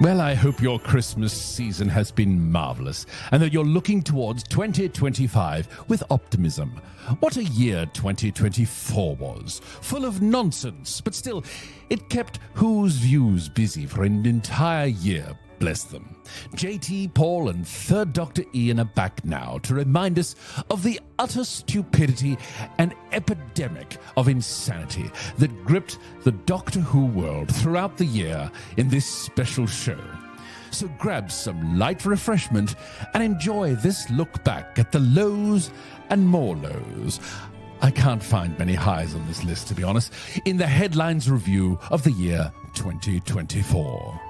Well, I hope your Christmas season has been marvelous and that you're looking towards 2025 with optimism. What a year 2024 was. Full of nonsense, but still, it kept Who's Views busy for an entire year. Bless them. JT, Paul, and Third Doctor Ian are back now to remind us of the utter stupidity and epidemic of insanity that gripped the Doctor Who world throughout the year in this special show. So grab some light refreshment and enjoy this look back at the lows and more lows. I can't find many highs on this list, to be honest, in the headlines review of the year 2024.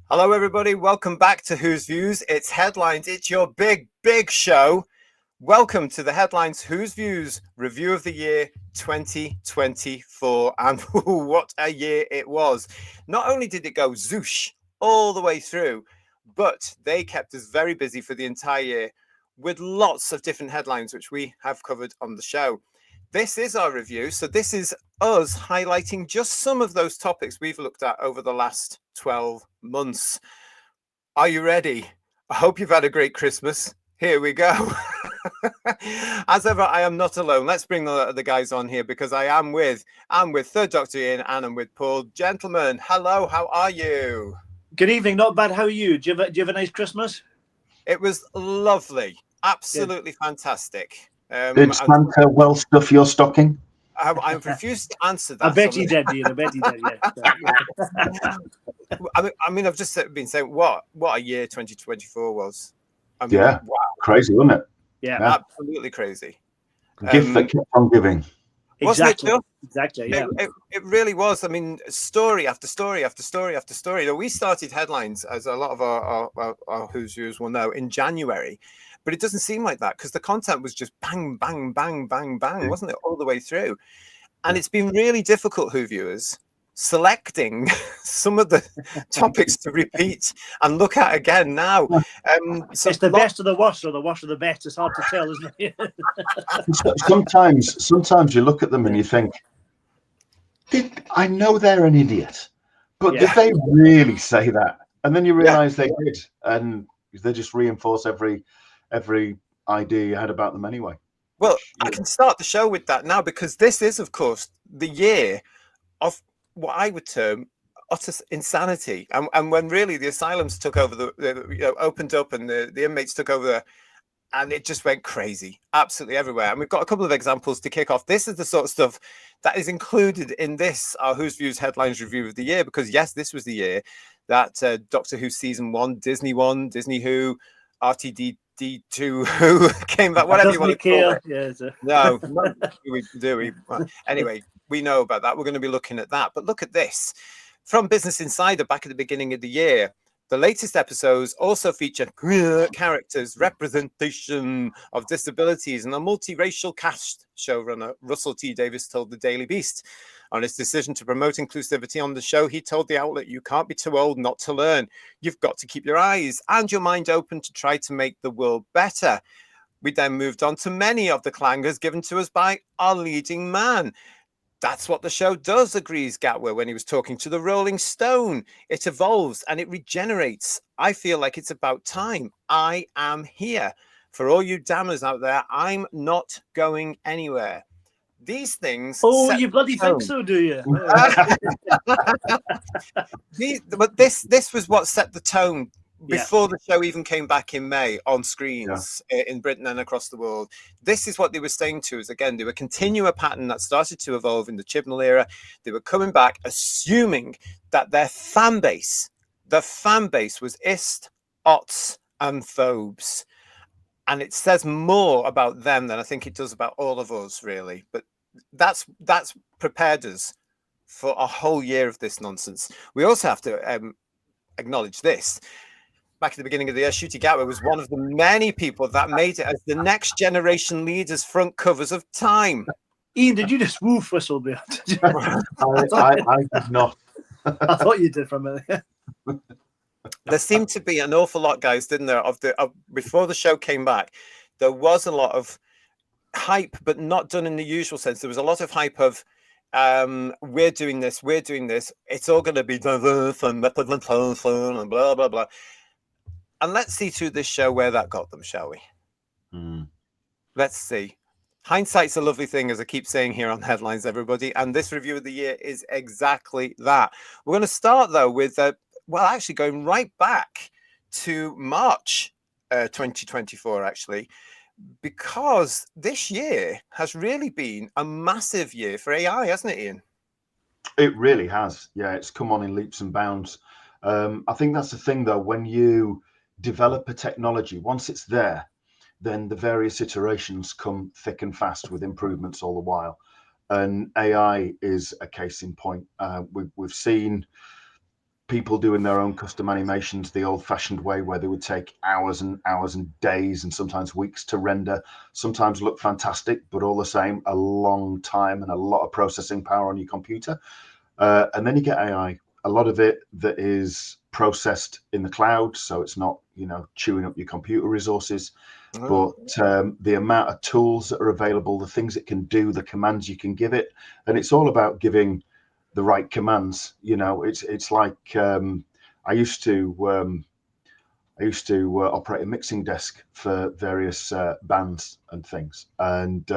Hello, everybody. Welcome back to Who's Views. It's Headlines. It's your big show. Welcome to the Headlines Who's Views Review of the Year 2024. And what a year it was. Not only did it go zoosh all the way through, but they kept us very busy for the entire year with lots of different headlines, which we have covered on the show. This is our review. So this is us highlighting just some of those topics we've looked at over the last 12 months. Are you ready? I hope you've had a great Christmas. Here we go. As ever, I am not alone. Let's bring the guys on here because I'm with Third Doctor Ian and I'm with Paul. Gentlemen, hello, how are you? Good evening, not bad. How are you? Do you have a nice Christmas? It was lovely. Absolutely fantastic. Did Santa well stuff your stocking? I'm refused to answer that. I bet he did, Ian. I bet he did, yeah. I mean, I've just been saying what a year 2024 was. I mean, yeah, wow. Crazy, wasn't it? Yeah, absolutely crazy. Gift that kept on giving. Exactly. Wasn't it? Exactly. Yeah. It really was. I mean, story after story after story after story. You know, we started Headlines, as a lot of our Who's Views will know, in January. But it doesn't seem like that because the content was just bang, bang, bang, bang, bang, wasn't it, all the way through? And it's been really difficult, Who viewers, selecting some of the topics to repeat and look at again now. So it's the best of the worst or the worst of the best. It's hard to tell, isn't it? sometimes you look at them and you think, I know they're an idiot, but did they really say that? And then you realise they did, and they just reinforce every idea you had about them anyway. Well, I can start the show with that now because this is, of course, the year of what I would term utter insanity, and when really the asylums took over, opened up, and the inmates took over, and it just went crazy, absolutely everywhere. And we've got a couple of examples to kick off. This is the sort of stuff that is included in this our Who's Views Headlines Review of the Year because yes, this was the year that Doctor Who season 1, Disney Who, RTD2 Who came back, whatever you want to call it. Yeah, No, do we? Well, anyway, we know about that. We're going to be looking at that. But look at this. From Business Insider back at the beginning of the year, the latest episodes also feature queer characters, representation of disabilities, and a multiracial cast, showrunner Russell T. Davies told the Daily Beast. On his decision to promote inclusivity on the show, he told the outlet, "You can't be too old not to learn. You've got to keep your eyes and your mind open to try to make the world better." We then moved on to many of the clangers given to us by our leading man. That's what the show does, agrees Gatwer when he was talking to the Rolling Stone. It evolves and it regenerates. I feel like it's about time. I am here. For all you damners out there, I'm not going anywhere. These things. Oh, you bloody think so, do you? But this was what set the tone before the show even came back in May on screens in Britain and across the world. This is what they were saying to us. Again, they were continuing a pattern that started to evolve in the Chibnall era. They were coming back, assuming that their fan base, was ist, ots, and phobes. And it says more about them than I think it does about all of us, really. But that's prepared us for a whole year of this nonsense. We also have to acknowledge this. back at the beginning of the year, Ncuti Gatwa was one of the many people that made it as the next generation leaders front covers of Time. Ian, did you just woof whistle there? I did not. I thought you did for a minute. There seemed to be an awful lot, guys, didn't there? Before the show came back, there was a lot of hype, but not done in the usual sense. There was a lot of hype of we're doing this, it's all going to be diverse and blah blah blah. And let's see through this show where that got them, shall we? Let's see. Hindsight's a lovely thing, as I keep saying here on Headlines, everybody, and this review of the year is exactly that. We're going to start though with actually going right back to March 2024, actually, because this year has really been a massive year for AI, hasn't it, Ian? It really has. Yeah, it's come on in leaps and bounds. I think that's the thing, though, when you develop a technology, once it's there, then the various iterations come thick and fast with improvements all the while. And AI is a case in point. We've seen people doing their own custom animations the old-fashioned way, where they would take hours and hours and days and sometimes weeks to render, sometimes look fantastic, but all the same, a long time and a lot of processing power on your computer. And then you get AI, a lot of it that is processed in the cloud, so it's not, chewing up your computer resources. But the amount of tools that are available, the things it can do, the commands you can give it, and it's all about giving the right commands. It's like I used to operate a mixing desk for various bands and things, and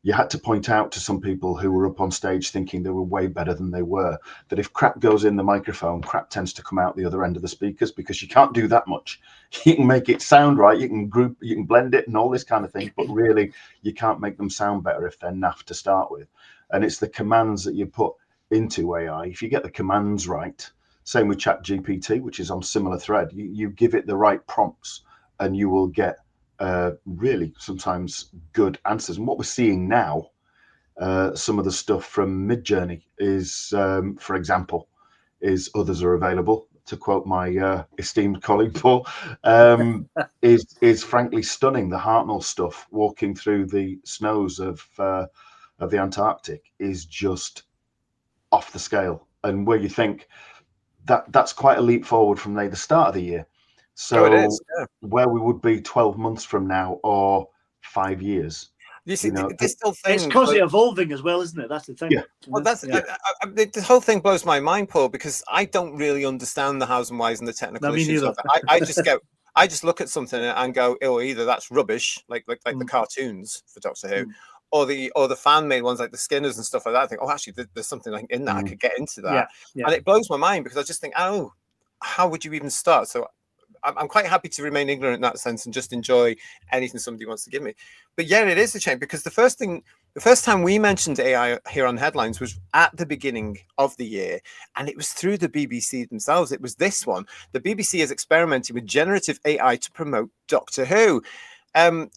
you had to point out to some people who were up on stage thinking they were way better than they were, that if crap goes in the microphone, crap tends to come out the other end of the speakers, because you can't do that much. You can make it sound right, you can blend it and all this kind of thing, but really you can't make them sound better if they're naff to start with. And it's the commands that you put into AI. If you get the commands right, same with ChatGPT, which is on similar thread, you give it the right prompts and you will get really sometimes good answers. And what we're seeing now, some of the stuff from Midjourney is, for example, is others are available, to quote my esteemed colleague Paul, is frankly stunning. The Hartnell stuff, walking through the snows of the Antarctic, is just off the scale. And where you think that's quite a leap forward from the start of the year. So it is, yeah. Where we would be 12 months from now or 5 years. You see, this whole thing, it's constantly evolving as well, isn't it? That's the thing. Yeah. Well, the whole thing blows my mind, Paul, because I don't really understand the hows and whys and the technical issues of it. I just look at something and go, oh, either that's rubbish, like the cartoons for Doctor Who, or the fan made ones like the Skinners and stuff like that. I think, oh, actually, there's something like in that. I could get into that, and it blows my mind, because I just think, oh, how would you even start? So I'm quite happy to remain ignorant in that sense and just enjoy anything somebody wants to give me. But yeah, it is a shame, because the first time we mentioned AI here on Headlines was at the beginning of the year, and it was through the BBC themselves. It was this one. The BBC is experimenting with generative AI to promote Doctor Who.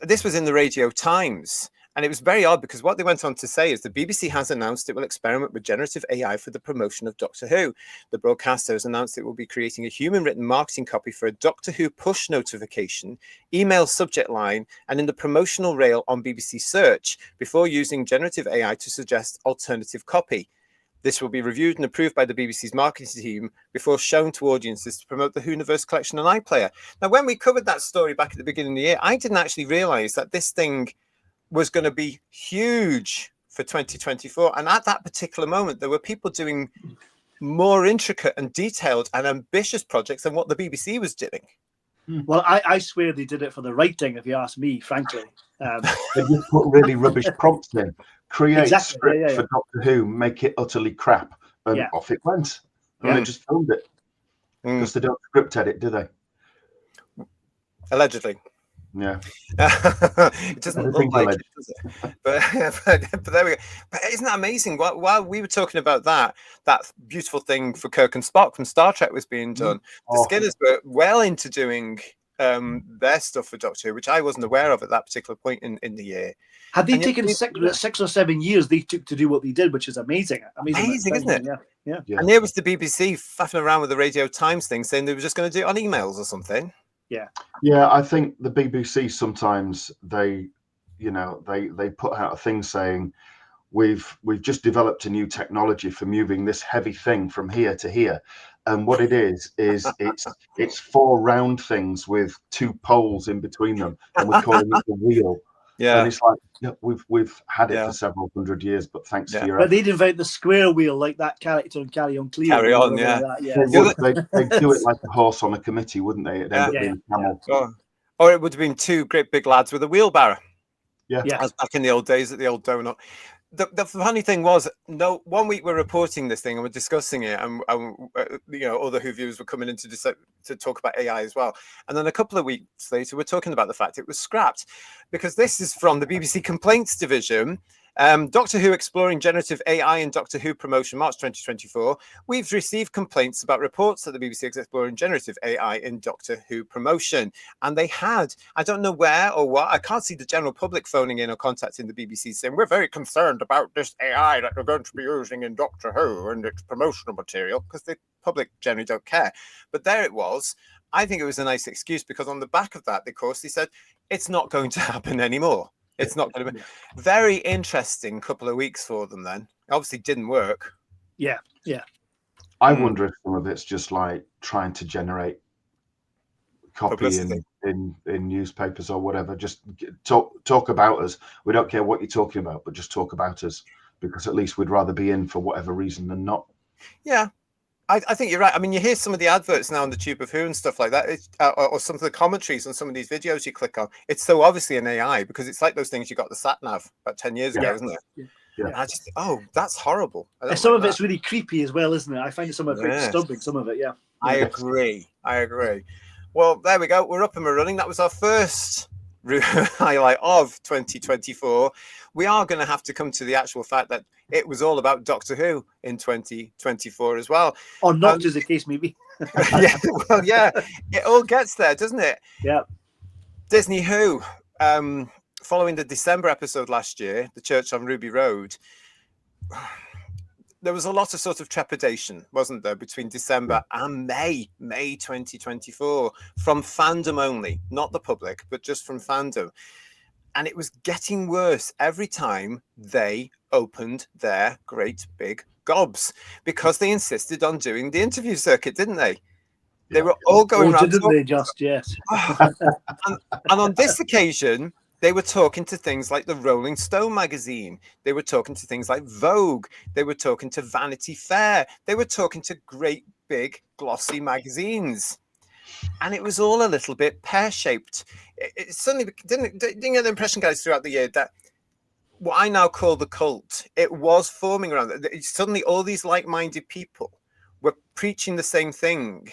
This was in the Radio Times. And it was very odd, because what they went on to say is the BBC has announced it will experiment with generative AI for the promotion of Doctor Who. The broadcaster has announced it will be creating a human-written marketing copy for a Doctor Who push notification, email subject line, and in the promotional rail on BBC Search, before using generative AI to suggest alternative copy. This will be reviewed and approved by the BBC's marketing team before shown to audiences to promote the Whoniverse collection on iPlayer. Now, when we covered that story back at the beginning of the year, I didn't actually realise that this thing was going to be huge for 2024. And at that particular moment, there were people doing more intricate and detailed and ambitious projects than what the BBC was doing. Well, I swear they did it for the right thing, if you ask me, frankly. They just put really rubbish prompts in. Create script for Doctor Who, make it utterly crap, and off it went. And they just filmed it. Because they don't script edit, do they? Allegedly. Yeah. It doesn't look like it, does it? But there we go. But isn't that amazing? While we were talking about that beautiful thing for Kirk and Spock from Star Trek was being done, the Skinners were well into doing their stuff for Doctor Who, which I wasn't aware of at that particular point in the year. Had they taken 6 or 7 years they took to do what they did, which is amazing. Amazing, isn't it? Yeah. And there was the BBC faffing around with the Radio Times thing, saying they were just going to do it on emails or something. Yeah, I think the BBC sometimes they put out a thing saying we've just developed a new technology for moving this heavy thing from here to here, and what it is it's 4 round things with 2 poles in between them, and we're calling it the wheel. And it's like, we've had it for several hundred years, but thanks to your But they'd invent the square wheel like that character in Carry On Cleo. Carry On, Like they'd do it like a horse on a committee, wouldn't they? It'd end up being a camel. Or it would have been 2 great big lads with a wheelbarrow. Yeah. As back in the old days at the old donut. The funny thing was, one week we're reporting this thing and we're discussing it, and other Who viewers were coming in to talk about AI as well. And then a couple of weeks later, we're talking about the fact it was scrapped, because this is from the BBC Complaints Division. Doctor Who exploring generative AI in Doctor Who promotion, March 2024. We've received complaints about reports that the BBC is exploring generative AI in Doctor Who promotion. And they had, I don't know where or what, I can't see the general public phoning in or contacting the BBC saying, we're very concerned about this AI that we're going to be using in Doctor Who and its promotional material, because the public generally don't care. But there it was. I think it was a nice excuse, because on the back of that, of course, they said, it's not going to happen anymore. It's not going to be very interesting couple of weeks for them then. Obviously didn't work. Yeah. I wonder if some of it's just like trying to generate copy in newspapers or whatever. Just talk about us. We don't care what you're talking about, but just talk about us, because at least we'd rather be in for whatever reason than not. Yeah. I think you're right. I mean, you hear some of the adverts now on the Tube of Who and stuff like that, or some of the commentaries on some of these videos you click on. It's so obviously an AI, because it's like those things you got the sat nav about 10 years ago, isn't it? Yeah. And I just, that's horrible. Some of it's really creepy as well, isn't it? I find it somewhat pretty disturbing. Some of it, I agree. Well, there we go. We're up and we're running. That was our first highlight of 2024. We are going to have to come to the actual fact that it was all about Doctor Who in 2024 as well. Or not, as the case may be. It all gets there, doesn't it? Yeah. Disney Who, following the December episode last year, The Church on Ruby Road, there was a lot of sort of trepidation, wasn't there, between December and May 2024, from fandom only, not the public, but just from fandom. And it was getting worse every time they opened their great big gobs, because they insisted on doing the interview circuit, didn't they? They were all going around. Didn't they just, yes. And on this occasion, they were talking to things like the Rolling Stone magazine. They were talking to things like Vogue. They were talking to Vanity Fair. They were talking to great big glossy magazines. And it was all a little bit pear-shaped. It suddenly didn't get the impression, guys, throughout the year that what I now call the cult, it was forming around it. Suddenly all these like-minded people were preaching the same thing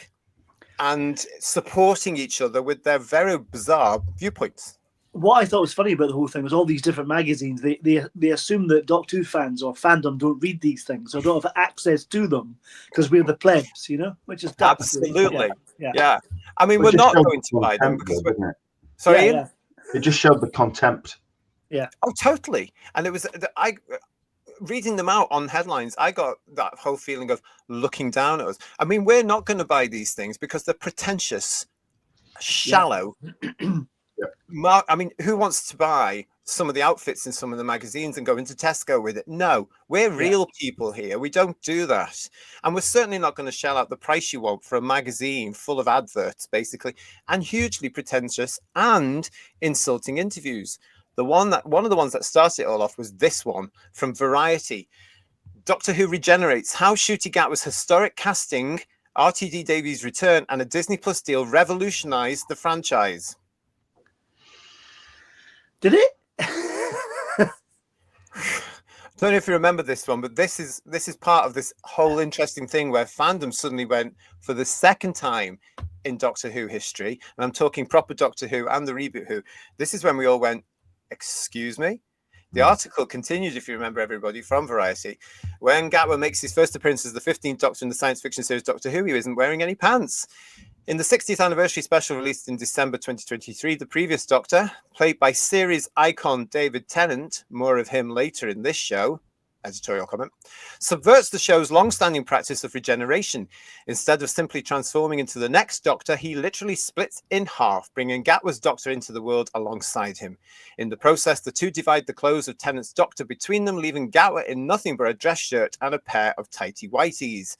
and supporting each other with their very bizarre viewpoints. What I thought was funny about the whole thing was all these different magazines, they assume that Doctor Who fans or fandom don't read these things or don't have access to them because we're the plebs, which is absolutely. Yeah. I mean, we're not going to buy them because we're... Sorry, Ian? It just showed the contempt. Yeah. Oh, totally. And it was reading them out on headlines, I got that whole feeling of looking down at us. I mean, we're not going to buy these things because they're pretentious, shallow. I mean, who wants to buy some of the outfits in some of the magazines and go into Tesco with it? No, we're real people here. We don't do that. And we're certainly not going to shell out the price you want for a magazine full of adverts, basically, and hugely pretentious and insulting interviews. One of the ones that started it all off was this one from Variety. Doctor Who regenerates. How Ncuti Gatwa's historic casting, RTD Davies' return, and a Disney Plus deal revolutionized the franchise. Did it? I don't know if you remember this one, but this is part of this whole interesting thing where fandom suddenly went for the second time in Doctor Who history, and I'm talking proper Doctor Who and the reboot Who. This is when we all went, excuse me? The article continued, if you remember, everybody, from Variety. When Gatwa makes his first appearance as the 15th Doctor in the science fiction series Doctor Who, he isn't wearing any pants. In the 60th anniversary special released in December 2023, the previous Doctor, played by series icon David Tennant, more of him later in this show, editorial comment, subverts the show's long-standing practice of regeneration. Instead of simply transforming into the next Doctor, he literally splits in half, bringing Gatwa's Doctor into the world alongside him. In the process, the two divide the clothes of Tennant's Doctor between them, leaving Gatwa in nothing but a dress shirt and a pair of tighty whities.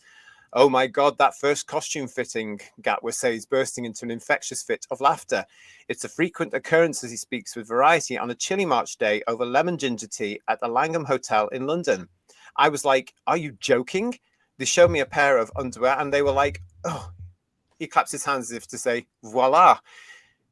Oh my God, that first costume fitting, Gatwa says, bursting into an infectious fit of laughter. It's a frequent occurrence, as he speaks with Variety, on a chilly March day over lemon ginger tea at the Langham Hotel in London. I was like, are you joking? They showed me a pair of underwear and they were like, oh, he claps his hands as if to say, voila.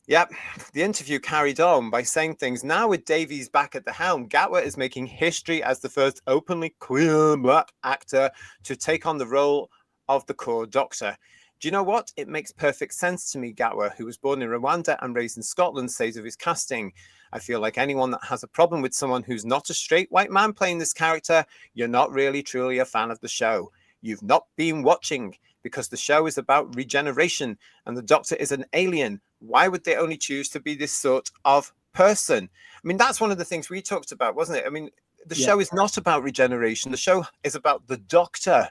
Yep, the interview carried on by saying things. Now with Davies back at the helm, Gatwa is making history as the first openly queer black actor to take on the role of the core Doctor. Do you know what? It makes perfect sense to me, Gatwa, who was born in Rwanda and raised in Scotland, says of his casting. I feel like anyone that has a problem with someone who's not a straight white man playing this character, you're not really truly a fan of the show. You've not been watching, because the show is about regeneration and the Doctor is an alien. Why would they only choose to be this sort of person? I mean, that's one of the things we talked about, wasn't it? I mean, the show is not about regeneration. The show is about the Doctor.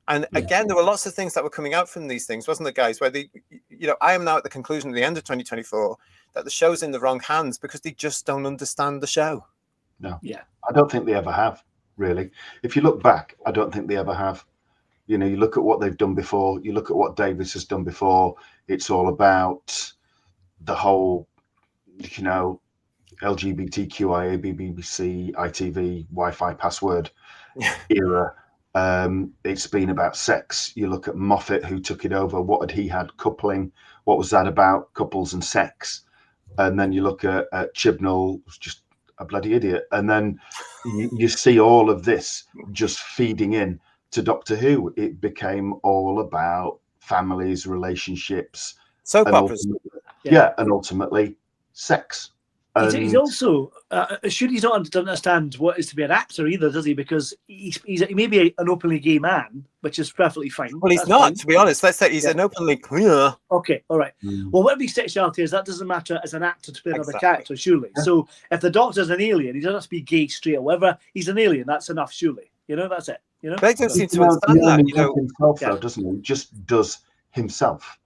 And again, there were lots of things that were coming out from these things, wasn't there, guys? Where I am now at the conclusion at the end of 2024 that the show's in the wrong hands because they just don't understand the show. No, I don't think they ever have, really. If you look back, I don't think they ever have. You know, you look at what they've done before, you look at what Davis has done before. It's all about the whole, you know, LGBTQIA, BBC, ITV, Wi-Fi password era. It's been about sex. You look at Moffat, who took it over. What had he had? Coupling. What was that about? Couples and sex. And then you look at Chibnall, who's just a bloody idiot. And then you see all of this just feeding in to Doctor Who. It became all about families, relationships, soap operas. And ultimately sex. He's also, Shooty's not understand what it is to be an actor either, does he? Because he may be an openly gay man, which is perfectly fine. Well, he's not, fine. To be honest. Let's say he's an openly queer. Okay, all right. Well, whatever his sexuality is, that doesn't matter as an actor to play another character, surely. Yeah. So if the Doctor's an alien, he doesn't have to be gay straight or whatever. He's an alien. That's enough, surely. You know, that's it. You know, they don't seem to understand that. You know, himself, though, doesn't he? He just does himself.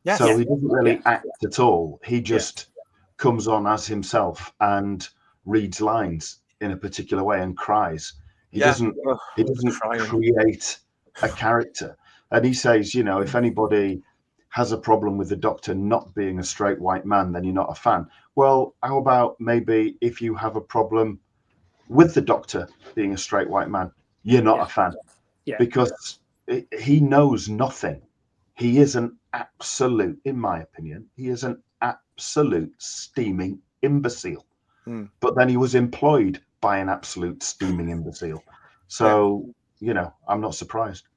Yes. So he doesn't really act at all. He just comes on as himself and reads lines in a particular way and cries. He doesn't create a character. And he says, you know, if anybody has a problem with the Doctor not being a straight white man, then you're not a fan. Well, how about maybe if you have a problem with the Doctor being a straight white man, you're not a fan. Because he knows nothing. He is an absolute, in my opinion, he is an absolute steaming imbecile. But then he was employed by an absolute steaming imbecile. So, you know, I'm not surprised,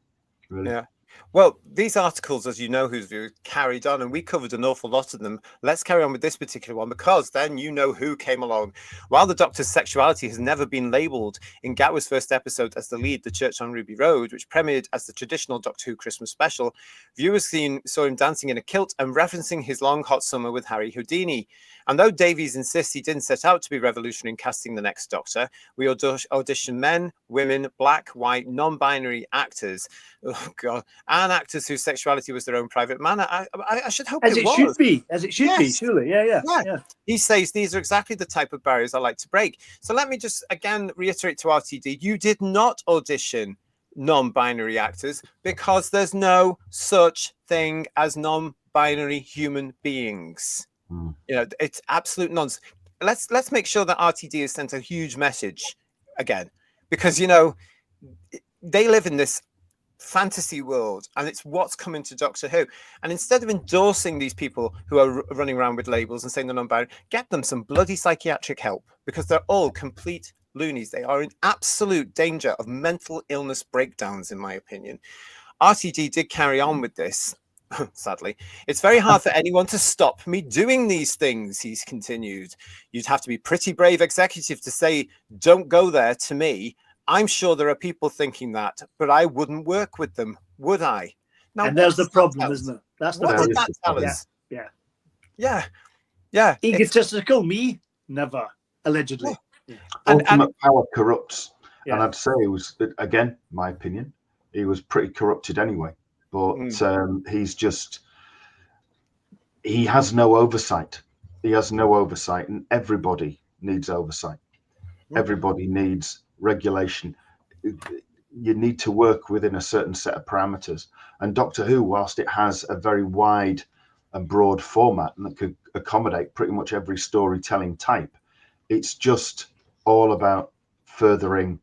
really. Yeah. Well, these articles, as you know, who's viewed, carried on, and we covered an awful lot of them. Let's carry on with this particular one, because then you know who came along. While the Doctor's sexuality has never been labelled, in Gatwa's first episode as the lead, The Church on Ruby Road, which premiered as the traditional Doctor Who Christmas special, viewers saw him dancing in a kilt and referencing his long hot summer with Harry Houdini. And though Davies insists he didn't set out to be revolutionary in casting the next Doctor, we audition men, women, black, white, non-binary actors. Oh, God. And actors whose sexuality was their own private matter. I should hope as it should be. As it should be, surely. Yeah. He says these are exactly the type of barriers I like to break. So let me just again reiterate to RTD, you did not audition non-binary actors because there's no such thing as non-binary human beings. You know, it's absolute nonsense. Let's make sure that RTD has sent a huge message again, because you know they live in this fantasy world and it's what's coming to Doctor Who. And instead of endorsing these people who are running around with labels and saying they're non-binary, get them some bloody psychiatric help, because they're all complete loonies. They are in absolute danger of mental illness breakdowns, in my opinion. RTD did carry on with this. Sadly, it's very hard for anyone to stop me doing these things, he's continued. You'd have to be pretty brave executive to say, don't go there to me. I'm sure there are people thinking that, but I wouldn't work with them, would I? Now, and there's the problem, isn't it? That's the problem. What did that tell us? Yeah. Egotistical, me? Never. Allegedly. Ultimate power corrupts. And I'd say he was, again, my opinion, he was pretty corrupted anyway. But he has no oversight. He has no oversight, and everybody needs oversight. Everybody needs regulation. You need to work within a certain set of parameters. And Doctor Who, whilst it has a very wide and broad format and that could accommodate pretty much every storytelling type, it's just all about furthering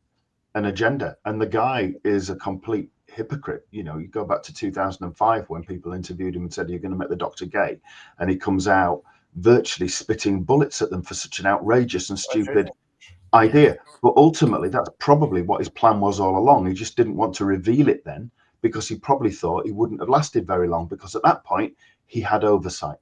an agenda. And the guy is a complete hypocrite. You know, you go back to 2005 when people interviewed him and said, "You're going to make the Doctor gay," and he comes out virtually spitting bullets at them for such an outrageous and stupid idea. But ultimately, that's probably what his plan was all along. He just didn't want to reveal it then, because he probably thought he wouldn't have lasted very long, because at that point he had oversight.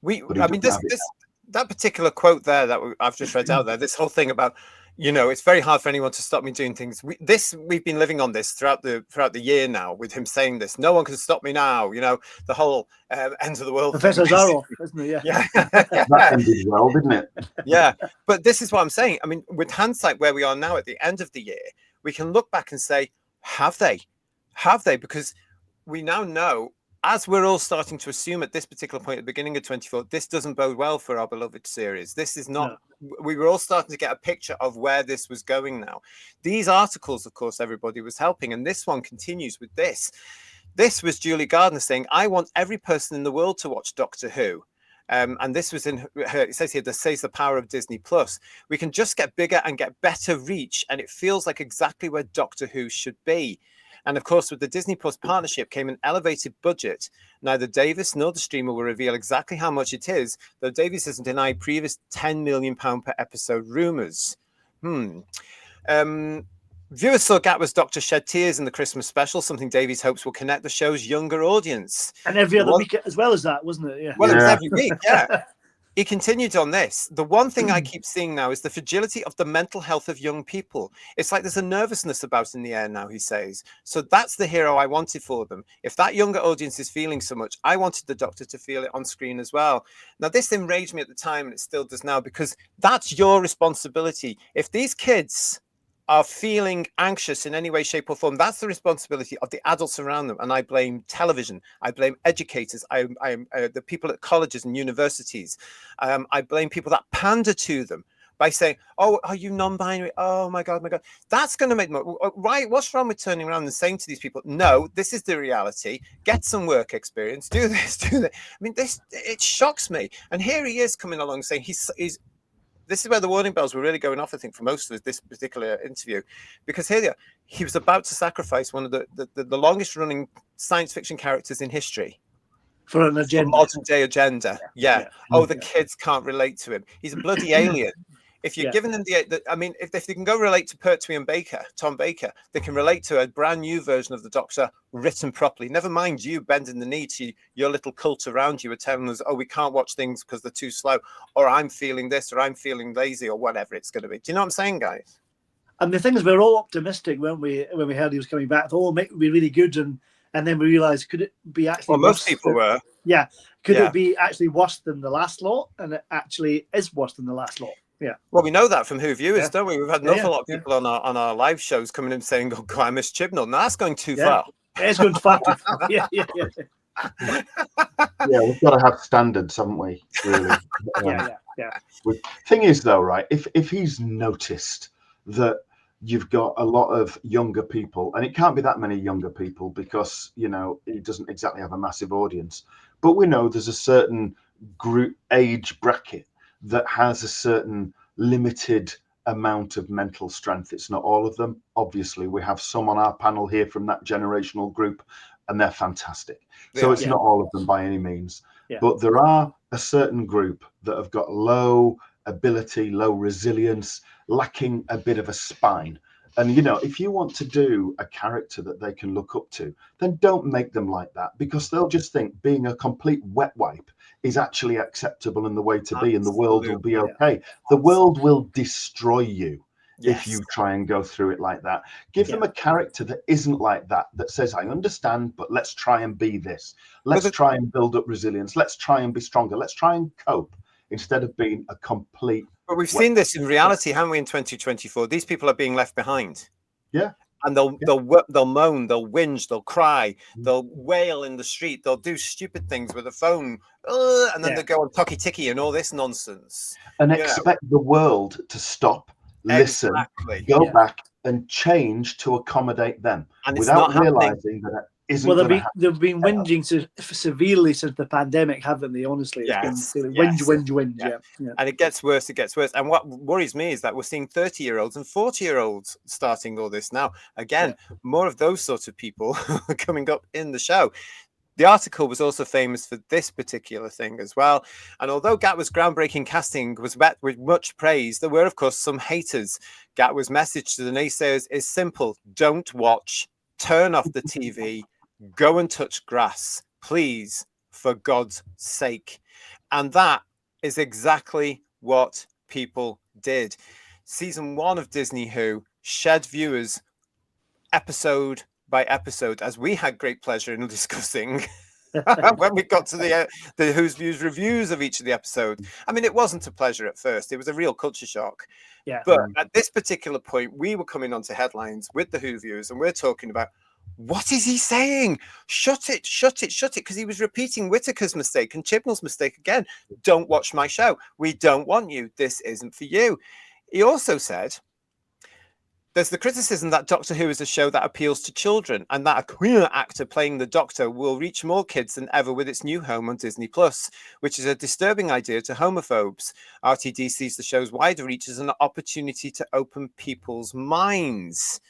That particular quote there that I've just read out there, this whole thing about, you know, it's very hard for anyone to stop me doing things. We've been living on this throughout the year now, with him saying this. No one can stop me now. You know, the whole end of the world. Professor Zaroff, isn't it? Yeah. That ended well, didn't it? Yeah, but this is what I'm saying. I mean, with hindsight, where we are now at the end of the year, we can look back and say, have they? Because we now know, as we're all starting to assume at this particular point at the beginning of 24, this doesn't bode well for our beloved series. This is not, we were all starting to get a picture of where this was going now. These articles, of course, everybody was helping. And this one continues with this. This was Julie Gardner saying, "I want every person in the world to watch Doctor Who." And this was in her, it says here, this says the power of Disney Plus. We can just get bigger and get better reach. And it feels like exactly where Doctor Who should be. And of course, with the Disney Plus partnership came an elevated budget. Neither Davis nor the streamer will reveal exactly how much it is, though Davis has denied previous £10 million per episode rumours. Viewers saw Gatwa's Doctor shed tears in the Christmas special, something Davies hopes will connect the show's younger audience. And every other week as well as that, wasn't it? Yeah. Well, it was every week, yeah. He continued on this. The one thing I keep seeing now is the fragility of the mental health of young people. It's like there's a nervousness about in the air now, he says. So that's the hero I wanted for them. If that younger audience is feeling so much, I wanted the Doctor to feel it on screen as well. Now, this enraged me at the time, and it still does now, because that's your responsibility. If these kids are feeling anxious in any way, shape or form, that's the responsibility of the adults around them. And I blame television. I blame educators. I the people at colleges and universities. I blame people that pander to them by saying, "Oh, are you non-binary? Oh my God, my God." That's going to make them right. What's wrong with turning around and saying to these people, "No, this is the reality. Get some work experience. Do this, do that." I mean, it shocks me. And here he is coming along saying he's this is where the warning bells were really going off, I think, for most of this particular interview, because here he was about to sacrifice one of the longest running science fiction characters in history for an agenda, modern day agenda. Yeah. Oh, the kids can't relate to him. He's a bloody alien. If you're giving them I mean, if they can go relate to Pertwee and Tom Baker, they can relate to a brand new version of the Doctor written properly. Never mind you bending the knee to your little cult around you and telling us, "Oh, we can't watch things because they're too slow," or "I'm feeling this," or "I'm feeling lazy," or whatever it's going to be. Do you know what I'm saying, guys? And the thing is, we're all optimistic when we heard he was coming back. Oh, it would be really good, and then we realised, could it be actually? Well, most people were. Yeah. Could it be actually worse than the last lot? And it actually is worse than the last lot. Yeah. Well, we know that from Who viewers, don't we? We've had an awful lot of people on our live shows coming in saying, "Oh God, I miss Chibnall." Now that's going too far. It's going far too far. Yeah. Yeah, we've got to have standards, haven't we? Really. Yeah. Thing is, though, right? If he's noticed that you've got a lot of younger people, and it can't be that many younger people because, you know, he doesn't exactly have a massive audience, but we know there's a certain group age bracket that has a certain limited amount of mental strength. It's not all of them. Obviously, we have some on our panel here from that generational group, and they're fantastic. So it's not all of them by any means. But there are a certain group that have got low ability, low resilience, lacking a bit of a spine. And, you know, if you want to do a character that they can look up to, then don't make them like that, because they'll just think being a complete wet wipe is actually acceptable and the way to be, and the world will be okay. The world will destroy you if you try and go through it like that. Give them a character that isn't like that, that says, "I understand, but let's try and be this. Let's try and build up resilience. Let's try and be stronger. Let's try and cope," instead of being a complete But we've seen this in reality, haven't we? In 2024, these people are being left behind. Yeah. And they'll moan, they'll whinge, they'll cry, they'll wail in the street, they'll do stupid things with a phone, and then they go on Toki Tiki and all this nonsense. And expect the world to stop, listen, go back and change to accommodate them, and without realizing that it isn't. Well, they've been whinging severely since the pandemic, haven't they? Honestly, it's been whinge. Yeah. And it gets worse. And what worries me is that we're seeing 30-year-olds and 40-year-olds starting all this now. Again, more of those sorts of people coming up in the show. The article was also famous for this particular thing as well. And although Gatwa's groundbreaking casting was met with much praise, there were, of course, some haters. Gatwa's message to the naysayers is simple. Don't watch. Turn off the TV. Go and touch grass. Please, for God's sake. And that is exactly what people did. Season 1 of Disney Who shed viewers episode by episode, as we had great pleasure in discussing when we got to the Who's Views reviews of each of the episodes. I mean, it wasn't a pleasure at first. It was a real culture shock. Yeah. But at this particular point, we were coming onto headlines with the Who Views, and we're talking about, what is he saying? Shut it, because he was repeating Whittaker's mistake and Chibnall's mistake again. Don't watch my show. We don't want you. This isn't for you. He also said, there's the criticism that Doctor Who is a show that appeals to children and that a queer actor playing the Doctor will reach more kids than ever with its new home on Disney+, which is a disturbing idea to homophobes. RTD sees the show's wider reach as an opportunity to open people's minds.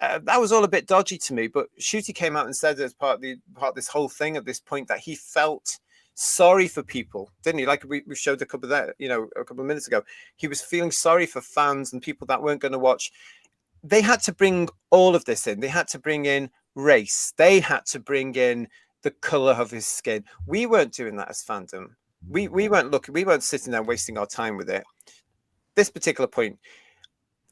That was all a bit dodgy to me, but Ncuti came out and said as part of this whole thing at this point that he felt sorry for people, didn't he? Like we showed a couple of minutes ago. He was feeling sorry for fans and people that weren't going to watch. They had to bring all of this in. They had to bring in race. They had to bring in the color of his skin. We weren't doing that as fandom. We weren't looking. We weren't sitting there wasting our time with it. This particular point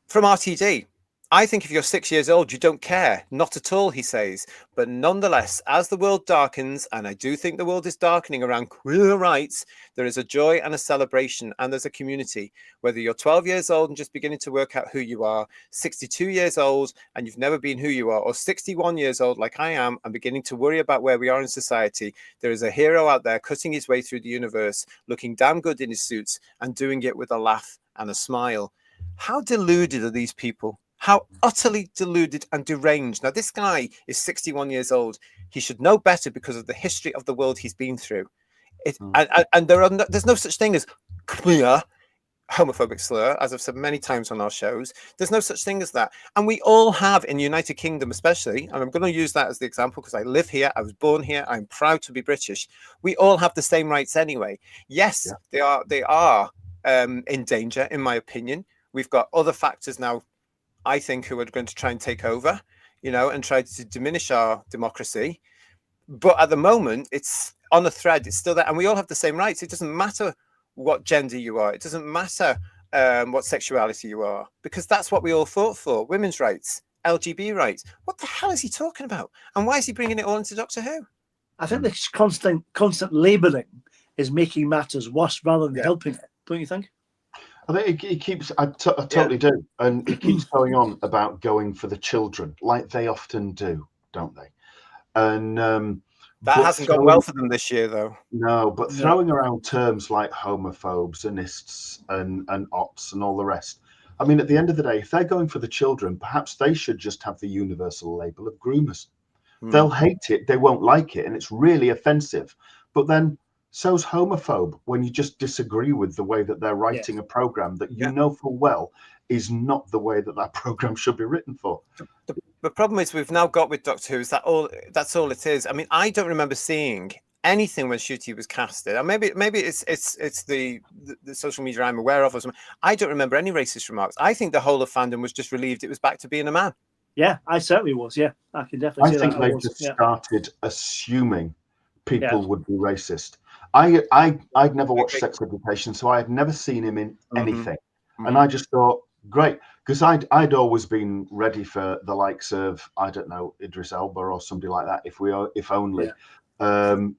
from RTD. I think if you're 6 years old, you don't care. Not at all, he says. But nonetheless, as the world darkens, and I do think the world is darkening around queer rights, there is a joy and a celebration, and there's a community. Whether you're 12 years old and just beginning to work out who you are, 62 years old and you've never been who you are, or 61 years old like I am and beginning to worry about where we are in society, there is a hero out there cutting his way through the universe, looking damn good in his suits and doing it with a laugh and a smile. How deluded are these people? How utterly deluded and deranged. Now, this guy is 61 years old. He should know better because of the history of the world he's been through. And there's no such thing as queer, homophobic slur, as I've said many times on our shows. There's no such thing as that. And we all have in the United Kingdom, especially, and I'm going to use that as the example because I live here, I was born here, I'm proud to be British. We all have the same rights anyway. Yes, they are in danger, in my opinion. We've got other factors now, I think, who are going to try and take over, and try to diminish our democracy. But at the moment, it's on a thread. It's still there. And we all have the same rights. It doesn't matter what gender you are. It doesn't matter what sexuality you are, because that's what we all fought for. Women's rights, LGBT rights. What the hell is he talking about? And why is he bringing it all into Doctor Who? I think this constant labelling is making matters worse rather than helping it. Don't you think? I think he keeps, I totally do. And he keeps going on about going for the children, like they often do, don't they? And that hasn't gone well for them this year, though. No, but throwing around terms like homophobes, anists, and ops, and all the rest. I mean, at the end of the day, if they're going for the children, perhaps they should just have the universal label of groomers. They'll hate it, they won't like it, and it's really offensive. But then so's homophobe when you just disagree with the way that they're writing a program that you know full well is not the way that program should be written for. The problem is we've now got with Doctor Who is that's all it is. I mean, I don't remember seeing anything when Ncuti was casted. And maybe it's the social media I'm aware of or something. I don't remember any racist remarks. I think the whole of fandom was just relieved it was back to being a man. Yeah, I certainly was. Yeah, I can definitely say that. I think they just started assuming people would be racist. I'd never watched Sex Education, so I had never seen him in anything. And I just thought, great, because I'd always been ready for the likes of, I don't know, Idris Elba or somebody like that, if only.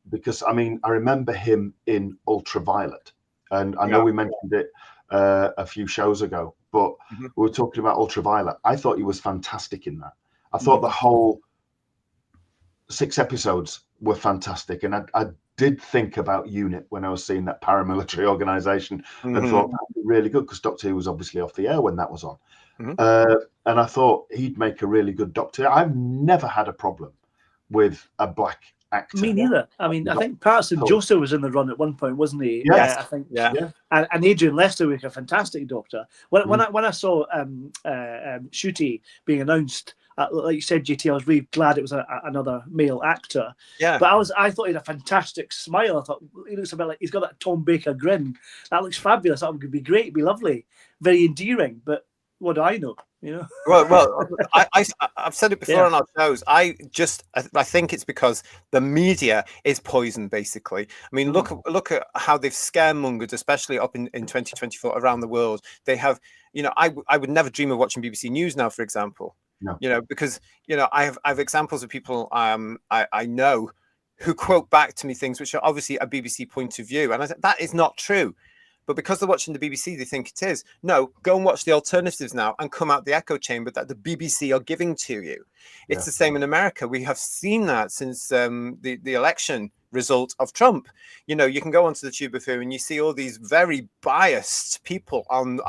Because I mean, I remember him in Ultraviolet, and I know we mentioned it a few shows ago, but we were talking about Ultraviolet. I thought he was fantastic in that. I thought the whole 6 episodes were fantastic, and I did think about UNIT when I was seeing that paramilitary organization, and thought that would be really good, because Doctor Who was obviously off the air when that was on. And I thought he'd make a really good Doctor. I've never had a problem with a black actor. Me neither. I mean, I think Patterson Joseph was in the run at one point, wasn't he? Yes. I think. Yeah. And Adrian Lesterwick, a fantastic Doctor. When I saw Shooty being announced, like you said, JT, I was really glad it was another male actor. Yeah. But I thought he had a fantastic smile. I thought he looks a bit like he's got that Tom Baker grin. That looks fabulous. That would be great. It'd be lovely, very endearing. But what do I know? You know. Well, I've said it before on our shows. I think it's because the media is poisoned, basically. I mean, look at how they've scaremongered, especially up in 2024 around the world. They have, I would never dream of watching BBC News now, for example. No. Because I have examples of people I know who quote back to me things which are obviously a BBC point of view, and I said that is not true. But because they're watching the BBC, they think it is. No, go and watch the alternatives now and come out the echo chamber that the BBC are giving to you. It's the same in America. We have seen that since the election result of Trump. You can go onto the tube of Who and you see all these very biased people on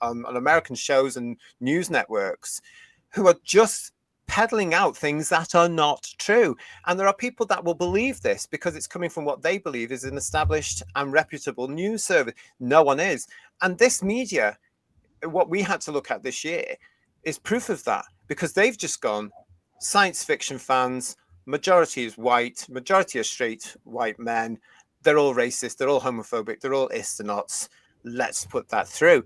American shows and news networks who are just peddling out things that are not true. And there are people that will believe this because it's coming from what they believe is an established and reputable news service. No one is. And this media, what we had to look at this year, is proof of that, because they've just gone, science fiction fans, majority is white, majority are straight white men, they're all racist, they're all homophobic, they're all astronauts. Let's put that through.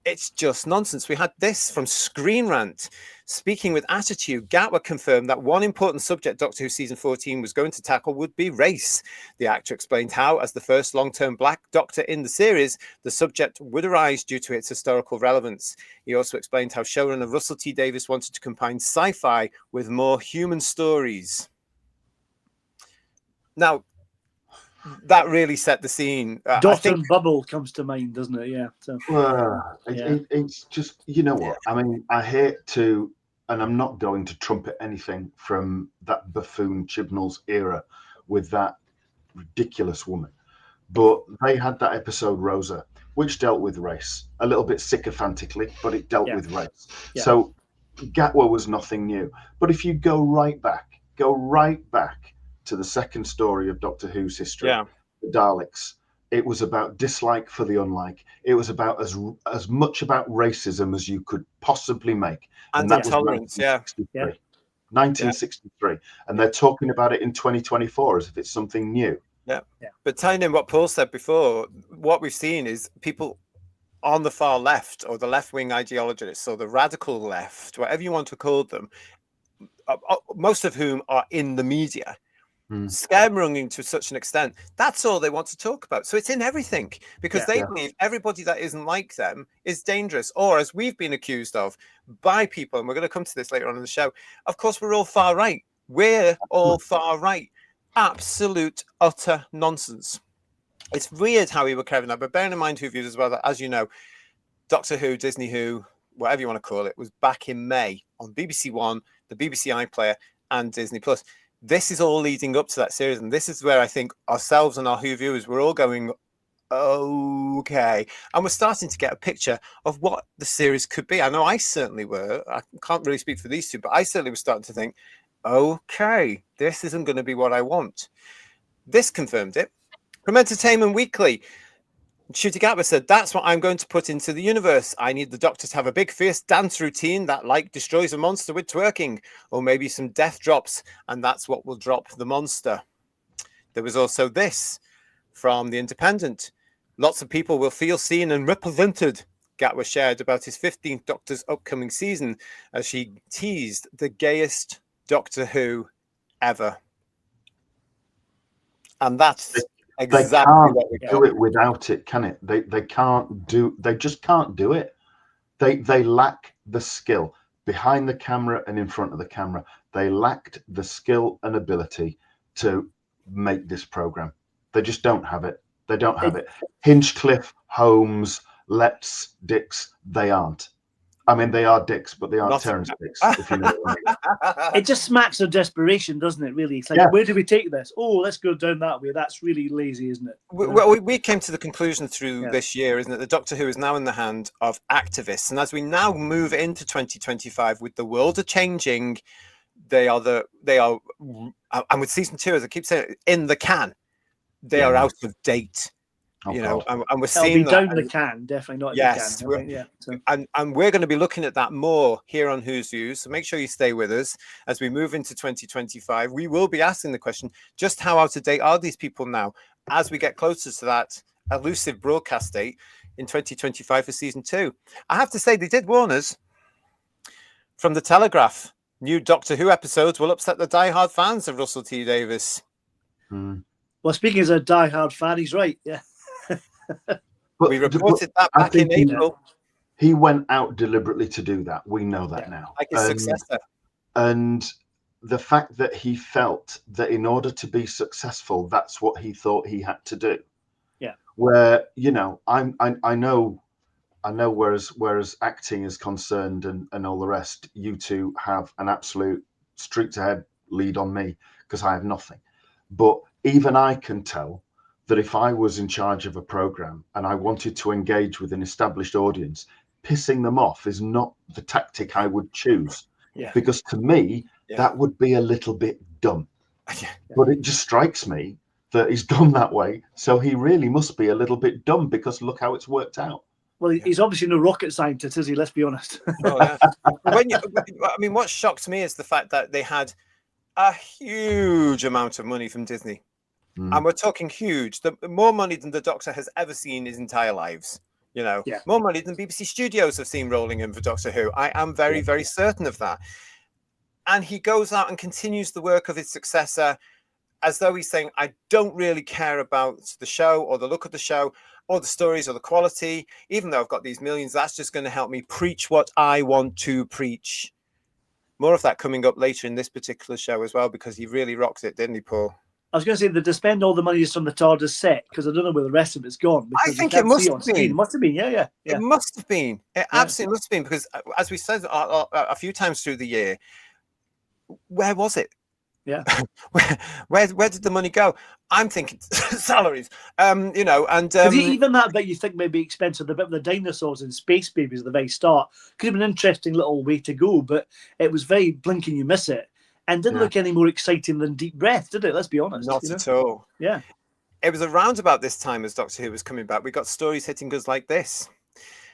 It's just nonsense. We had this from Screen Rant. Speaking with attitude, Gatwa confirmed that one important subject Doctor Who Season 14 was going to tackle would be race. The actor explained how, as the first long-term black Doctor in the series, the subject would arise due to its historical relevance. He also explained how showrunner Russell T Davies wanted to combine sci-fi with more human stories. Now, that really set the scene. Doctor and Bubble comes to mind, doesn't it? Yeah. So. It's just, what? I mean, I hate to, and I'm not going to trumpet anything from that buffoon Chibnall's era with that ridiculous woman, but they had that episode Rosa, which dealt with race a little bit sycophantically, but it dealt with race. Yeah. So Gatwa was nothing new. But if you go right back to the second story of Doctor Who's history, the Daleks, it was about dislike for the unlike. It was about as much about racism as you could possibly make. And that intolerance, 1963. And they're talking about it in 2024 as if it's something new. Yeah. But tying in what Paul said before, what we've seen is people on the far left, or the left-wing ideologists, or the radical left, whatever you want to call them, most of whom are in the media, scaremongering to such an extent. That's all they want to talk about. So it's in everything, because they believe everybody that isn't like them is dangerous, or, as we've been accused of by people, and we're going to come to this later on in the show, of course, we're all far right. We're all far right. Absolute, utter nonsense. It's weird how we were carrying that, but bearing in mind, Who views as well, that, as you know, Doctor Who, Disney Who, whatever you want to call it, was back in May on BBC One, the BBC iPlayer, and Disney Plus. This is all leading up to that series, and this is where I think ourselves and our Who viewers, we're all going, okay. And we're starting to get a picture of what the series could be. I know I certainly were. I can't really speak for these two, but I certainly was starting to think, okay, this isn't going to be what I want. This confirmed it. From Entertainment Weekly, Ncuti Gatwa said, that's what I'm going to put into the universe. I need the Doctor to have a big fierce dance routine that destroys a monster with twerking, or maybe some death drops, and that's what will drop the monster. There was also this from The Independent. Lots of people will feel seen and represented, Gatwa shared about his 15th Doctor's upcoming season, as she teased the gayest Doctor Who ever. And that's exactly what we do it without it, can it? They just can't do it. They lack the skill behind the camera and in front of the camera. They lacked the skill and ability to make this program. They just don't have it. They don't have it. Hinchcliffe, Holmes, let's dicks, they aren't. I mean, they are dicks, but they aren't Not- Terrence dicks, if you know what I mean. It just smacks of desperation, doesn't it, really? It's like, Yeah. where do we take this? Oh, let's go down that way. That's really lazy, isn't it? Well, we came to the conclusion through Yeah. this year, isn't it? The Doctor Who is now in the hand of activists. And as we now move into 2025 with the world are changing, they are, and with season 2, as I keep saying, in the can, they are out of date. Oh, you know, God. and we're It'll seeing be down that. the can, definitely not in Yes, the can. I think, yeah. So. And we're going to be looking at that more here on Who's Views. So make sure you stay with us as we move into 2025. We will be asking the question, just how out of date are these people now as we get closer to that elusive broadcast date in 2025 for season 2. I have to say, they did warn us from the Telegraph. New Doctor Who episodes will upset the diehard fans of Russell T Davies. Well, speaking as a diehard fan, he's right. Yeah. But, We reported that I back in think April. he went out deliberately to do that. We know that now. Like his successor. And the fact that he felt that in order to be successful, that's what he thought he had to do. Yeah. Where, you know, I know whereas acting is concerned and all the rest, you two have an absolute street ahead lead on me because I have nothing. But even I can tell that if I was in charge of a program and I wanted to engage with an established audience, pissing them off is not the tactic I would choose. Yeah. Because to me, that would be a little bit dumb. But it just strikes me that he's gone that way. So he really must be a little bit dumb because look how it's worked out. Well, he's obviously no rocket scientist, is he? Let's be honest. Oh, yeah. I mean, what shocked me is the fact that they had a huge amount of money from Disney. And we're talking huge, more money than the Doctor has ever seen in his entire lives. You know, more money than BBC Studios have seen rolling in for Doctor Who. I am very, very certain of that. And he goes out and continues the work of his successor as though he's saying, I don't really care about the show or the look of the show or the stories or the quality. Even though I've got these millions, that's just going to help me preach what I want to preach. More of that coming up later in this particular show as well, because he really rocked it, didn't he, Paul? I was going to say that to spend all the money just on the TARDIS set, because I don't know where the rest of it's gone. I think it must have been. It must have been, yeah. It must have been. It absolutely must have been, because as we said a few times through the year, where was it? Yeah. where did the money go? I'm thinking salaries. You know, and even that bit you think may be expensive, the bit with the dinosaurs and space babies at the very start could have been an interesting little way to go, but it was very blink and you miss it. And didn't look any more exciting than Deep Breath, did it? Let's be honest. Not at all. Yeah. It was around about this time as Doctor Who was coming back. We got stories hitting us like this.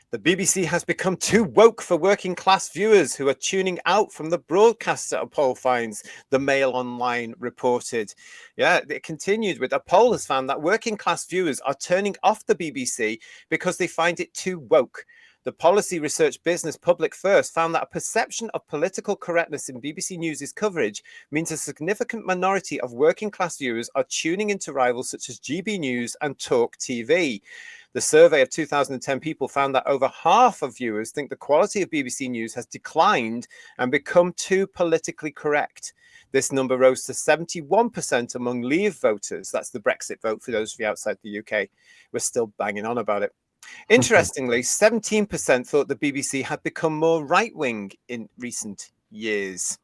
The BBC has become too woke for working class viewers who are tuning out from the broadcaster, a poll finds, the Mail Online reported. Yeah, it continued with a poll has found that working class viewers are turning off the BBC because they find it too woke. The policy research business Public First found that a perception of political correctness in BBC News' coverage means a significant minority of working class viewers are tuning into rivals such as GB News and Talk TV. The survey of 2010 people found that over half of viewers think the quality of BBC News has declined and become too politically correct. This number rose to 71% among Leave voters. That's the Brexit vote for those of you outside the UK. We're still banging on about it. Interestingly, 17% thought the BBC had become more right-wing in recent years.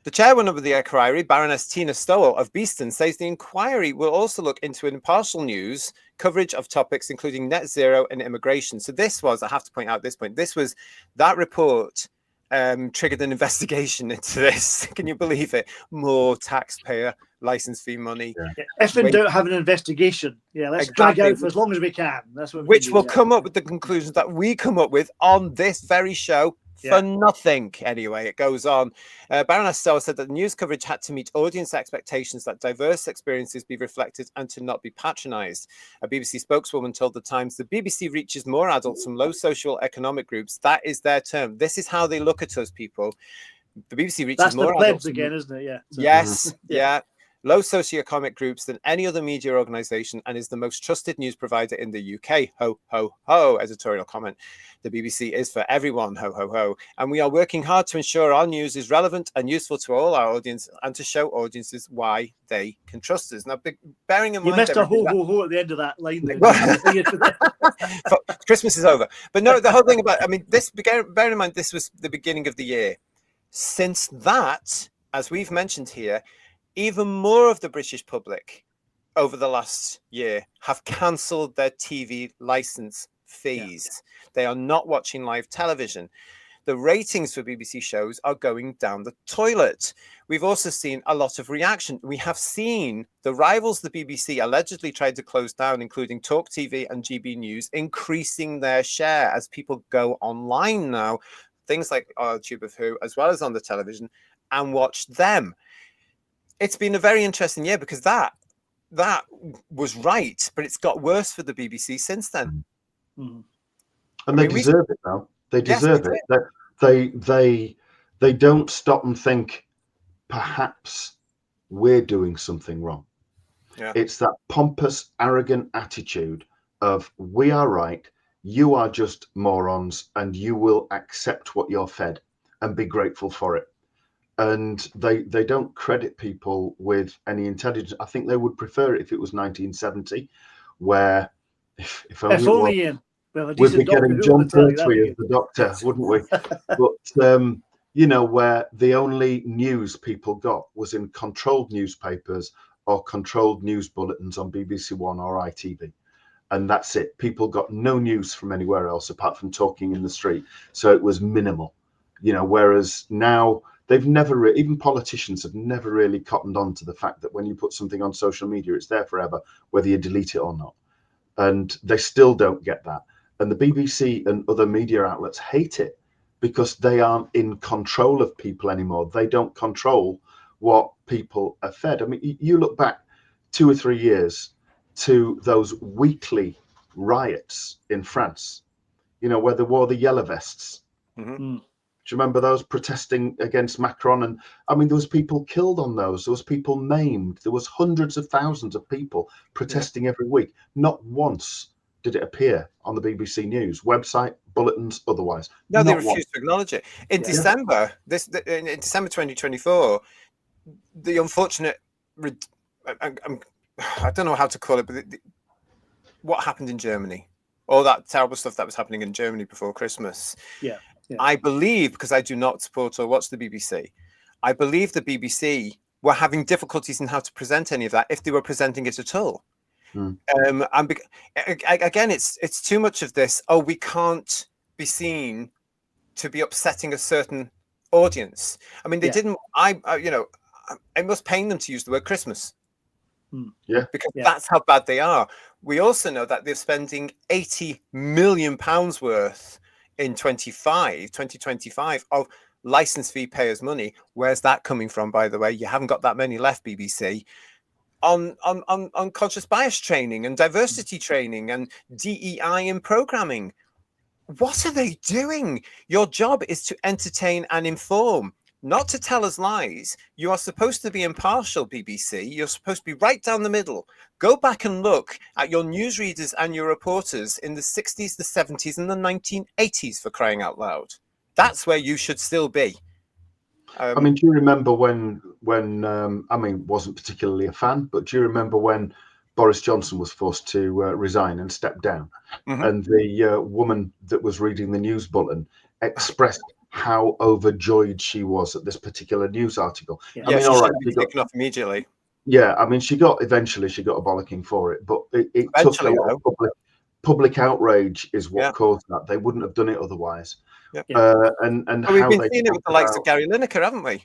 The chairwoman of the inquiry, Baroness Tina Stowell of Beeston, says the inquiry will also look into impartial news coverage of topics including net zero and immigration. So this was, I have to point out at this point, this was that report triggered an investigation into this. Can you believe it? More taxpayer license fee money. Yeah. If in doubt, have an investigation. Yeah, let's drag out for as long as we can. That's what. Which will come up with the conclusions that we come up with on this very show. For nothing. Anyway, it goes on. Baroness Stoll said that the news coverage had to meet audience expectations, that diverse experiences be reflected and to not be patronised. A BBC spokeswoman told The Times the BBC reaches more adults from low social economic groups. That is their term. This is how they look at us, people. The BBC reaches more adults. That's the plebs again, isn't it? Yeah. So. Yes. Yeah. low socioeconomic groups than any other media organization, and is the most trusted news provider in the UK. Ho, ho, ho. Editorial comment. The BBC is for everyone. Ho, ho, ho. And we are working hard to ensure our news is relevant and useful to all our audience, and to show audiences why they can trust us. Now, bearing in mind... You missed a ho, ho, ho at the end of that line there. Christmas is over. But no, the whole thing about... I mean, this, bearing in mind, this was the beginning of the year. Since that, as we've mentioned here, even more of the British public over the last year have cancelled their TV license fees. Yeah. They are not watching live television. The ratings for BBC shows are going down the toilet. We've also seen a lot of reaction. We have seen the rivals the BBC allegedly tried to close down, including Talk TV and GB News, increasing their share as people go online now, things like Tube of Who, as well as on the television, and watch them. It's been a very interesting year because that was right, but it's got worse for the BBC since then. Mm-hmm. And they deserve it now. They deserve it. They don't stop and think, perhaps we're doing something wrong. Yeah. It's that pompous, arrogant attitude of, we are right, you are just morons, and you will accept what you're fed and be grateful for it. And they don't credit people with any intelligence. I think they would prefer it if it was 1970, where if only Ian, we'd be getting John Pertwee as the Doctor, wouldn't we? But you know, where the only news people got was in controlled newspapers or controlled news bulletins on BBC One or ITV, and that's it. People got no news from anywhere else apart from talking in the street, so it was minimal, you know. Whereas now, they've never, even politicians have never really cottoned on to the fact that when you put something on social media, it's there forever, whether you delete it or not. And they still don't get that. And the BBC and other media outlets hate it because they aren't in control of people anymore. They don't control what people are fed. I mean, you look back 2 or 3 years to those weekly riots in France, you know, where they wore the yellow vests. Mm-hmm. Do you remember those, protesting against Macron? And I mean, there was people killed on those. There was people maimed. There was hundreds of thousands of people protesting every week. Not once did it appear on the BBC News website, bulletins, otherwise. No, they refused to acknowledge it. In December, in December 2024, the unfortunate, I don't know how to call it, but what happened in Germany, all that terrible stuff that was happening in Germany before Christmas. Yeah. Yeah. I believe, because I do not support or watch the BBC, I believe the BBC were having difficulties in how to present any of that, if they were presenting it at all. And again, it's too much of this. Oh, we can't be seen to be upsetting a certain audience. I mean, they didn't. You know, it must pain them to use the word Christmas. Because that's how bad they are. We also know that they're spending £80 million worth in 2025 of license fee payers' money. Where's that coming from, by the way? You haven't got that many left, BBC. On conscious bias training and diversity training and DEI in programming. What are they doing? Your job is to entertain and inform, not to tell us lies. You are supposed to be impartial, BBC. You're supposed to be right down the middle. Go back and look at your newsreaders and your reporters in the 60s, the 70s, and the 1980s, for crying out loud. That's where you should still be. I mean, do you remember when I mean, wasn't particularly a fan, but do you remember when Boris Johnson was forced to resign and step down? And the woman that was reading the news bulletin expressed how overjoyed she was at this particular news article. I mean, all right, she got taken off immediately. Yeah, I mean, eventually she got a bollocking for it, but it took a lot of public outrage is what caused that. They wouldn't have done it otherwise. And we've been seeing it with the likes of Gary Lineker, haven't we?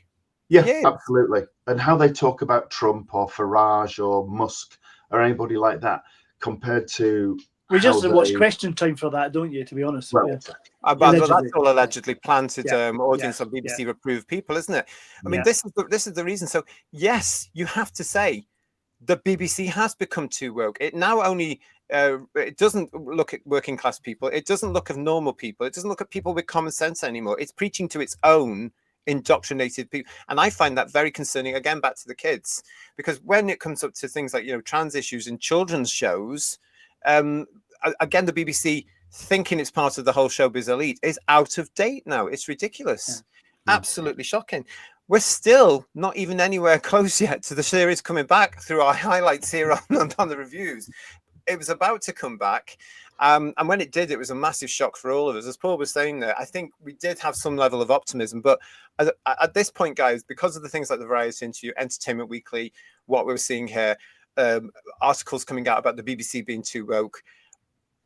Yeah, absolutely. And how they talk about Trump or Farage or Musk or anybody like that compared to. We just watch Question Time for that, don't you? To be honest. Well, that's all allegedly planted audience of BBC approved people, isn't it? I mean, this is the reason. So yes, you have to say the BBC has become too woke. It now only it doesn't look at working class people. It doesn't look at normal people. It doesn't look at people with common sense anymore. It's preaching to its own indoctrinated people. And I find that very concerning, again, back to the kids, because when it comes up to things like, trans issues in children's shows, again, the BBC thinking it's part of the whole showbiz elite is out of date now. It's ridiculous. Yeah. Absolutely shocking. We're still not even anywhere close yet to the series coming back through our highlights here on the reviews. It was about to come back. And when it did, it was a massive shock for all of us. As Paul was saying there, I think we did have some level of optimism. But at this point, guys, because of the things like the Variety interview, Entertainment Weekly, what we were seeing here, articles coming out about the BBC being too woke,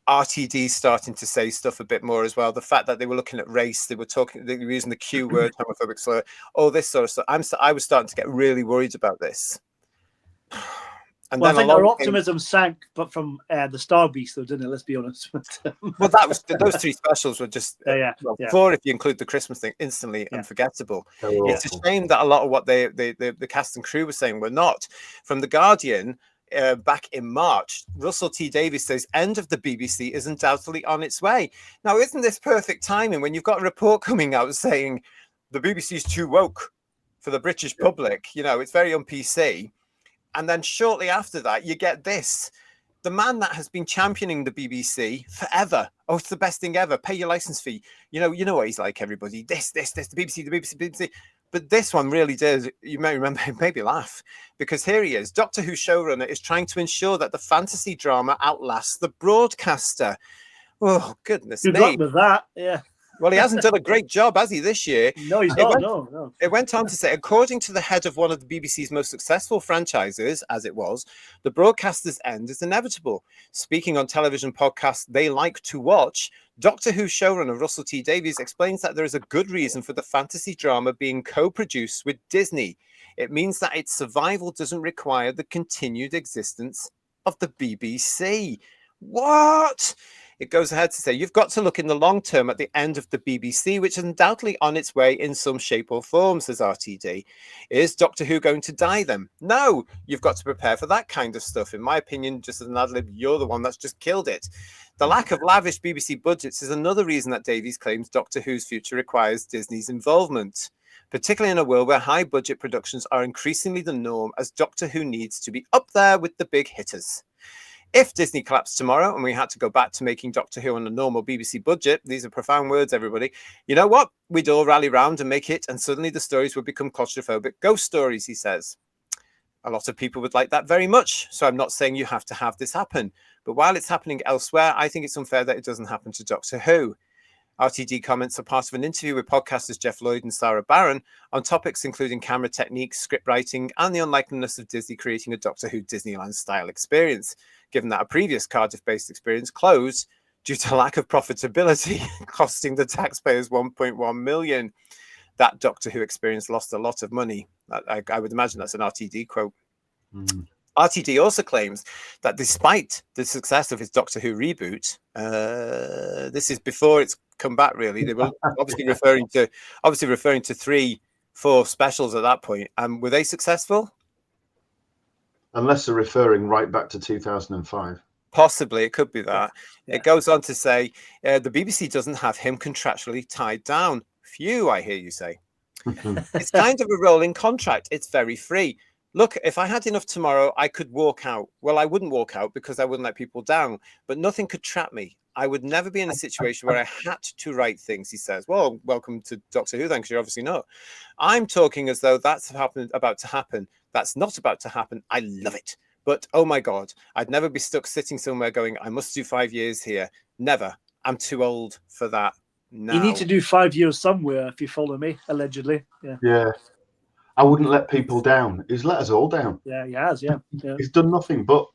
RTD starting to say stuff a bit more as well. The fact that they were looking at race, they were using the Q word, homophobic slur, all this sort of stuff. I was starting to get really worried about this. And well, then I think our optimism sank, but from the Star Beast, though, didn't it? Let's be honest. Well, that was those three specials were just four if you include the Christmas thing, instantly unforgettable. It's a shame that a lot of what the cast and crew were saying were not. From The Guardian, back in March, Russell T Davies says end of the BBC is undoubtedly on its way. Now, isn't this perfect timing when you've got a report coming out saying the BBC is too woke for the British public? It's very un-PC. And then shortly after that, you get this. The man that has been championing the BBC forever. Oh, it's the best thing ever. Pay your license fee. You know what he's like, everybody. This, the BBC. But this one really did. You may remember, maybe laugh, because here he is. Doctor Who showrunner is trying to ensure that the fantasy drama outlasts the broadcaster. Oh, goodness me. Good luck with that, yeah. Well, he hasn't done a great job, has he, this year? No, he's not. No. It went on to say, according to the head of one of the BBC's most successful franchises, as it was, the broadcaster's end is inevitable. Speaking on television podcasts they like to watch, Doctor Who showrunner Russell T Davies explains that there is a good reason for the fantasy drama being co-produced with Disney. It means that its survival doesn't require the continued existence of the BBC. What? It goes ahead to say, you've got to look in the long term at the end of the BBC, which is undoubtedly on its way in some shape or form, says RTD. Is Doctor Who going to die then? No, you've got to prepare for that kind of stuff. In my opinion, just as an ad-lib, you're the one that's just killed it. The lack of lavish BBC budgets is another reason that Davies claims Doctor Who's future requires Disney's involvement, particularly in a world where high-budget productions are increasingly the norm, as Doctor Who needs to be up there with the big hitters. If Disney collapsed tomorrow and we had to go back to making Doctor Who on a normal BBC budget, these are profound words, everybody, you know what? We'd all rally round and make it, and suddenly the stories would become claustrophobic ghost stories, he says. A lot of people would like that very much, so I'm not saying you have to have this happen. But while it's happening elsewhere, I think it's unfair that it doesn't happen to Doctor Who. RTD comments are part of an interview with podcasters Jeff Lloyd and Sarah Barron on topics including camera techniques, script writing, and the unlikeliness of Disney creating a Doctor Who Disneyland-style experience, given that a previous Cardiff-based experience closed due to lack of profitability, costing the taxpayers $1.1 million. That Doctor Who experience lost a lot of money. I would imagine that's an RTD quote. Mm. RTD also claims that despite the success of his Doctor Who reboot, this is before it's come back, really. They were obviously referring to 3-4 specials at that point. Were they successful? Unless they're referring right back to 2005. Possibly, it could be that. Yeah. It goes on to say, the BBC doesn't have him contractually tied down. Phew, I hear you say. It's kind of a rolling contract. It's very free. Look, if I had enough tomorrow, I could walk out. Well, I wouldn't walk out because I wouldn't let people down, but nothing could trap me. I would never be in a situation where I had to write things, he says. Well, welcome to Doctor Who then, because you're obviously not. I'm talking as though that's about to happen. That's not about to happen. I love it. But, oh my God, I'd never be stuck sitting somewhere going, I must do 5 years here. Never. I'm too old for that now. You need to do 5 years somewhere, if you follow me, allegedly. Yeah. I wouldn't let people down. He's let us all down. Yeah, he has, yeah. He's done nothing but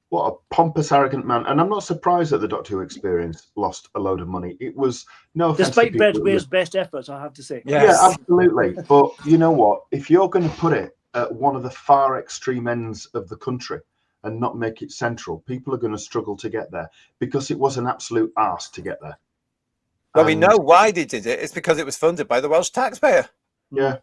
what a pompous, arrogant man. And I'm not surprised that the Doctor Who experience lost a load of money. It was no offense. Despite Brett Weir's best efforts, I have to say. Yes. Yeah, absolutely. But you know what? If you're going to put it at one of the far extreme ends of the country and not make it central, people are going to struggle to get there because it was an absolute arse to get there. Well, we know why they did it. It's because it was funded by the Welsh taxpayer. Yeah.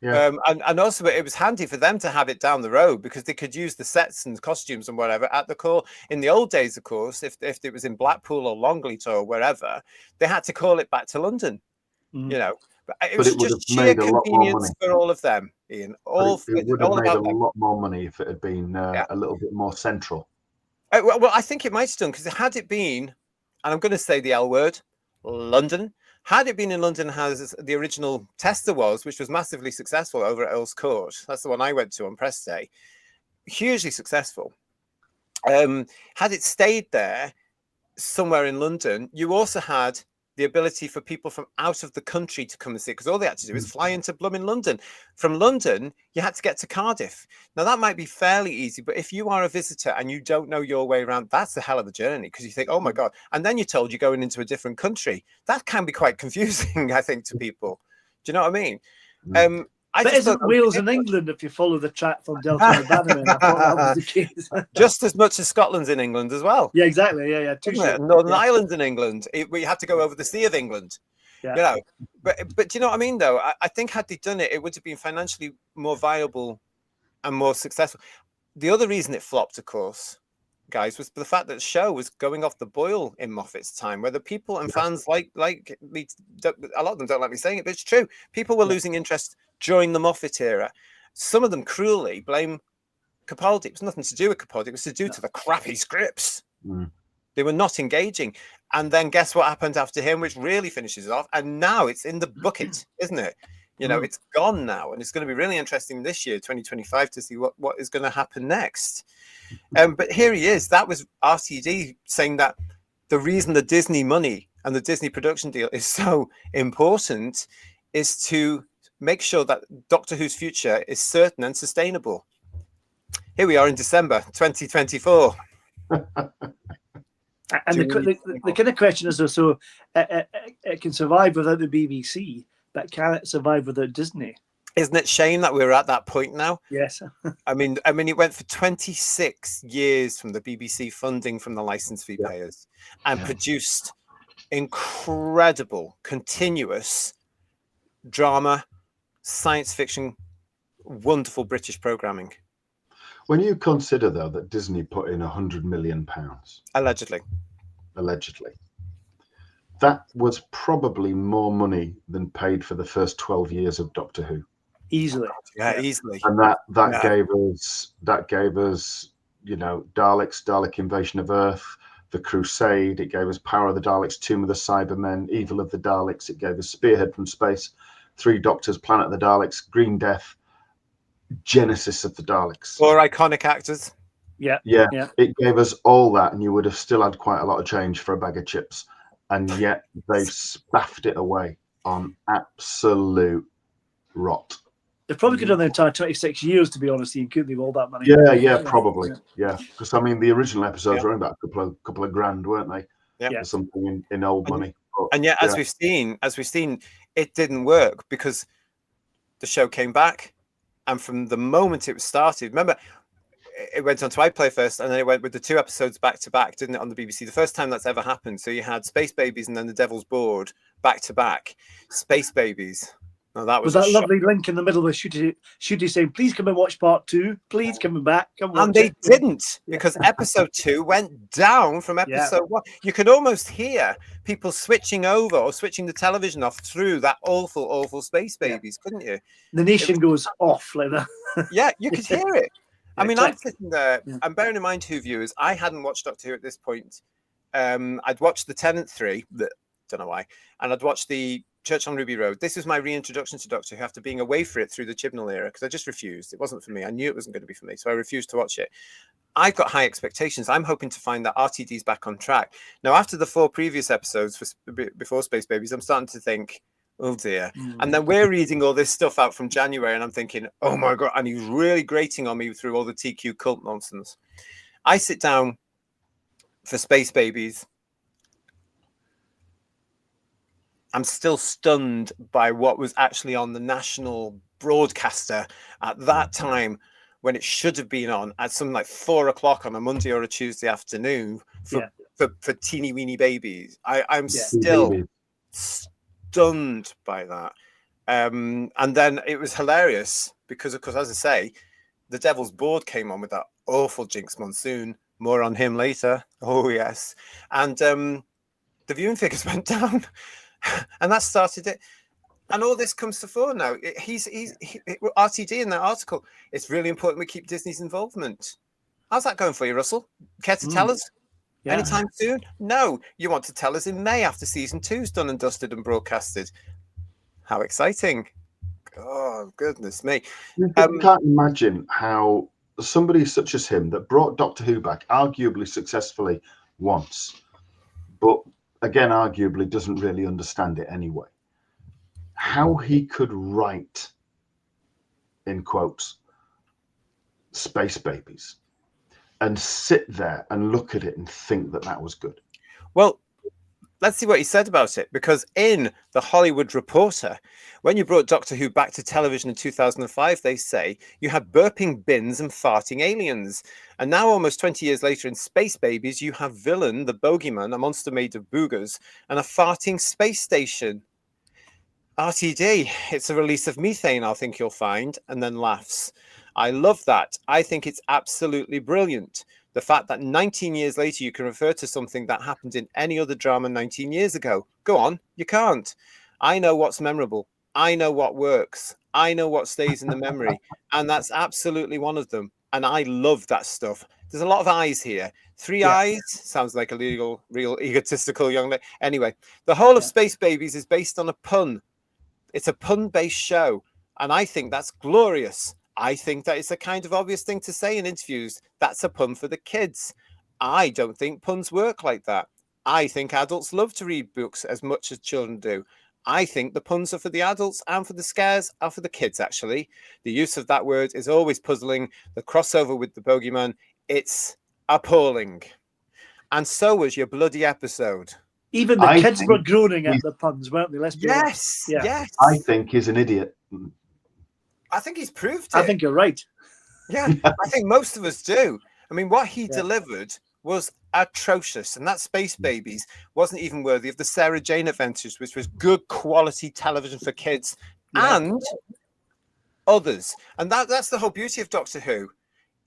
Yeah. And also it was handy for them to have it down the road because they could use the sets and costumes and whatever at the call. In the old days, of course, if it was in Blackpool or Longleat or wherever, they had to call it back to London, you know. But it But was it would have just sheer made a lot more convenience money. for all of them, Ian. But it would have All made a about them. lot more money if it had been Yeah. a little bit more central. Well, I think it might have done, because had it been, and I'm going to say the L word, London. Had it been in London, as the original tester was, which was massively successful over at Earl's Court. That's the one I went to on press day. Hugely successful. Had it stayed there somewhere in London, you also had the ability for people from out of the country to come and see it, because all they had to do is fly into blooming London. From London, you had to get to Cardiff. Now, that might be fairly easy, but if you are a visitor and you don't know your way around, that's the hell of a journey, because you think, oh my God. And then you're told you're going into a different country. That can be quite confusing, I think, to people. Do you know what I mean? But isn't Wales and England if you follow the track from Delta to Bannerman? I thought that was the case. Just as much as Scotland's in England as well. Yeah, exactly. Yeah. Northern Ireland's in England. We have to go over the Sea of England. Yeah. You know, but do you know what I mean, though? I think had they done it, it would have been financially more viable and more successful. The other reason it flopped, of course, guys, was the fact that the show was going off the boil in Moffat's time, where the people and fans like me, a lot of them don't like me saying it, but it's true. People were losing interest during the Moffat era. Some of them cruelly blame Capaldi. It was nothing to do with Capaldi. It was to do to the crappy scripts. They were not engaging. And then guess what happened after him, which really finishes it off. And now it's in the bucket, isn't it? You know, it's gone now. And it's going to be really interesting this year, 2025, to see what is going to happen next. But here he is. That was RTD saying that the reason the Disney money and the Disney production deal is so important is to make sure that Doctor Who's future is certain and sustainable. Here we are in December 2024. And the kind of question is, so it can survive without the BBC, but can it survive without Disney? Isn't it shame that we're at that point now? Yes. I mean, it went for 26 years from the BBC funding from the license fee payers and produced incredible, continuous drama, science fiction, wonderful British programming. When you consider, though, that Disney put in £100 million, allegedly, that was probably more money than paid for the first 12 years of Doctor Who. Easily, easily. And that gave us, you know, Dalek Invasion of Earth, The Crusade. It gave us Power of the Daleks, Tomb of the Cybermen, Evil of the Daleks. It gave us Spearhead from Space, Three Doctors, Planet of the Daleks, Green Death, Genesis of the Daleks. 4 iconic actors. Yeah. It gave us all that, and you would have still had quite a lot of change for a bag of chips. And yet they've spaffed it away on absolute rot. They probably could have done the entire 26 years, to be honest, and couldn't leave all that money. Yeah, probably. Yeah, because I mean, the original episodes were only about a couple of grand, weren't they? Yeah, or something in old money. But, and yet, as we've seen, it didn't work because the show came back, and from the moment it was started, remember, it went on to iPlayer first, and then it went with the 2 episodes back to back, didn't it, on the BBC? The first time that's ever happened. So you had Space Babies and then The Devil's Board back to back. Space Babies. Now that was that lovely link in the middle with Shooty saying, "Please come and watch part 2. Please come back." And they didn't, because episode 2 went down from episode 1. You could almost hear people switching over or switching the television off through that awful Space Babies, couldn't you? The nation goes off like that. Yeah, you could hear it. I mean, I'm sitting there, and bearing in mind, Who viewers, I hadn't watched Doctor Who at this point. I'd watched The Tenant 3, don't know why, and I'd watched the Church on Ruby Road. This was my reintroduction to Doctor Who after being away for it through the Chibnall era, because I just refused. It wasn't for me. I knew it wasn't going to be for me, so I refused to watch it. I've got high expectations. I'm hoping to find that RTD's back on track. Now, after the 4 previous episodes before Space Babies, I'm starting to think, oh dear. And then we're reading all this stuff out from January, and I'm thinking, oh my God. And he's really grating on me through all the TQ cult nonsense. I sit down for Space Babies. I'm still stunned by what was actually on the national broadcaster at that time, when it should have been on at something like 4 o'clock on a Monday or a Tuesday afternoon for teeny weeny babies. I'm still stunned by that. And then it was hilarious because, of course, as I say, The Devil's Board came on with that awful Jinx Monsoon. More on him later. Oh, yes. And the viewing figures went down. And that started it. And all this comes to fore now. RTD in that article. It's really important we keep Disney's involvement. How's that going for you, Russell? Care to tell us anytime soon? No, you want to tell us in May after season 2's done and dusted and broadcasted. How exciting! Oh, goodness me. You can't imagine how somebody such as him that brought Doctor Who back arguably successfully once, but again, arguably doesn't really understand it anyway. How he could write, in quotes, Space Babies and sit there and look at it and think that that was good. Well, let's see what he said about it, because in The Hollywood Reporter, when you brought Doctor Who back to television in 2005, they say you had burping bins and farting aliens. And now, almost 20 years later, in Space Babies, you have Villain, the bogeyman, a monster made of boogers, and a farting space station. RTD, it's a release of methane, I think you'll find, and then laughs. I love that. I think it's absolutely brilliant. The fact that 19 years later, you can refer to something that happened in any other drama 19 years ago. Go on, you can't. I know what's memorable. I know what works. I know what stays in the memory. And that's absolutely one of them. And I love that stuff. There's a lot of eyes here. Three eyes sounds like a real egotistical young lady. Anyway, the whole of Space Babies is based on a pun. It's a pun-based show. And I think that's glorious. I think that it's a kind of obvious thing to say in interviews. That's a pun for the kids. I don't think puns work like that. I think adults love to read books as much as children do. I think the puns are for the adults and for the scares are for the kids, actually. The use of that word is always puzzling. The crossover with the bogeyman, it's appalling. And so was your bloody episode. Even the kids were groaning at the puns, weren't they? Let's be honest. Yes. I think he's an idiot. I think he's proved it. I think you're right. Yeah, I think most of us do. I mean, what he delivered was atrocious, and that Space Babies wasn't even worthy of the Sarah Jane Adventures, which was good quality television for kids and others. And that's the whole beauty of Doctor Who.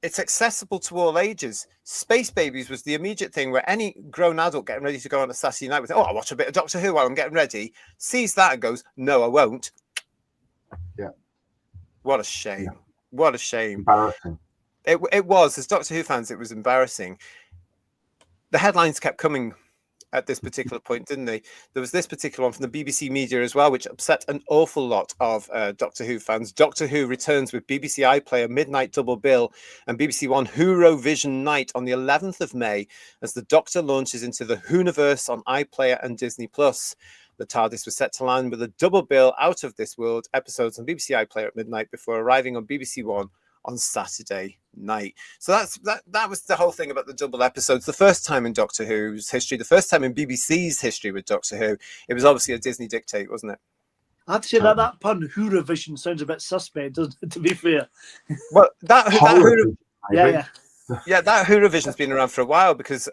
It's accessible to all ages. Space Babies was the immediate thing where any grown adult getting ready to go on a Saturday night with, I'll watch a bit of Doctor Who while I'm getting ready, sees that and goes, no, I won't. Yeah. What a shame. Yeah. What a shame. Embarrassing. It was, as Doctor Who fans, it was embarrassing. The headlines kept coming at this particular point, didn't they? There was this particular one from the BBC media as well, which upset an awful lot of Doctor Who fans. Doctor Who returns with BBC iPlayer midnight double bill and BBC One Who-Rovision night on the 11th of May as the Doctor launches into the Whoniverse on iPlayer and Disney+. The TARDIS was set to land with a double bill out of this world episodes on BBC iPlayer at midnight before arriving on BBC One on Saturday night. So that was the whole thing about the double episodes. The first time in Doctor Who's history, the first time in BBC's history with Doctor Who, it was obviously a Disney dictate, wasn't it? I have to say that pun, Who-Rovision, sounds a bit suspect, doesn't it, to be fair? Well, that Who-Rovision's yeah. been around for a while because,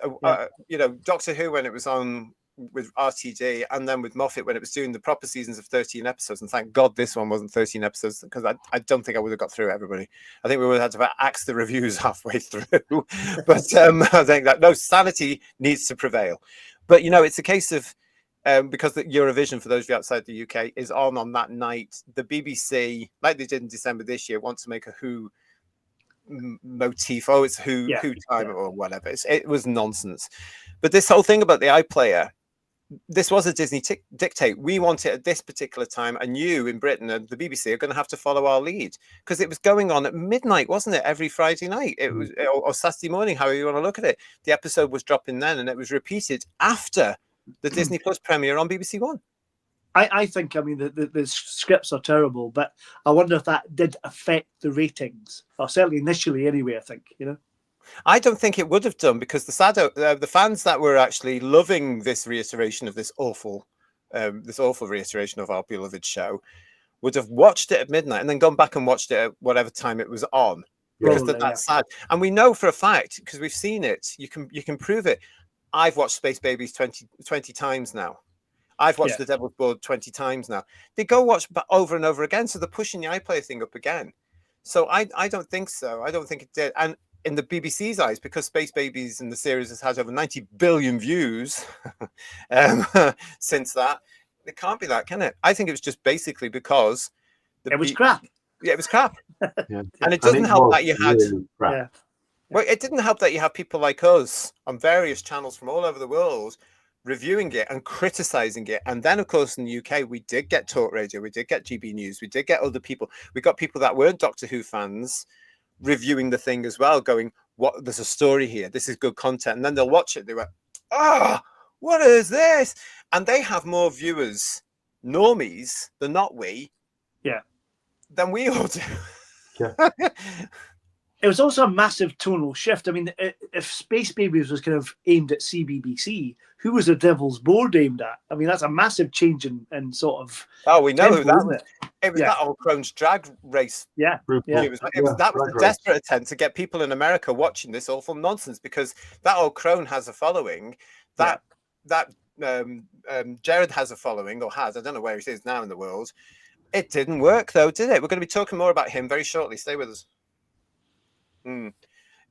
Doctor Who, when it was on with RTD and then with Moffat when it was doing the proper seasons of 13 episodes, and thank God this one wasn't 13 episodes because I don't think I would have got through everybody. I think we would have had to axe the reviews halfway through. But I think that sanity needs to prevail. But it's a case of because the Eurovision, for those of you outside the UK, is on that night. The BBC, like they did in December this year, want to make a Who motif. It's Who time or whatever. It was nonsense. But this whole thing about the iPlayer, this was a Disney dictate. We want it at this particular time, and you in Britain and the BBC are going to have to follow our lead because it was going on at midnight, wasn't it? Every Friday night, it was or Saturday morning, however you want to look at it. The episode was dropping then, and it was repeated after the Disney Plus premiere on BBC One. I think, the scripts are terrible, but I wonder if that did affect the ratings, or certainly initially anyway, I think, I don't think it would have done because the fans that were actually loving this reiteration of this awful reiteration of our beloved show would have watched it at midnight and then gone back and watched it at whatever time it was on because that's sad. And we know for a fact because we've seen it. You can prove it. I've watched Space Babies 20 times now. I've watched The Devil's Board 20 times now. They go watch over and over again, so they're pushing the iPlayer thing up again. So I don't think so. I don't think it did. And in the BBC's eyes, because Space Babies and the series has had over 90 billion views since that, It can't be that, can it? I think it was just basically because it was crap. Yeah, it was crap. Yeah. And it doesn't help that you had. Really crap. Yeah. Well, it didn't help that you have people like us on various channels from all over the world reviewing it and criticizing it. And then, of course, in the UK, we did get Talk Radio, we did get GB News, we did get other people. We got people that weren't Doctor Who fans reviewing the thing as well, going, "What? There's a story here. This is good content." And then they'll watch it. They went, "Ah, what is this?" And they have more viewers, normies, than not we, than we all do. Yeah. It was also a massive tonal shift. I mean, if Space Babies was kind of aimed at CBBC, who was the Devil's Board aimed at? I mean, that's a massive change in sort of. Oh, we know who that isn't was. it? It was that old Crohn's drag race. Yeah. It was that was a desperate attempt to get people in America watching this awful nonsense, because that old crone has a following. That Jared has a following, or has. I don't know where he is now in the world. It didn't work though, did it? We're going to be talking more about him very shortly. Stay with us. No,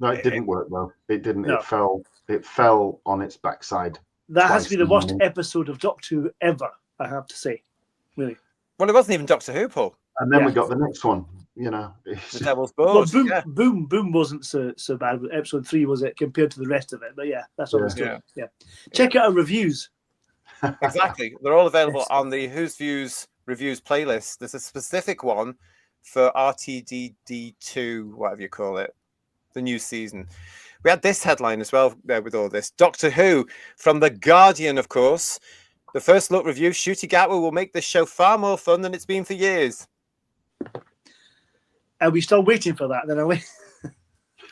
it didn't work though. It didn't. No. It fell on its backside. That has to be the worst episode of Doctor Who ever, I have to say. Really. Well, it wasn't even Doctor Who, Paul. And then we got the next one. You know, The Devil's Board. Well, Boom wasn't so bad. Episode 3 was it compared to the rest of it? But yeah, that's what I was doing. Yeah. Check out our reviews. Exactly. They're all available on the Who's Views Reviews playlist. There's a specific one for RTDD2, whatever you call it, the new season. We had this headline as well there with all this. Doctor Who from The Guardian, of course. The first look review, Shooty Gatwa will make this show far more fun than it's been for years. Are we still waiting for that then, are we?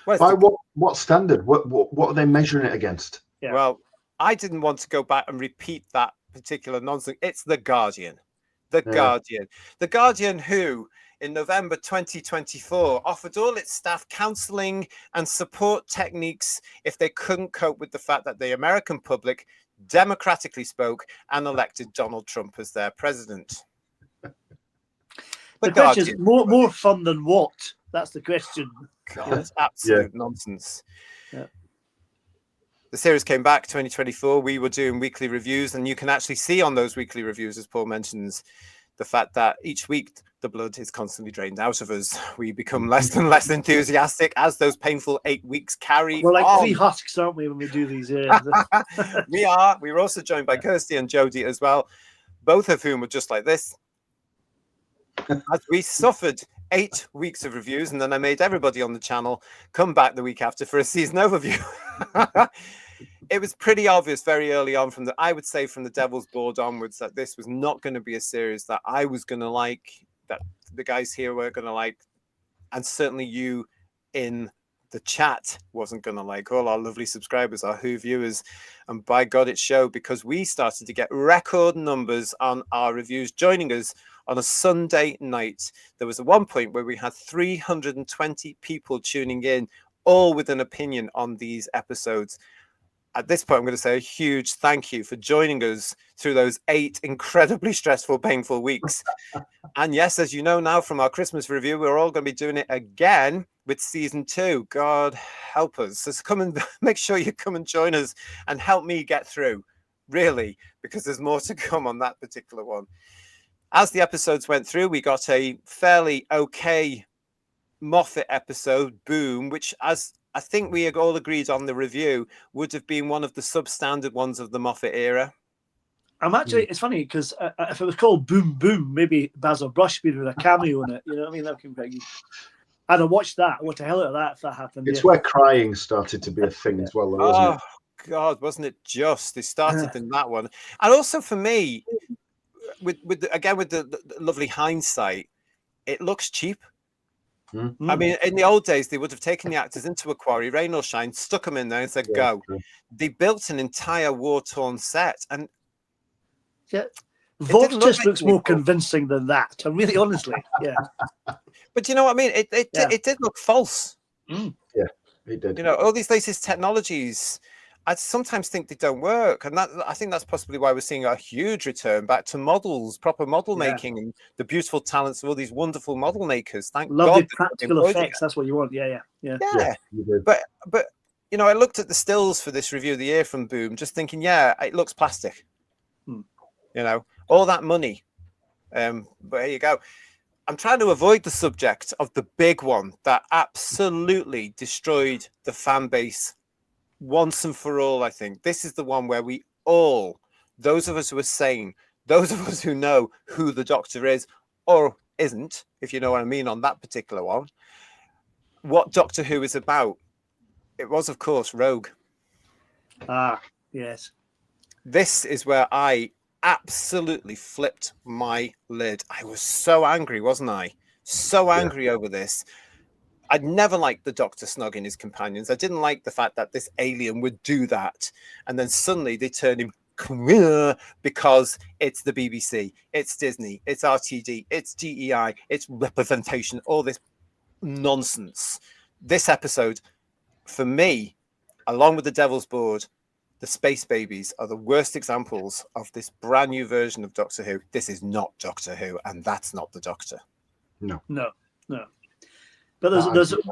By what standard? What are they measuring it against? Yeah. Well, I didn't want to go back and repeat that particular nonsense. It's The Guardian. The Guardian. The Guardian who, in November 2024, offered all its staff counseling and support techniques if they couldn't cope with the fact that the American public democratically spoke and elected Donald Trump as their president. The question is, more fun than what? That's the question. God, it's absolute nonsense. Yeah. The series came back 2024. We were doing weekly reviews, and you can actually see on those weekly reviews, as Paul mentions, the fact that each week the blood is constantly drained out of us. We become less and less enthusiastic as those painful 8 weeks carry We're like on. 3 husks, aren't we, when we do these? We are. We were also joined by Kirsty and Jodie as well, both of whom were just like this. As we suffered 8 weeks of reviews, and then I made everybody on the channel come back the week after for a season overview. It was pretty obvious very early on I would say from the Devil's Board onwards, that this was not going to be a series that I was going to like, that the guys here were going to like, and certainly you in the chat wasn't going to like. All our lovely subscribers, our Who viewers, and by God it showed, because we started to get record numbers on our reviews joining us on a Sunday night. There was one point where we had 320 people tuning in, all with an opinion on these episodes. At this point, I'm going to say a huge thank you for joining us through those 8 incredibly stressful, painful weeks. And yes, as you know now from our Christmas review, we're all going to be doing it again with season 2. God help us. So come and make sure you come and join us and help me get through, really, because there's more to come on that particular one. As the episodes went through, we got a fairly okay Moffat episode, Boom, which, as I think we all agreed on the review, would have been one of the substandard ones of the Moffat era. I'm actually, it's funny because if it was called Boom Boom, maybe Basil Brushbeard with a cameo in it. You know what I mean? That would be I'd have watched that. What the hell out of that if that happened? It's where crying started to be a thing as well, wasn't it? God, wasn't it just? They started in that one. And also for me, with the lovely hindsight, it looks cheap. I mean, in the old days, they would have taken the actors into a quarry, rain or shine, stuck them in there and said, go. True. They built an entire war-torn set. And Vortis looks more convincing than that. I'm really honestly, But you know what I mean? It did look false. Yeah, it did. You know, all these latest technologies, I sometimes think they don't work, and I think that's possibly why we're seeing a huge return back to models, proper model making, and the beautiful talents of all these wonderful model makers. Thank Lovely God, practical effects. That's what you want. Yeah. But you know, I looked at the stills for this review of the year from Boom, just thinking, it looks plastic. You know, all that money. But here you go. I'm trying to avoid the subject of the big one that absolutely destroyed the fan base once and for all. I think this is the one where we all, those of us who are sane, those of us who know who the Doctor is or isn't, if you know what I mean on that particular one, what Doctor Who is about. It was, of course, Rogue. Ah, yes. This is where I absolutely flipped my lid. I was so angry, wasn't I? So angry over this. I'd never liked the Doctor snogging his companions. I didn't like the fact that this alien would do that. And then suddenly they turn him queer because it's the BBC, it's Disney, it's RTD, it's DEI, it's representation, all this nonsense. This episode, for me, along with the Devil's Board, the Space Babies are the worst examples of this brand new version of Doctor Who. This is not Doctor Who, and that's not the Doctor. No. But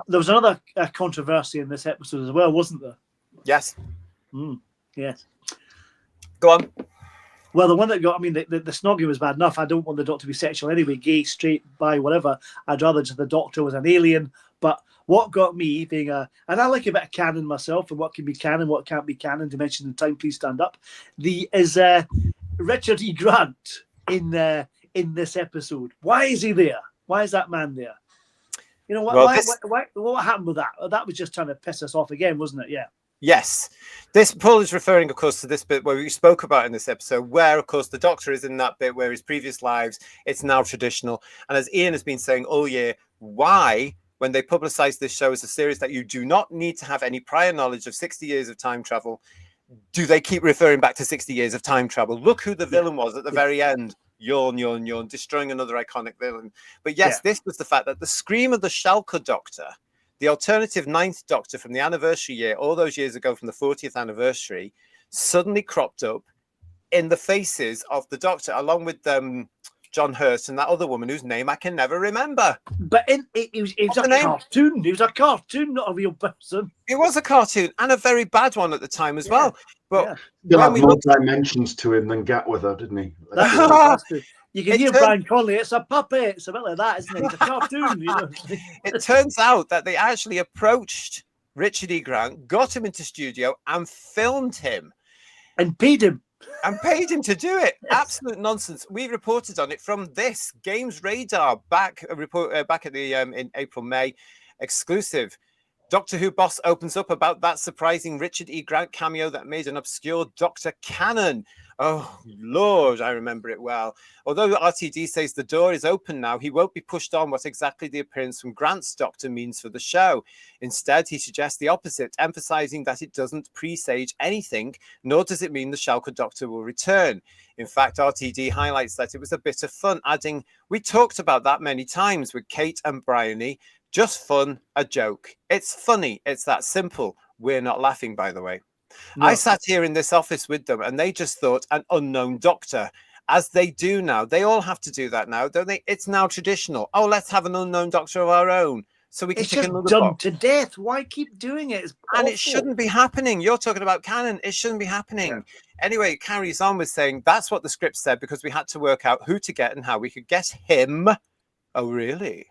there was another controversy in this episode as well, wasn't there? Yes. Yes. Go on. Well, the one that got, I mean, the snogging was bad enough. I don't want the Doctor to be sexual anyway, gay, straight, bi, whatever. I'd rather just the Doctor was an alien. But what got me being and I like a bit of canon myself, and what can be canon, what can't be canon, Dimension in Time, Please Stand Up, is Richard E. Grant in this episode. Why is he there? Why is that man there? You know, what happened with that? That was just trying to piss us off again, wasn't it? Yeah. Yes. This Paul is referring, of course, to this bit where we spoke about in this episode, where, of course, the Doctor is in that bit where his previous lives, it's now traditional. And as Ian has been saying all year, why, when they publicize this show as a series that you do not need to have any prior knowledge of 60 years of time travel, do they keep referring back to 60 years of time travel? Look who the villain was at the very end. Yawn, yawn, yawn, destroying another iconic villain. But yes, this was the fact that the scream of the Schalke Doctor, the alternative ninth Doctor from the anniversary year, all those years ago from the 40th anniversary, suddenly cropped up in the faces of the Doctor, along with John Hurt and that other woman whose name I can never remember. But it was a cartoon. It was a cartoon, not a real person. It was a cartoon, and a very bad one at the time as well. But still had more dimensions to him than Gatwither, didn't he? That's true. You can hear Brian Conley. It's a puppet. It's a bit like that, isn't it? It's a cartoon. You know? It turns out that they actually approached Richard E. Grant, got him into studio, and filmed him, and paid him. To do it. Yes. Absolute nonsense. We reported on it from this Games Radar back at the in April, May exclusive. Doctor Who boss opens up about that surprising Richard E. Grant cameo that made an obscure Doctor canon. Oh, Lord, I remember it well. Although RTD says the door is open now, he won't be pushed on what exactly the appearance from Grant's Doctor means for the show. Instead, he suggests the opposite, emphasizing that it doesn't presage anything, nor does it mean the Schalke Doctor will return. In fact, RTD highlights that it was a bit of fun, adding, "We talked about that many times with Kate and Bryony. Just fun, a joke. It's funny. It's that simple. We're not laughing, by the way." No. I sat here in this office with them and they just thought an unknown Doctor, as they do now. They all have to do that now, don't they? It's now traditional. Oh, let's have an unknown Doctor of our own. So we can it's just done to death. Why keep doing it? And it shouldn't be happening. You're talking about canon. It shouldn't be happening. Yeah. Anyway, it carries on with saying that's what the script said because we had to work out who to get and how we could get him. Oh, really?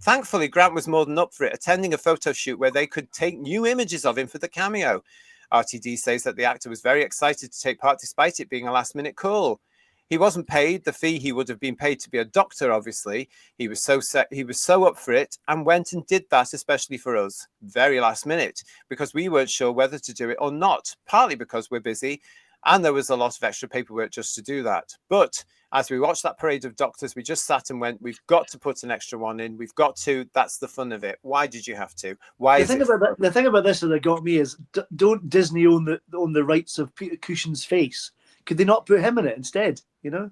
Thankfully, Grant was more than up for it, attending a photo shoot where they could take new images of him for the cameo. RTD says that the actor was very excited to take part despite it being a last-minute call. He wasn't paid the fee he would have been paid to be a Doctor, obviously. He was so up for it and went and did that, especially for us, very last minute, because we weren't sure whether to do it or not, partly because we're busy, and there was a lot of extra paperwork just to do that. But as we watched that parade of Doctors, we just sat and went, we've got to put an extra one in. We've got to. That's the fun of it. Why did you have to? Why? The thing about this that got me is, don't Disney own the rights of Peter Cushing's face? Could they not put him in it instead? You know,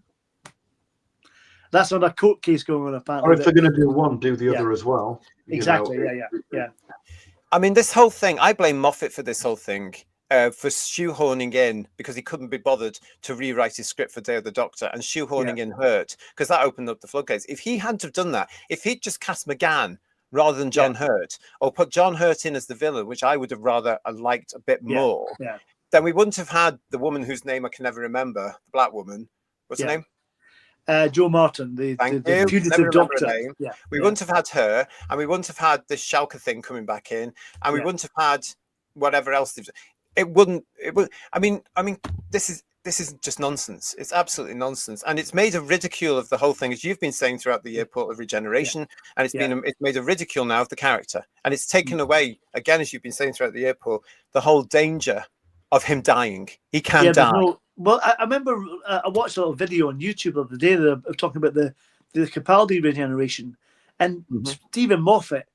that's not a court case going on apparently. Or if they're going to do one, do the other as well. Exactly. Yeah. I mean, this whole thing, I blame Moffat for this whole thing. For shoehorning in, because he couldn't be bothered to rewrite his script for Day of the Doctor, and shoehorning in Hurt, because that opened up the floodgates. If he hadn't have done that, if he'd just cast McGann rather than John Hurt, or put John Hurt in as the villain, which I would have rather liked a bit more, then we wouldn't have had the woman whose name I can never remember, the black woman. What's her name? Joe Martin, the Thank the you. Never punitive remember her doctor. name. Yeah, We yeah, wouldn't have had her, and we wouldn't have had this Schalke thing coming back in, and we Yeah. wouldn't have had whatever else. It wouldn't. It would. I mean, this is just nonsense. It's absolutely nonsense, and it's made a ridicule of the whole thing, as you've been saying throughout the year, Paul, of regeneration, and it's made a ridicule now of the character, and it's taken away again, as you've been saying throughout the year, Paul, the whole danger of him dying. He can die. Well, I remember I watched a little video on YouTube the other day of talking about the Capaldi regeneration, and Stephen Moffat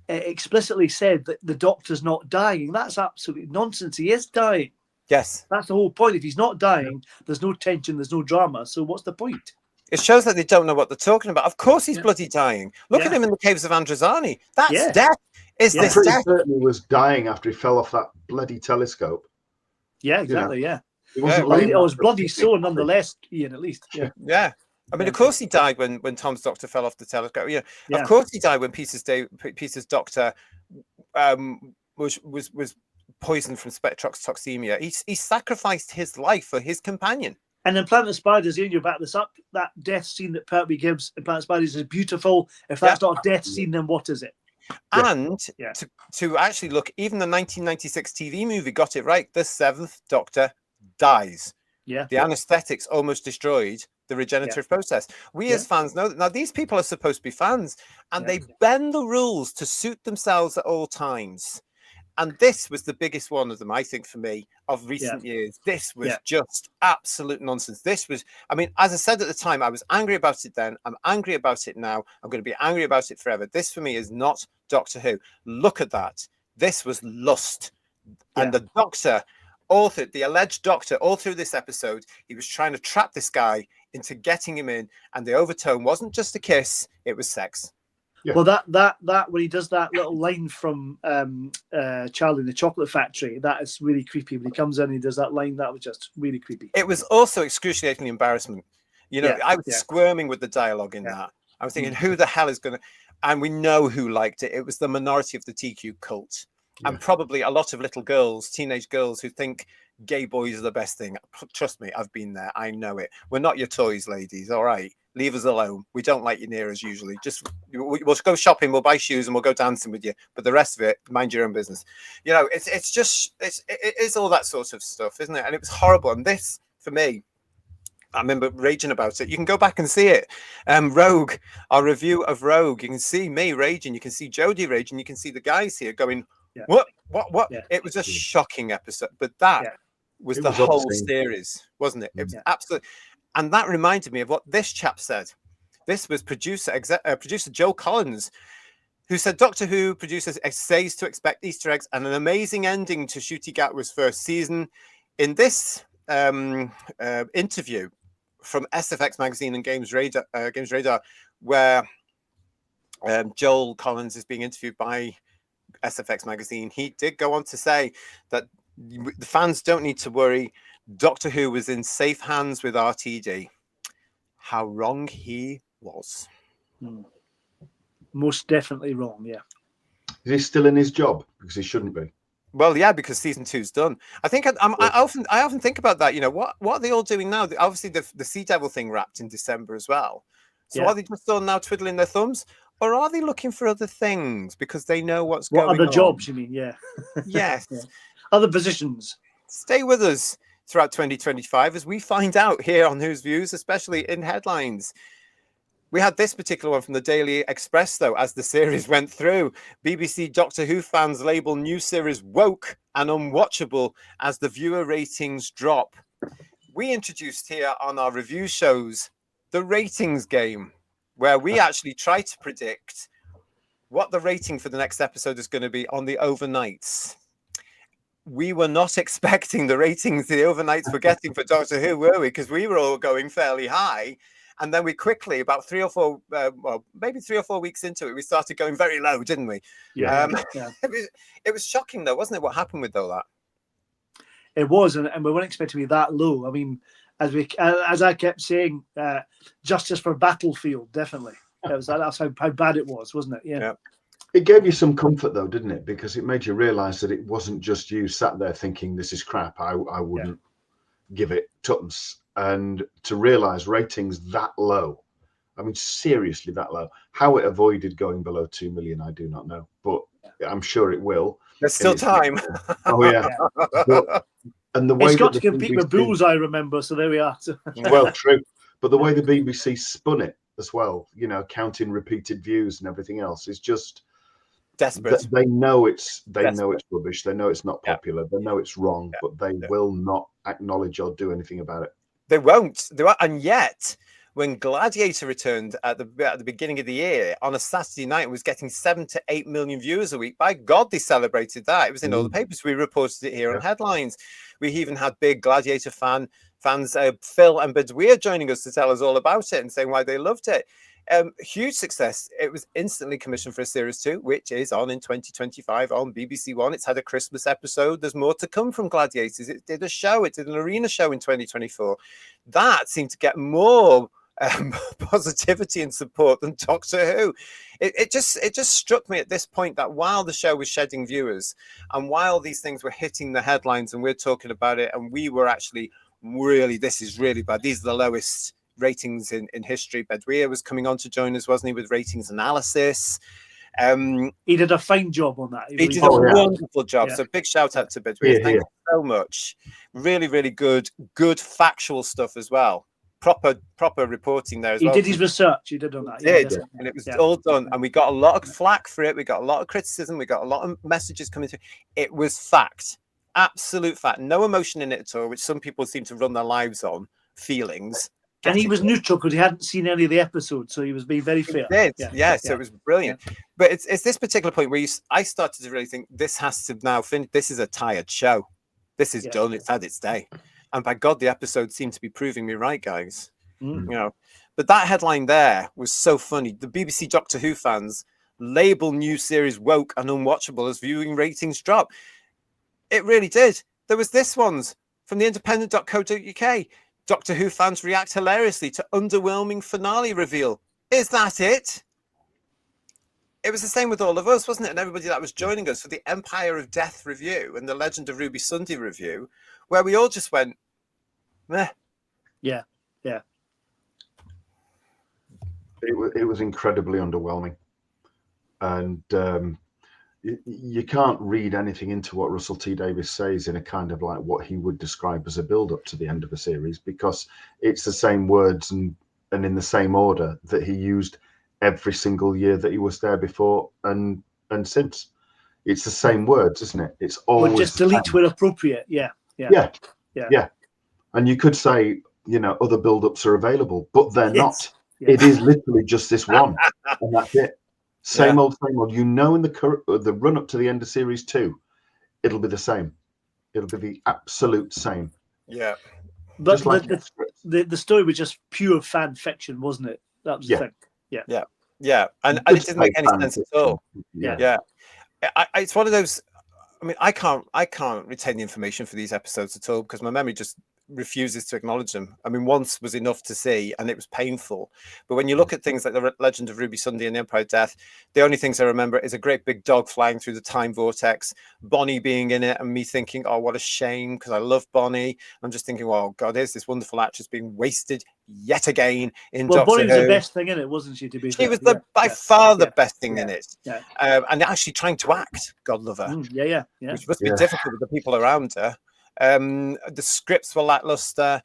explicitly said that the Doctor's not dying. That's absolutely nonsense. He is dying. Yes. That's the whole point. If he's not dying, there's no tension, there's no drama. So what's the point? It shows that they don't know what they're talking about. Of course he's bloody dying. Look at him in the caves of Androzani. That's death. Is this pretty death? certain he was dying after he fell off that bloody telescope. Yeah, exactly. Yeah. He wasn't Well, it was bloody sore nonetheless, Ian, at least. Yeah. Yeah. I mean, of course he died when Tom's doctor fell off the telescope. Yeah. Of course he died when Peter's doctor was poisoned from spectrotoxemia. He sacrificed his life for his companion. And in Planet of Spiders, Ian, you back this up. That death scene that Pertwee gives in Planet of Spiders is beautiful. If that's not a death scene, then what is it? And to actually look, even the 1996 TV movie got it right. The seventh Doctor dies. Yeah. The anesthetics almost destroyed the regenerative process. We as fans know that. Now, these people are supposed to be fans, and they bend the rules to suit themselves at all times. And this was the biggest one of them, I think, for me, of recent years. This was just absolute nonsense. This was, I mean, as I said at the time, I was angry about it then. I'm angry about it now. I'm going to be angry about it forever. This, for me, is not Doctor Who. Look at that. This was lust. And the Doctor, the alleged Doctor, all through this episode, he was trying to trap this guy into getting him in. And the overtone wasn't just a kiss, it was sex. Yeah. Well, that when he does that little line from Charlie in the Chocolate Factory, that is really creepy. When he comes in and he does that line, that was just really creepy. It was also excruciating embarrassment. You know, I was squirming with the dialogue in that. I was thinking, who the hell is going to... And we know who liked it. It was the minority of the TQ cult. And probably a lot of little girls, teenage girls, who think gay boys are the best thing. Trust me, I've been there. I know it. We're not your toys, ladies. All right. Leave us alone. We don't like you near us usually. Just we'll go shopping, we'll buy shoes, and we'll go dancing with you. But the rest of it, mind your own business. You know, it is all that sort of stuff, isn't it? And it was horrible. And this, for me, I remember raging about it. You can go back and see it. Rogue, our review of Rogue. You can see me raging. You can see Jodie raging. You can see the guys here going, what? Yeah. It was a shocking episode. But that was the whole series, wasn't it? It was absolutely. And that reminded me of what this chap said. This was producer Joel Collins, who said Doctor Who producers says to expect Easter eggs and an amazing ending to Ncuti Gatwa's first season. In this interview from SFX magazine and Games Radar, where Joel Collins is being interviewed by SFX magazine, he did go on to say that the fans don't need to worry. Doctor Who was in safe hands with RTD. How wrong he was. Most definitely wrong, yeah. Is he still in his job? Because he shouldn't be. Well, yeah, because season 2's done. I think I often think about that. You know, what are they all doing now? Obviously, the Sea Devil thing wrapped in December as well. So are they just all now twiddling their thumbs? Or are they looking for other things because they know what's going on? Other jobs, you mean, yeah. Yes. Other positions. Stay with us throughout 2025 as we find out here on Who's Views, especially in headlines. We had this particular one from the Daily Express, though, as the series went through. BBC Doctor Who fans label new series woke and unwatchable as the viewer ratings drop. We introduced here on our review shows the ratings game, where we actually try to predict what the rating for the next episode is going to be on the overnights. We were not expecting the ratings the overnights were getting for Doctor Who, were we? Because we were all going fairly high. And then we quickly, about 3 or 4, maybe 3 or 4 weeks into it, we started going very low, didn't we? Yeah. It was shocking, though, wasn't it, what happened with all that? It was, and we weren't expecting to be that low. I mean, as I kept saying, justice for Battlefield, definitely. That's how bad it was, wasn't it? Yeah. It gave you some comfort, though, didn't it? Because it made you realise that it wasn't just you sat there thinking, this is crap. I wouldn't give it tuppence. And to realize ratings that low, I mean, seriously that low. How it avoided going below 2 million, I do not know, but I'm sure it will. There's still time. Oh yeah. And the way It's got that to compete with Bulls, I remember. So there we are. Well, true. But the way the BBC spun it as well, you know, counting repeated views and everything else is just desperate. They know it's rubbish. They know it's not popular. They know it's wrong, but they will not acknowledge or do anything about it. They won't. And yet, when Gladiator returned at the beginning of the year on a Saturday night, it was getting 7 to 8 million viewers a week. By God, they celebrated that. It was in all the papers. We reported it here on Headlines. We even had big Gladiator fans, Phil and Bedouir, joining us to tell us all about it and saying why they loved it. Huge success. It was instantly commissioned for a series 2, which is on in 2025 on BBC One. It's had a Christmas episode. There's more to come from Gladiators. It did a show. It did an arena show in 2024. That seemed to get more positivity and support than Doctor Who. It just struck me at this point that while the show was shedding viewers and while these things were hitting the headlines and we're talking about it and we were actually really, this is really bad. These are the lowest ratings in history. Bedouir was coming on to join us, wasn't he, with ratings analysis. He did a fine job on that. He did a wonderful job. So big shout out to Bedouir. Thank you so much. Really, really good factual stuff as well. Proper reporting there as well. He did his research. He did on that. And it was all done. And we got a lot of flack for it. We got a lot of criticism. We got a lot of messages coming through. It was fact. Absolute fact. No emotion in it at all, which some people seem to run their lives on. Feelings. And he was neutral because he hadn't seen any of the episodes, so he was being very fair. He did. So it was brilliant. But it's this particular point where I started to really think this has to now finish. This is a tired show. This is done. It's had its day. And by God, the episode seemed to be proving me right, guys. You know, but that headline there was so funny. The BBC Doctor Who fans label new series woke and unwatchable as viewing ratings drop. It really did. There was this one's from the independent.co.uk. Doctor Who fans react hilariously to underwhelming finale reveal. Is that it? It was the same with all of us, wasn't it? And everybody that was joining us for the Empire of Death review and the Legend of Ruby Sunday review, where we all just went, meh. Yeah. It was incredibly underwhelming. And you can't read anything into what Russell T Davies says in a kind of like what he would describe as a build-up to the end of a series, because it's the same words and in the same order that he used every single year that he was there before and since. It's the same words, isn't it? It's always just delete where appropriate. Yeah. And you could say, you know, other build-ups are available, but they're not. It is literally just this one, and that's it. Same old. You know, in the run up to the end of series 2, it'll be the same. It'll be the absolute same. Yeah. But the story was just pure fan fiction, wasn't it? That was the thing. Yeah. And it didn't make any sense at all. Yeah. It's one of those. I mean, I can't retain the information for these episodes at all because my memory just refuses to acknowledge them. I mean, once was enough to see, and it was painful. But when you look at things like the Legend of Ruby Sunday and the Empire of Death, the only things I remember is a great big dog flying through the time vortex, Bonnie being in it, and me thinking, oh, what a shame, because I love Bonnie. I'm just thinking, well, God, is this wonderful actress being wasted yet again in Doctor Who? Bonnie was the best thing in it, wasn't she? To be she was by far the best thing in it. And actually trying to act, God love her. Which must be difficult with the people around her. The scripts were lackluster.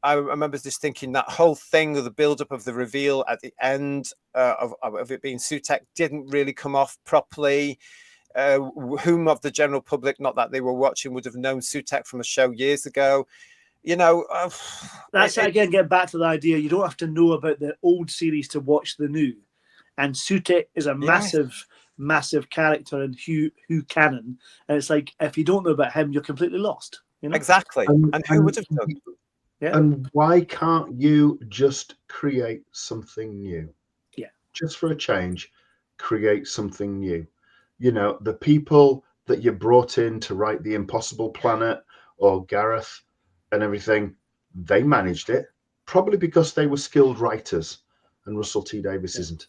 I remember just thinking that whole thing of the build-up of the reveal at the end of it being Sutek didn't really come off properly. Whom of the general public, not that they were watching, would have known Sutek from a show years ago? You know, that's again get back to the idea. You don't have to know about the old series to watch the new. And Sutek is a massive character in Who canon, and it's like if you don't know about him, you're completely lost. You know? Exactly. And who would have done? And why can't you just create something new? Yeah. Just for a change, create something new. You know, the people that you brought in to write The Impossible Planet or Gareth and everything, they managed it, probably because they were skilled writers, and Russell T Davies isn't.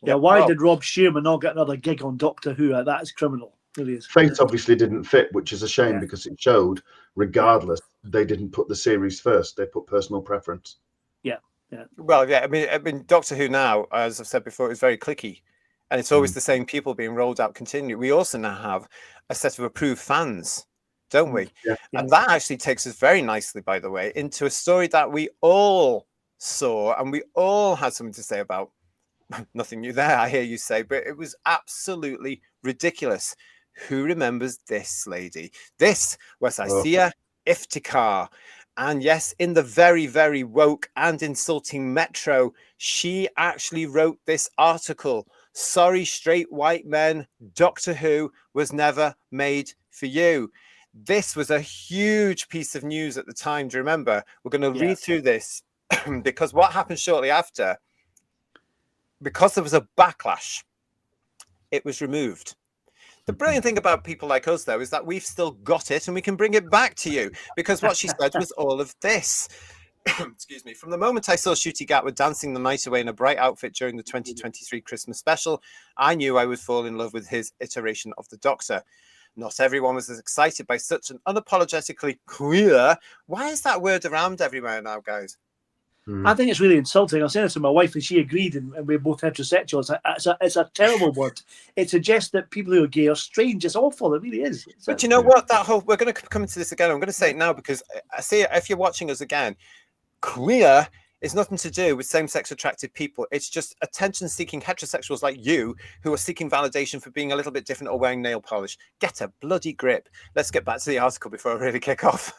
Yeah, why did Rob Shearman not get another gig on Doctor Who? That is criminal. It really is. Fate obviously didn't fit, which is a shame because it showed, regardless, they didn't put the series first. They put personal preference. Yeah, yeah. Well, yeah. I mean, Doctor Who now, as I've said before, is very cliquey, and it's always the same people being rolled out continually. We also now have a set of approved fans, don't we? Yeah. And that actually takes us very nicely, by the way, into a story that we all saw and we all had something to say about. Nothing new there, I hear you say, but it was absolutely ridiculous. Who remembers this lady? This was Isia Iftikhar. And yes, in the very, very woke and insulting Metro, she actually wrote this article. Sorry, straight white men, Doctor Who was never made for you. This was a huge piece of news at the time. Do you remember? We're going to read through this because what happened shortly after, because there was a backlash, it was removed. The brilliant thing about people like us, though, is that we've still got it and we can bring it back to you, because what she said was all of this. Excuse me. From the moment I saw Ncuti Gatwa dancing the night away in a bright outfit during the 2023 Christmas special, I knew I would fall in love with his iteration of the Doctor. Not everyone was as excited by such an unapologetically queer. Why is that word around everywhere now, guys? I think it's really insulting. I was saying it to my wife, and she agreed, and we're both heterosexual. It's a terrible word. It suggests that people who are gay are strange. It's awful. It really is. But you know what? We're going to come into this again. I'm going to say it now because I see, if you're watching us again, queer is nothing to do with same-sex attracted people. It's just attention-seeking heterosexuals like you who are seeking validation for being a little bit different or wearing nail polish. Get a bloody grip. Let's get back to the article before I really kick off.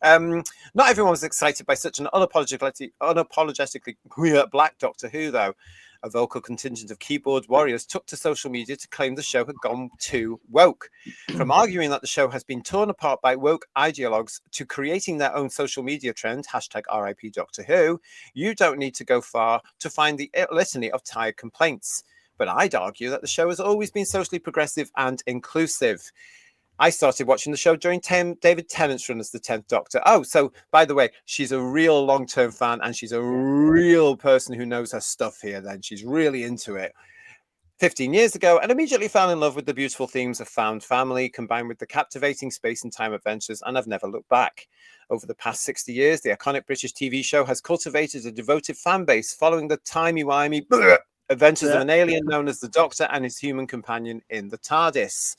Not everyone was excited by such an unapologetically queer black Doctor Who, though. A vocal contingent of keyboard warriors took to social media to claim the show had gone too woke. From arguing that the show has been torn apart by woke ideologues to creating their own social media trend, #RIP Doctor Who, you don't need to go far to find the litany of tired complaints. But I'd argue that the show has always been socially progressive and inclusive. I started watching the show during David Tennant's run as the 10th Doctor. Oh, so by the way, she's a real long-term fan and she's a real person who knows her stuff here then. She's really into it. 15 years ago, and immediately fell in love with the beautiful themes of found family combined with the captivating space and time adventures, and I've never looked back. Over the past 60 years, the iconic British TV show has cultivated a devoted fan base following the timey-wimey adventures of an alien known as the Doctor and his human companion in the TARDIS.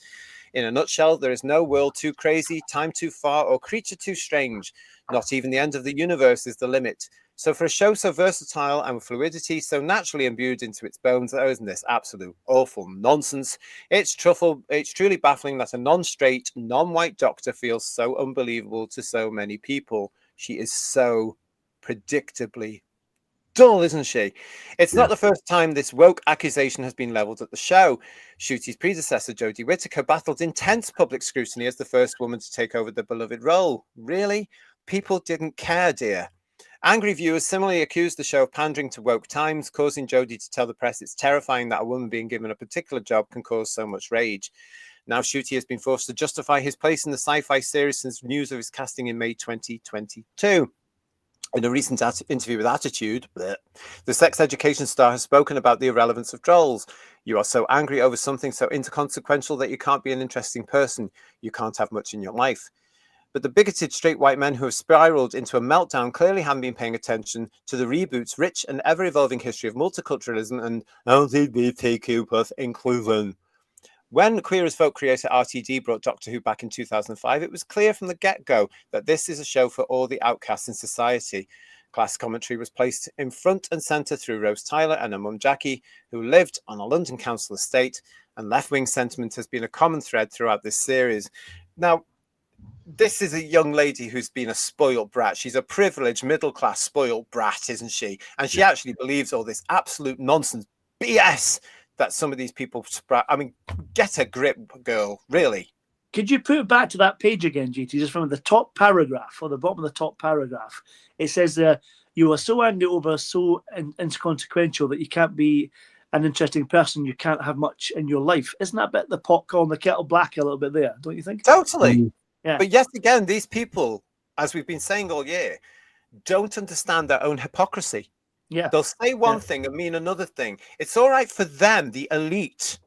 In a nutshell, there is no world too crazy, time too far, or creature too strange. Not even the end of the universe is the limit. So for a show so versatile and with fluidity so naturally imbued into its bones, oh, isn't this absolute awful nonsense? It's truly baffling that a non-straight, non-white Doctor feels so unbelievable to so many people. She is so predictably dull, isn't she? It's not the first time this woke accusation has been leveled at the show. Ncuti's predecessor, Jodie Whittaker, battled intense public scrutiny as the first woman to take over the beloved role. Really? People didn't care, dear. Angry viewers similarly accused the show of pandering to woke times, causing Jodie to tell the press it's terrifying that a woman being given a particular job can cause so much rage. Now Ncuti has been forced to justify his place in the sci-fi series since news of his casting in May 2022. In a recent interview with Attitude, the sex education star has spoken about the irrelevance of trolls. You are so angry over something so inconsequential that you can't be an interesting person. You can't have much in your life. But the bigoted straight white men who have spiraled into a meltdown clearly haven't been paying attention to the reboot's rich and ever-evolving history of multiculturalism and LGBTQ+ inclusion. When Queer as Folk creator RTD brought Doctor Who back in 2005, it was clear from the get-go that this is a show for all the outcasts in society. Class commentary was placed in front and centre through Rose Tyler and her mum Jackie, who lived on a London council estate, and left-wing sentiment has been a common thread throughout this series. Now, this is a young lady who's been a spoiled brat. She's a privileged, middle-class spoiled brat, isn't she? And she actually believes all this absolute nonsense BS that some of these people sprout. I mean, get a grip, girl, really. Could you put it back to that page again, GT, just from the top paragraph, or the bottom of the top paragraph? It says, you are so angry over so inconsequential that you can't be an interesting person, you can't have much in your life. Isn't that a bit the pot calling the kettle black a little bit there, don't you think? Totally. Yeah. But yet again, these people, as we've been saying all year, don't understand their own hypocrisy. Yeah. They'll say one thing and mean another thing. It's all right for them, the elite,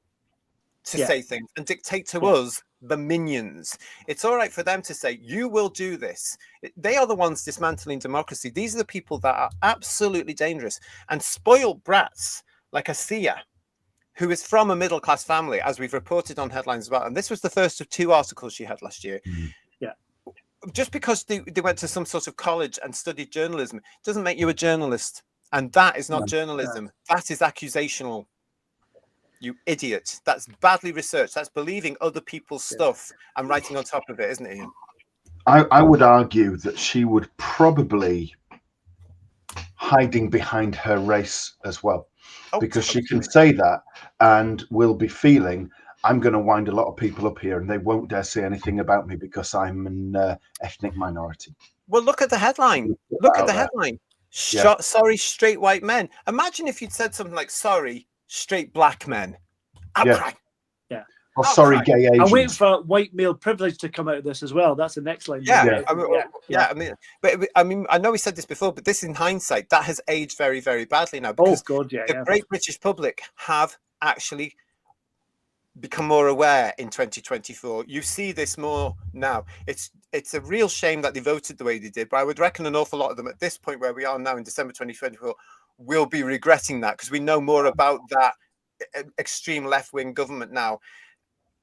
to say things and dictate to us, the minions. It's all right for them to say, you will do this. They are the ones dismantling democracy. These are the people that are absolutely dangerous. And spoiled brats like Asia, who is from a middle-class family, as we've reported on headlines about. And this was the first of 2 articles she had last year. Yeah. Just because they went to some sort of college and studied journalism doesn't make you a journalist. And that is not journalism. That is accusational. You idiot. That's badly researched. That's believing other people's stuff and writing on top of it, isn't it, Ian? I would argue that she would probably hiding behind her race as well, because she can say that and will be feeling, I'm going to wind a lot of people up here and they won't dare say anything about me because I'm an ethnic minority. Well, look at the headline. Look at the headline. Sorry, straight white men. Imagine if you'd said something like, sorry, straight black men. Outcry. Yeah. Or sorry, gay Asians. I'm waiting for white male privilege to come out of this as well. That's the next line. Yeah. I mean, I know we said this before, but this in hindsight, that has aged very, very badly now. Because the great British public have actually become more aware in 2024. You see this more now. It's a real shame that they voted the way they did, but I would reckon an awful lot of them at this point where we are now in December 2024 will be regretting that, because we know more about that extreme left-wing government now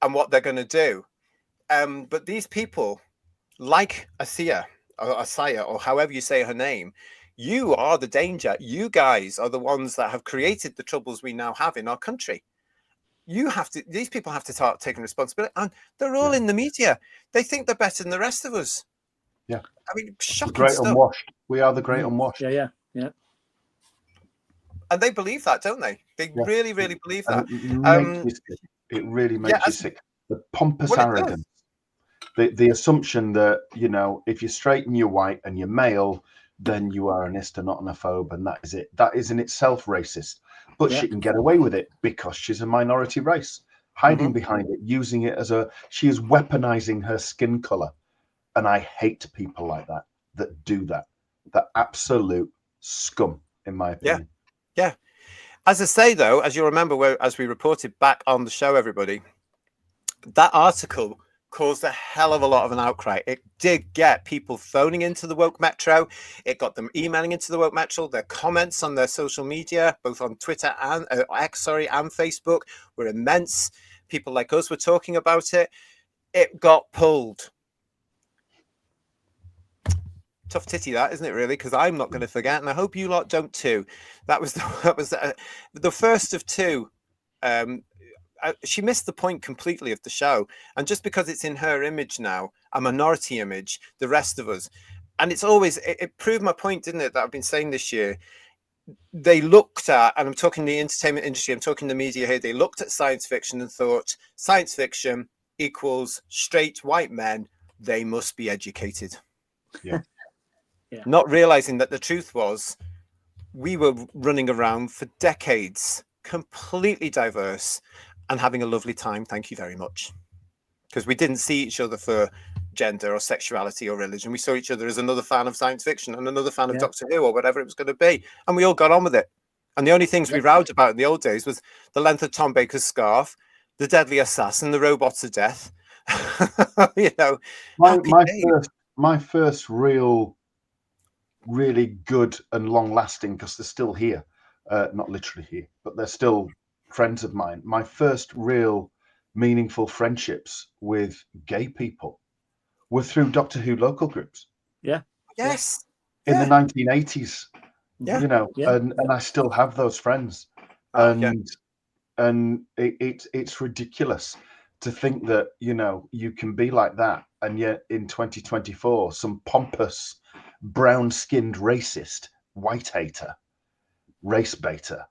and what they're going to do. But these people, like Asia or Asaya, or however you say her name, you are the danger. You guys are the ones that have created the troubles we now have in our country. These people have to start taking responsibility, and they're all in the media. They think they're better than the rest of us. Yeah. I mean, shocking the great stuff. Unwashed. We are the great unwashed. Yeah. And they believe that, don't they? They really, really believe that. It really makes you sick. The pompous arrogance. The assumption that, if you're straight and you're white and you're male, then you are an Ista, not an aphobe, and that is it. That is in itself racist. But she can get away with it because she's a minority race, hiding behind it, using it she is weaponizing her skin color. And I hate people like that do that. The absolute scum, in my opinion. Yeah. As I say, though, as you'll remember, as we reported back on the show, everybody, that article caused a hell of a lot of an outcry. It did get people phoning into the Woke Metro. It got them emailing into the Woke Metro. Their comments on their social media, both on Twitter and X, and Facebook, were immense. People like us were talking about it. It got pulled. Tough titty, that, isn't it, really? Because I'm not going to forget, and I hope you lot don't too. That was the first of two. She missed the point completely of the show, and just because it's in her image now, a minority image, the rest of us, and it's always it proved my point, didn't it, that I've been saying this year. They looked at, and I'm talking the entertainment industry, I'm talking the media here, they looked at science fiction and thought science fiction equals straight white men, they must be educated. Yeah. Not realizing that the truth was we were running around for decades, completely diverse and having a lovely time. Thank you very much. Because we didn't see each other for gender or sexuality or religion. We saw each other as another fan of science fiction and another fan of Doctor Who or whatever it was going to be. And we all got on with it. And the only things we rowed about in the old days was the length of Tom Baker's scarf, the deadly assassin, the robots of death. My first really good and long lasting, because they're still here, not literally here, but they're still friends of mine. My first real meaningful friendships with gay people were through Doctor Who local groups. Yeah. Yes. In the 1980s, and I still have those friends. And it's ridiculous to think that, you can be like that. And yet in 2024, some pompous, brown-skinned racist, white hater, race baiter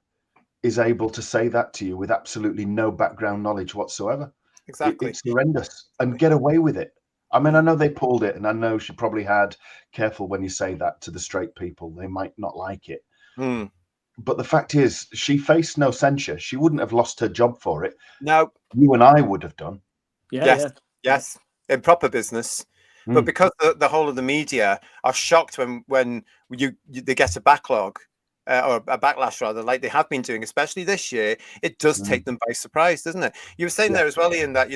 is able to say that to you with absolutely no background knowledge whatsoever. Exactly. It's horrendous, and get away with it. I mean, I know they pulled it, and I know she probably had, careful when you say that to the straight people, they might not like it. But the fact is, she faced no censure. She wouldn't have lost her job for it. No. You and I would have done. Yes. In proper business. But because the whole of the media are shocked when they get a backlog or a backlash rather, like they have been doing, especially this year, it does take them by surprise, doesn't it? You were saying there as well, Ian, that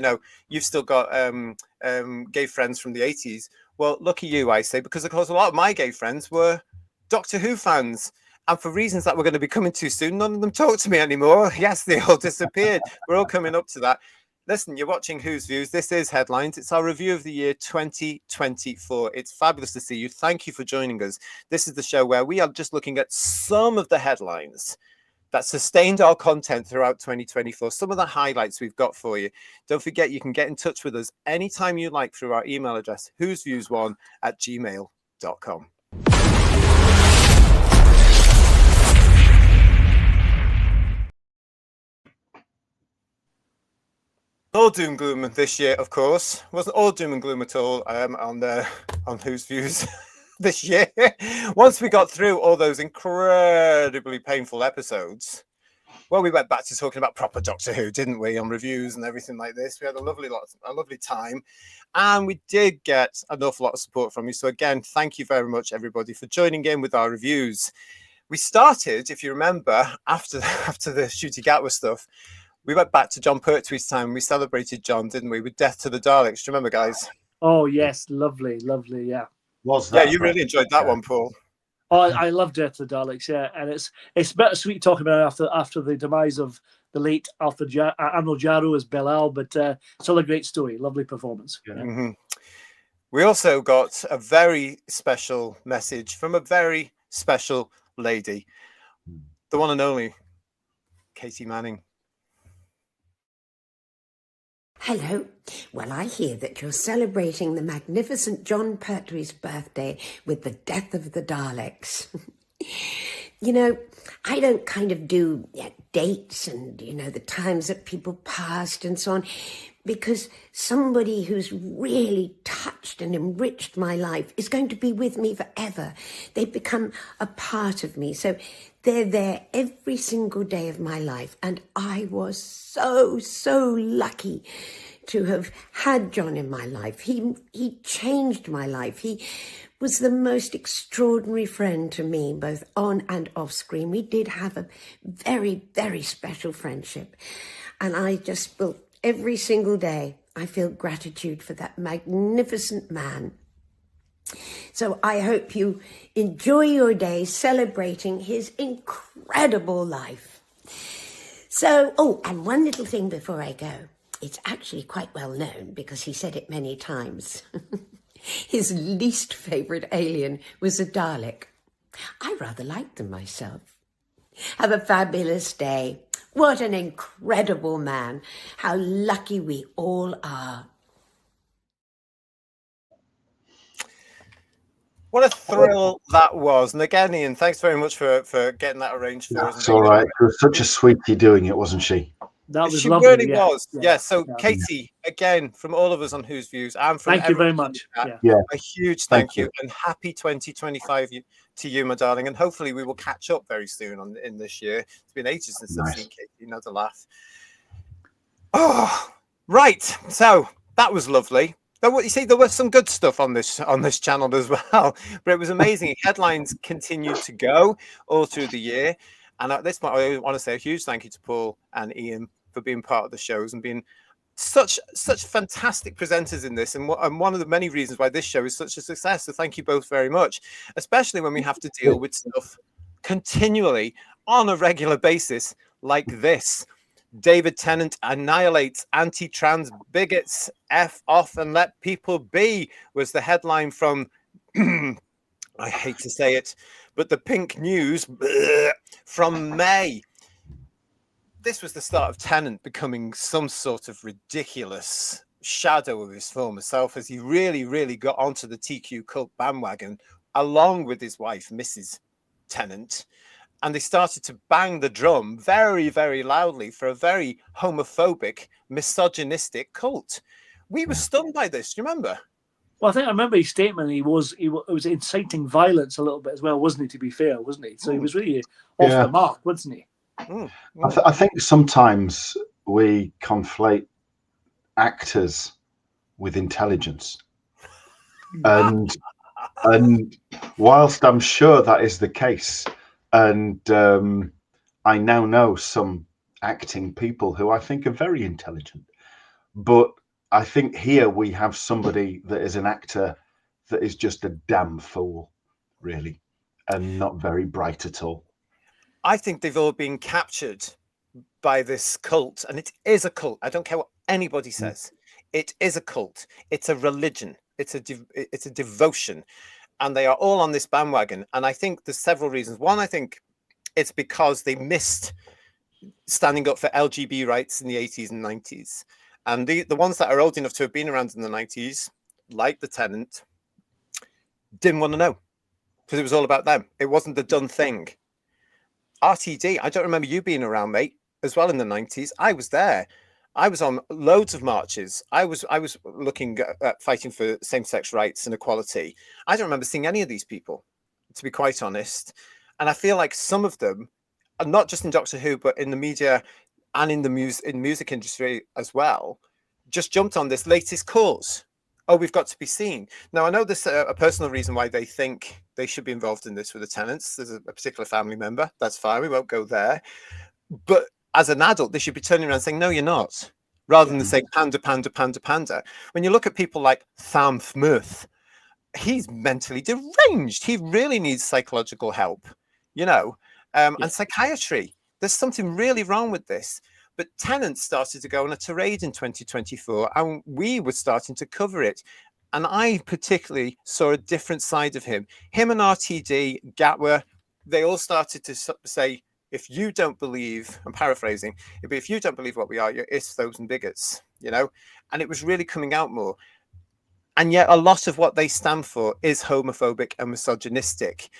you've still got gay friends from the 80s. Well, lucky you, I say, because of course a lot of my gay friends were Doctor Who fans. And for reasons that we're going to be coming to soon, none of them talk to me anymore. Yes, they all disappeared. We're all coming up to that. Listen, you're watching Who's Views. This is Headlines. It's our review of the year 2024. It's fabulous to see you. Thank you for joining us. This is the show where we are just looking at some of the headlines that sustained our content throughout 2024. Some of the highlights we've got for you. Don't forget, you can get in touch with us anytime you like through our email address, whosviews1@gmail.com. All doom and gloom this year, of course. Wasn't all doom and gloom at all on Who's Views this year. Once we got through all those incredibly painful episodes, well, we went back to talking about proper Doctor Who, didn't we? On reviews and everything like this. We had a lovely time, and we did get an awful lot of support from you. So again, thank you very much, everybody, for joining in with our reviews. We started, if you remember, after the Shooty Gatwa stuff. We went back to John Pertwee's time. We celebrated John, didn't we, with Death to the Daleks? Do you remember, guys? Oh, yes. Lovely, yeah. Was that? Yeah, you really enjoyed that one, Paul. Oh, I love Death to the Daleks, yeah. And it's bittersweet talking about it after the demise of the late Arnold Jarrow as Belial, but still a great story. Lovely performance. Yeah. Mm-hmm. We also got a very special message from a very special lady, the one and only Katy Manning. Hello. Well, I hear that you're celebrating the magnificent John Pertwee's birthday with the death of the Daleks. I don't kind of do dates and, the times that people passed and so on, because somebody who's really touched and enriched my life is going to be with me forever. They've become a part of me. So they're there every single day of my life. And I was so lucky to have had John in my life. He changed my life. He was the most extraordinary friend to me, both on and off screen. We did have a very, very special friendship. And I just feel every single day, I feel gratitude for that magnificent man. So I hope you enjoy your day celebrating his incredible life. So, and one little thing before I go. It's actually quite well known because he said it many times. His least favourite alien was a Dalek. I rather liked them myself. Have a fabulous day. What an incredible man. How lucky we all are. What a thrill that was. And again, Ian, thanks very much for getting that arranged for us. That's all right. It was such a sweetie doing it, wasn't she? That was she lovely. Really yeah. was. Yeah. So, Katy, again, from all of us on Who's Views and from thank you very much. A huge thank you and happy 2025 to you, my darling. And hopefully we will catch up very soon in this year. It's been ages since I've seen Katy. Another laugh. Oh, right. So that was lovely. What you see, there was some good stuff on this channel as well, but it was amazing. Headlines continued to go all through the year. And at this point, I want to say a huge thank you to Paul and Ian for being part of the shows and being such fantastic presenters in this. And one of the many reasons why this show is such a success. So thank you both very much, especially when we have to deal with stuff continually on a regular basis like this. David Tennant annihilates anti-trans bigots. F off and let people be was the headline from, I hate to say it, but the Pink News from May. This was the start of Tennant becoming some sort of ridiculous shadow of his former self as he really got onto the TQ cult bandwagon along with his wife, Mrs. Tennant. And they started to bang the drum very, very loudly for a very homophobic, misogynistic cult. We were stunned by this. Do you remember? Well, I remember his statement. He was inciting violence a little bit as well, wasn't he? To be fair, wasn't he? So he was really off the mark, wasn't he? I think sometimes we conflate actors with intelligence, and whilst I'm sure that is the case, And I now know some acting people who I think are very intelligent. But I think here we have somebody that is an actor that is just a damn fool, really, and not very bright at all. I think they've all been captured by this cult, and it is a cult. I don't care what anybody says. It is a cult. It's a religion. It's a devotion, and they are all on this bandwagon. And I think there's several reasons. One, I think it's because they missed standing up for LGBT rights in the 80s and 90s. And the ones that are old enough to have been around in the 90s, like the Tenant, didn't want to know because it was all about them. It wasn't the done thing. RTD, I don't remember you being around, mate, as well in the 90s. I was there. I was on loads of marches. I was looking at fighting for same-sex rights and equality. I don't remember seeing any of these people, to be quite honest. And I feel like some of them, not just in Doctor Who, but in the media and in the music industry as well, just jumped on this latest cause. Oh, we've got to be seen. Now, I know there's a personal reason why they think they should be involved in this with the Tenants. There's a particular family member. That's fine. We won't go there. But as an adult, they should be turning around saying, no, you're not. Rather than saying panda, panda, panda, panda. When you look at people like Tham Smith, he's mentally deranged. He really needs psychological help, and psychiatry. There's something really wrong with this. But Tennant started to go on a tirade in 2024, and we were starting to cover it. And I particularly saw a different side of him. Him and RTD, Gatwa, they all started to say, if you don't believe, I'm paraphrasing, if you don't believe what we are, you're those and bigots, And it was really coming out more. And yet a lot of what they stand for is homophobic and misogynistic.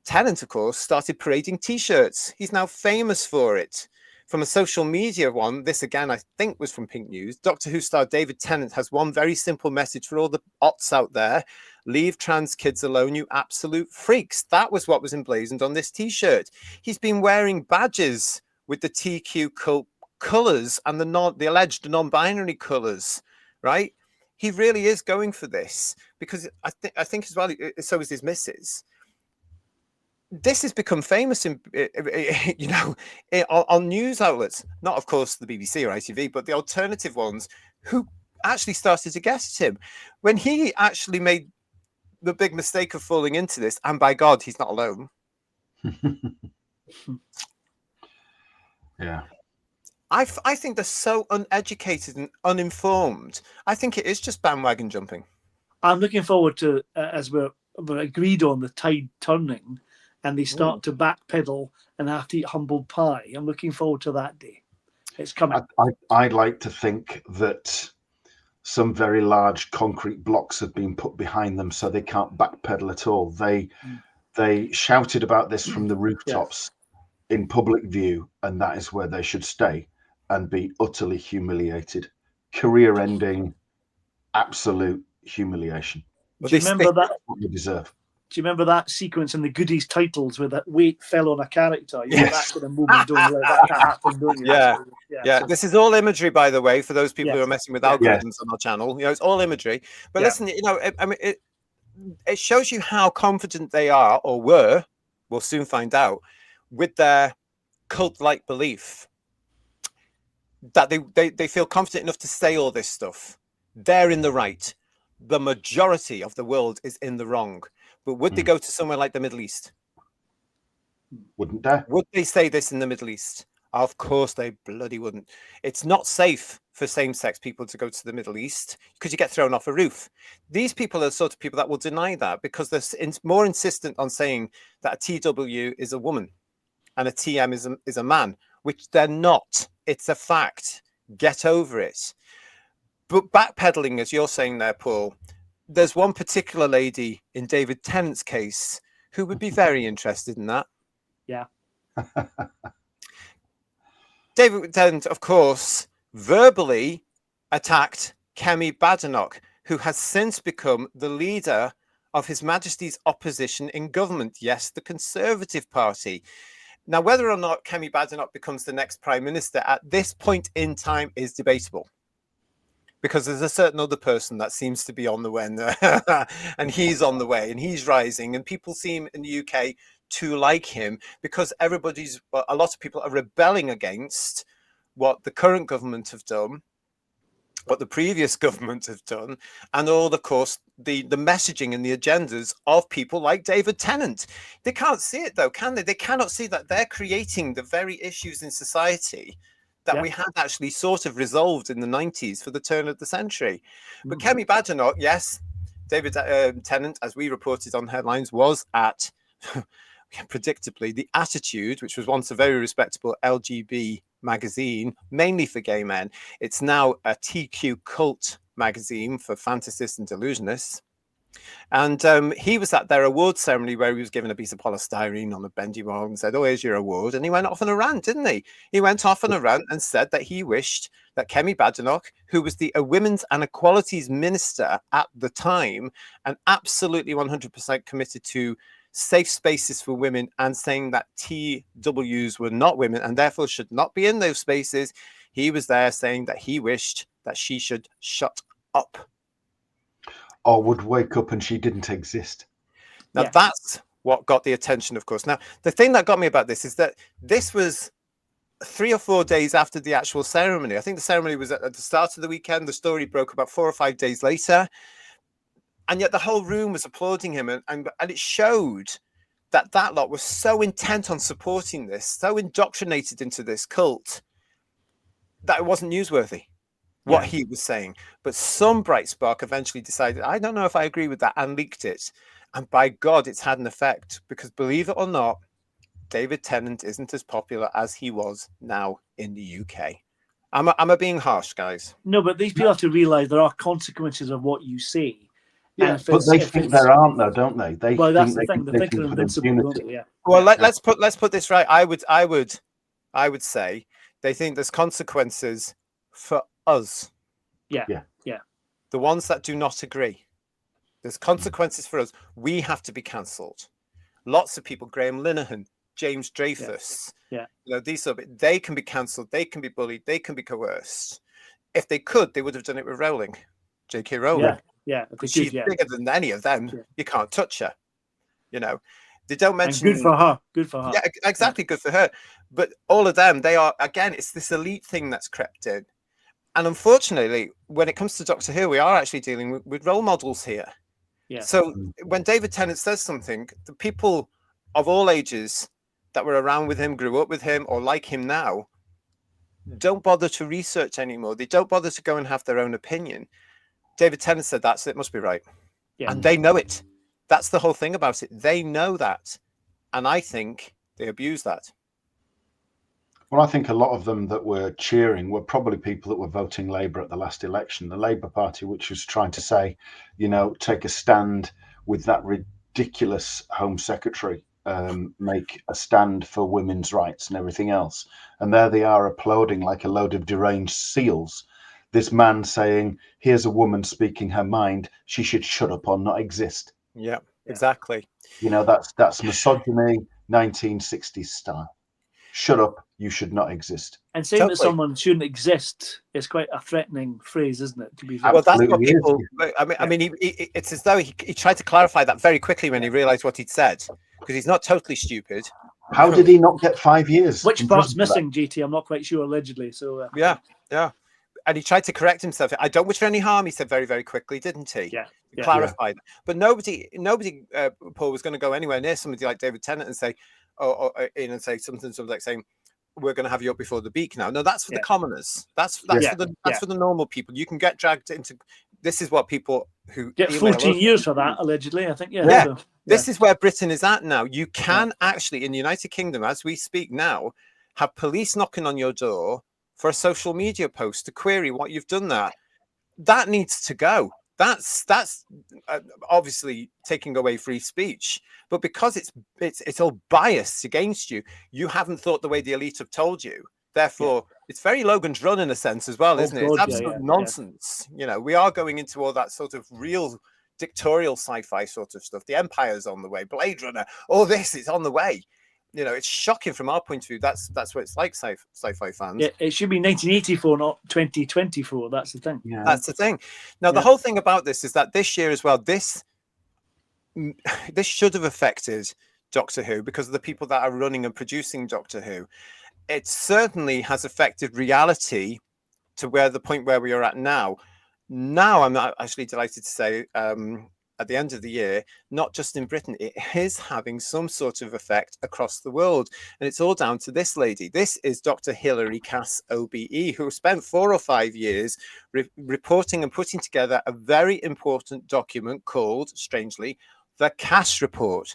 Tennant, of course, started parading T-shirts. He's now famous for it. From a social media one, this again, I think was from Pink News. Doctor Who star David Tennant has one very simple message for all the ots out there. Leave trans kids alone, you absolute freaks. That was what was emblazoned on this T-shirt. He's been wearing badges with the TQ cult colours and the alleged non-binary colours, right? He really is going for this because I think as well, so is his missus. This has become famous in, on news outlets, not of course the BBC or ITV, but the alternative ones who actually started to guess at him when he actually made the big mistake of falling into this. And by God, he's not alone. Yeah. I think they're so uneducated and uninformed. I think it is just bandwagon jumping. I'm looking forward to, as we're agreed on, the tide turning and they start to backpedal and have to eat humble pie. I'm looking forward to that day. It's coming. I'd like to think that some very large concrete blocks have been put behind them so they can't backpedal at all. They shouted about this from the rooftops in public view, and that is where they should stay and be utterly humiliated. Career-ending, absolute humiliation. Do you remember that? What you deserve. Do you remember that sequence in the Goodies titles where that weight fell on a character? You know, that kind of moment, don't you? That can't happen, don't you? Yeah. This is all imagery, by the way, for those people who are messing with algorithms on our channel. It's all imagery. But listen, I mean, it shows you how confident they are or were. We'll soon find out with their cult-like belief that they feel confident enough to say all this stuff. They're in the right. The majority of the world is in the wrong. But would they go to somewhere like the Middle East? Wouldn't they? Would they say this in the Middle East? Of course they bloody wouldn't. It's not safe for same-sex people to go to the Middle East because you get thrown off a roof. These people are the sort of people that will deny that because they're more insistent on saying that a TW is a woman and a TM is a man, which they're not. It's a fact. Get over it. But backpedaling, as you're saying there, Paul, there's one particular lady in David Tennant's case who would be very interested in that. Yeah. David Tennant, of course, verbally attacked Kemi Badenoch, who has since become the leader of His Majesty's opposition in government. Yes, the Conservative Party. Now, whether or not Kemi Badenoch becomes the next Prime Minister at this point in time is debatable. Because there's a certain other person that seems to be on the way, and he's on the way, and he's rising, and people seem in the UK to like him, because a lot of people are rebelling against what the current government have done, what the previous government have done, and all, of course, the messaging and the agendas of people like David Tennant. They can't see it, though, can they? They cannot see that they're creating the very issues in society that we had actually sort of resolved in the 90s for the turn of the century. But Kemi Badenoch, yes, David Tennant, as we reported on headlines, was at, predictably, The Attitude, which was once a very respectable LGB magazine, mainly for gay men. It's now a TQ cult magazine for fantasists and delusionists. And he was at their award ceremony where he was given a piece of polystyrene on a bendy wall and said, "Oh, here's your award." And he went off on a rant, didn't he? He went off on a rant and said that he wished that Kemi Badenoch, who was the Women's and Equalities Minister at the time, and absolutely 100% committed to safe spaces for women, and saying that TWs were not women and therefore should not be in those spaces, he was there saying that he wished that she should shut up. Or would wake up and she didn't exist. Now, that's what got the attention, of course. Now, the thing that got me about this is that this was 3 or 4 days after the actual ceremony. I think the ceremony was at the start of the weekend. The story broke about 4 or 5 days later. And yet the whole room was applauding him. And it showed that lot was so intent on supporting this, so indoctrinated into this cult, that it wasn't newsworthy what he was saying. But some bright spark eventually decided, I don't know if I agree with that, and leaked it. And by God, it's had an effect, because believe it or not, David Tennant isn't as popular as he was now in the UK. Am I being harsh, guys? No, but these people have to realise there are consequences of what you say. Yeah, but they think there aren't, though, don't they? They well, that's think the thing. They think they're invincible, don't they? Yeah. Well, let's put this right. I would say they think there's consequences for us. Yeah. The ones that do not agree. There's consequences for us. We have to be cancelled. Lots of people, Graham Linehan, James Dreyfus, these sort of, they can be cancelled, they can be bullied, they can be coerced. If they could, they would have done it with Rowling, J.K. Rowling. Yeah. She's bigger than any of them. Yeah. You can't touch her. They don't mention. And good for her. Good for her. Yeah, exactly. Good for her. But all of them, they are, again, it's this elite thing that's crept in. And unfortunately, when it comes to Doctor Who, we are actually dealing with role models here. Yeah. So when David Tennant says something, the people of all ages that were around with him, grew up with him, or like him now, don't bother to research anymore. They don't bother to go and have their own opinion. David Tennant said that, so it must be right. Yeah. And they know it. That's the whole thing about it. They know that. And I think they abuse that. Well, I think a lot of them that were cheering were probably people that were voting Labour at the last election. The Labour Party, which was trying to say, take a stand with that ridiculous Home Secretary, make a stand for women's rights and everything else. And there they are applauding like a load of deranged seals. This man saying, here's a woman speaking her mind. She should shut up or not exist. Yeah, exactly. That's misogyny, 1960s style. Shut up, you should not exist. And saying that someone shouldn't exist is quite a threatening phrase, isn't it? To be fair. Well, that's what people. I mean, it's as though he tried to clarify that very quickly when he realised what he'd said, because he's not totally stupid. How did he not get 5 years? Which part's missing, GT? I'm not quite sure. Allegedly, so yeah. And he tried to correct himself. I don't wish for any harm, he said very, very quickly, didn't he? Yeah. Clarified. But nobody, Paul, was going to go anywhere near somebody like David Tennant and say, say something like saying, we're going to have you up before the beak now. No, that's for the commoners. That's for the normal people. You can get dragged into. This is what people who get 14 years for that, allegedly. I think. This is where Britain is at now. You can actually, in the United Kingdom, as we speak now, have police knocking on your door for a social media post to query what you've done. That needs to go. That's obviously taking away free speech. But because it's all biased against you, you haven't thought the way the elite have told you. Therefore, it's very Logan's Run in a sense as well, isn't it? It's absolute nonsense. We are going into all that sort of real dictatorial sci-fi sort of stuff. The Empire's on the way. Blade Runner. All this is on the way. It's shocking from our point of view. That's what it's like, sci-fi fans. Yeah, it should be 1984, not 2024. That's the thing. Yeah. That's the thing. Now, the whole thing about this is that this year as well, this should have affected Doctor Who because of the people that are running and producing Doctor Who. It certainly has affected reality to the point where we are at now. Now, I'm actually delighted to say, at the end of the year, not just in Britain, it is having some sort of effect across the world. And it's all down to this lady. This is Dr. Hilary Cass, OBE, who spent 4 or 5 years reporting and putting together a very important document called, strangely, the Cass Report.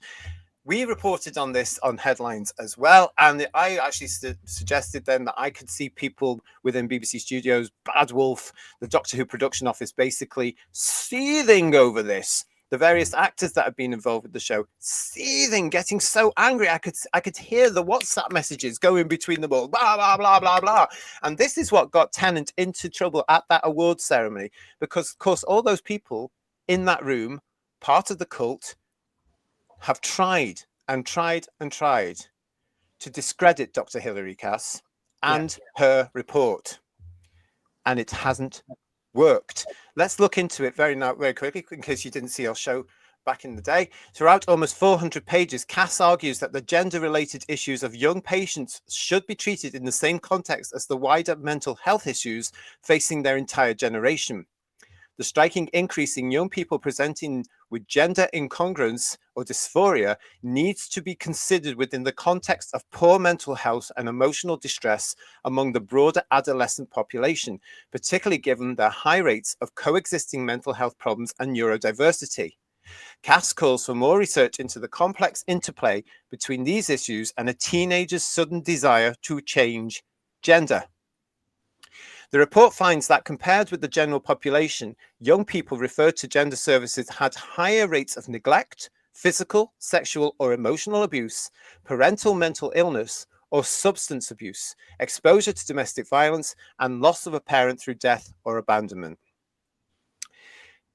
We reported on this on Headlines as well, and I actually suggested then that I could see people within BBC Studios, Bad Wolf, the Doctor Who production office, basically seething over this. The various actors that have been involved with the show, seething, getting so angry. I could hear the WhatsApp messages going between them all, blah, blah, blah, blah, blah. And this is what got Tennant into trouble at that awards ceremony, because, of course, all those people in that room, part of the cult, have tried and tried and tried to discredit Dr. Hilary Cass and her report. And it hasn't worked. Let's look into it very quickly, in case you didn't see our show back in the day. Throughout almost 400 pages, Cass argues that the gender-related issues of young patients should be treated in the same context as the wider mental health issues facing their entire generation. The striking increase in young people presenting with gender incongruence or dysphoria needs to be considered within the context of poor mental health and emotional distress among the broader adolescent population, particularly given their high rates of coexisting mental health problems and neurodiversity. Cass calls for more research into the complex interplay between these issues and a teenager's sudden desire to change gender. The report finds that compared with the general population, young people referred to gender services had higher rates of neglect, physical, sexual, or emotional abuse, parental mental illness, or substance abuse, exposure to domestic violence, and loss of a parent through death or abandonment.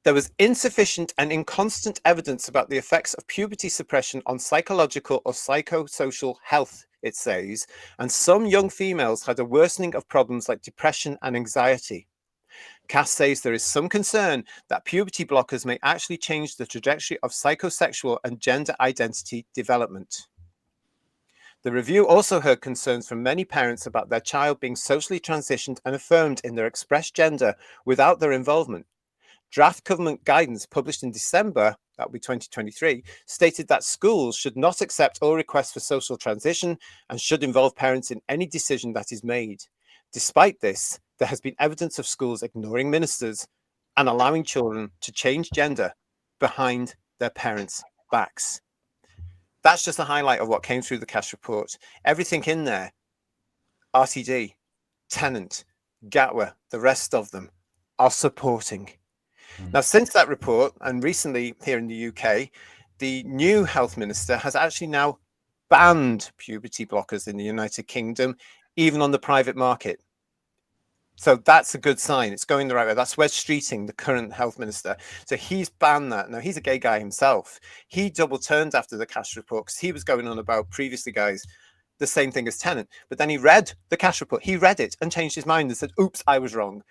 There was insufficient and inconstant evidence about the effects of puberty suppression on psychological or psychosocial health, it says, and some young females had a worsening of problems like depression and anxiety. Cass says there is some concern that puberty blockers may actually change the trajectory of psychosexual and gender identity development. The review also heard concerns from many parents about their child being socially transitioned and affirmed in their expressed gender without their involvement. Draft government guidance published in December, that would be 2023, stated that schools should not accept all requests for social transition and should involve parents in any decision that is made. Despite this, there has been evidence of schools ignoring ministers and allowing children to change gender behind their parents' backs. That's just a highlight of what came through the Cass report. Everything in there, RTD, Tennant, Gatwa, the rest of them, are supporting. Now, since that report, and recently here in the UK, the new health minister has actually now banned puberty blockers in the United Kingdom, even on the private market. So that's a good sign. It's going the right way. That's Wes Streeting, the current health minister. So he's banned that. Now, he's a gay guy himself. He double turned after the Cass report because he was going on about previously, guys, the same thing as Tennant. But then he read the Cass report. He read it and changed his mind and said, oops, I was wrong.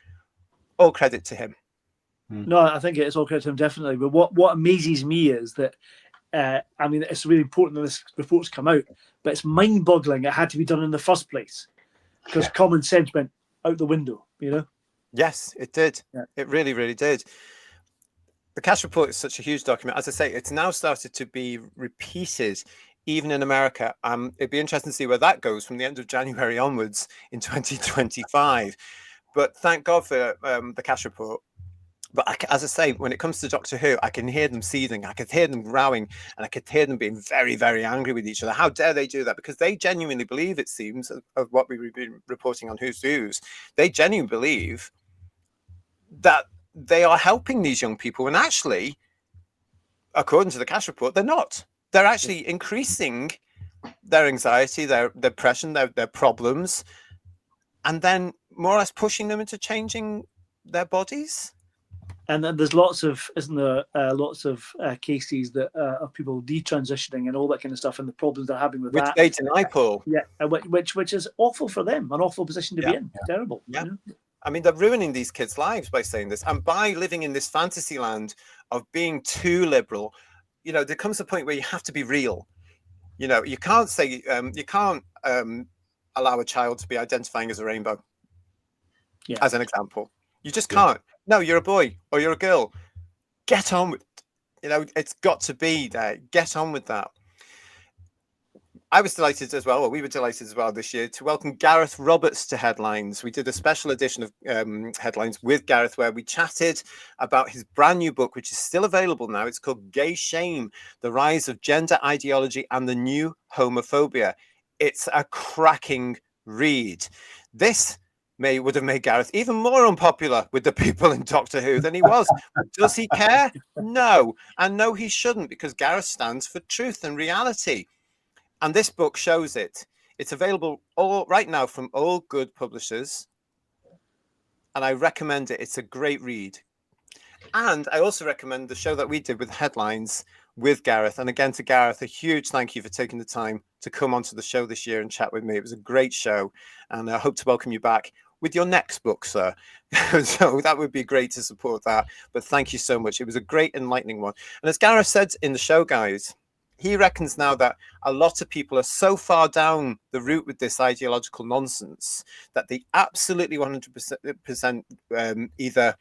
All credit to him. No, I think it's all credit to him, definitely. But what amazes me is that, I mean, it's really important that this report's come out, but it's mind-boggling it had to be done in the first place because common sense went out the window, you know? Yes, it did. Yeah. It really, really did. The Cass report is such a huge document. As I say, it's now started to be repeated even in America. It'd be interesting to see where that goes from the end of January onwards in 2025. But thank God for the Cass report. But as I say, when it comes to Doctor Who, I can hear them seething, I could hear them growling, and I could hear them being very, very angry with each other. How dare they do that? Because they genuinely believe, it seems, of what we've been reporting on Who's Who's, they genuinely believe that they are helping these young people. And actually, according to the Cass report, they're not. They're actually increasing their anxiety, their depression, their problems, and then more or less pushing them into changing their bodies. And then there's lots of, isn't there, lots of cases that of people detransitioning and all that kind of stuff, and the problems they're having with Which that. they deny, Paul. Yeah, which is awful for them, an awful position to be in. Terrible. Yeah. You know? I mean, they're ruining these kids' lives by saying this, and by living in this fantasy land of being too liberal. You know, there comes a point where you have to be real. You know, you can't say you can't allow a child to be identifying as a rainbow. Yeah. As an example, you just can't. No, you're a boy or you're a girl. Get on with, you know, it's got to be there. Get on with that. I was delighted as well, or we were delighted as well this year to welcome Gareth Roberts to Headlines. We did a special edition of Headlines with Gareth where we chatted about his brand new book, which is still available now. It's called Gay Shame, The Rise of Gender Ideology and the New Homophobia. It's a cracking read. This would have made Gareth even more unpopular with the people in Doctor Who than he was. Does he care? No. And no, he shouldn't, because Gareth stands for truth and reality. And this book shows it. It's available right now from all good publishers. And I recommend it. It's a great read. And I also recommend the show that we did with Headlines with Gareth. And again, to Gareth, a huge thank you for taking the time to come onto the show this year and chat with me. It was a great show. And I hope to welcome you back with your next book, sir. So that would be great to support that. But thank you so much. It was a great, enlightening one. And as Gareth said in the show, guys, he reckons now that a lot of people are so far down the route with this ideological nonsense that they absolutely 100% either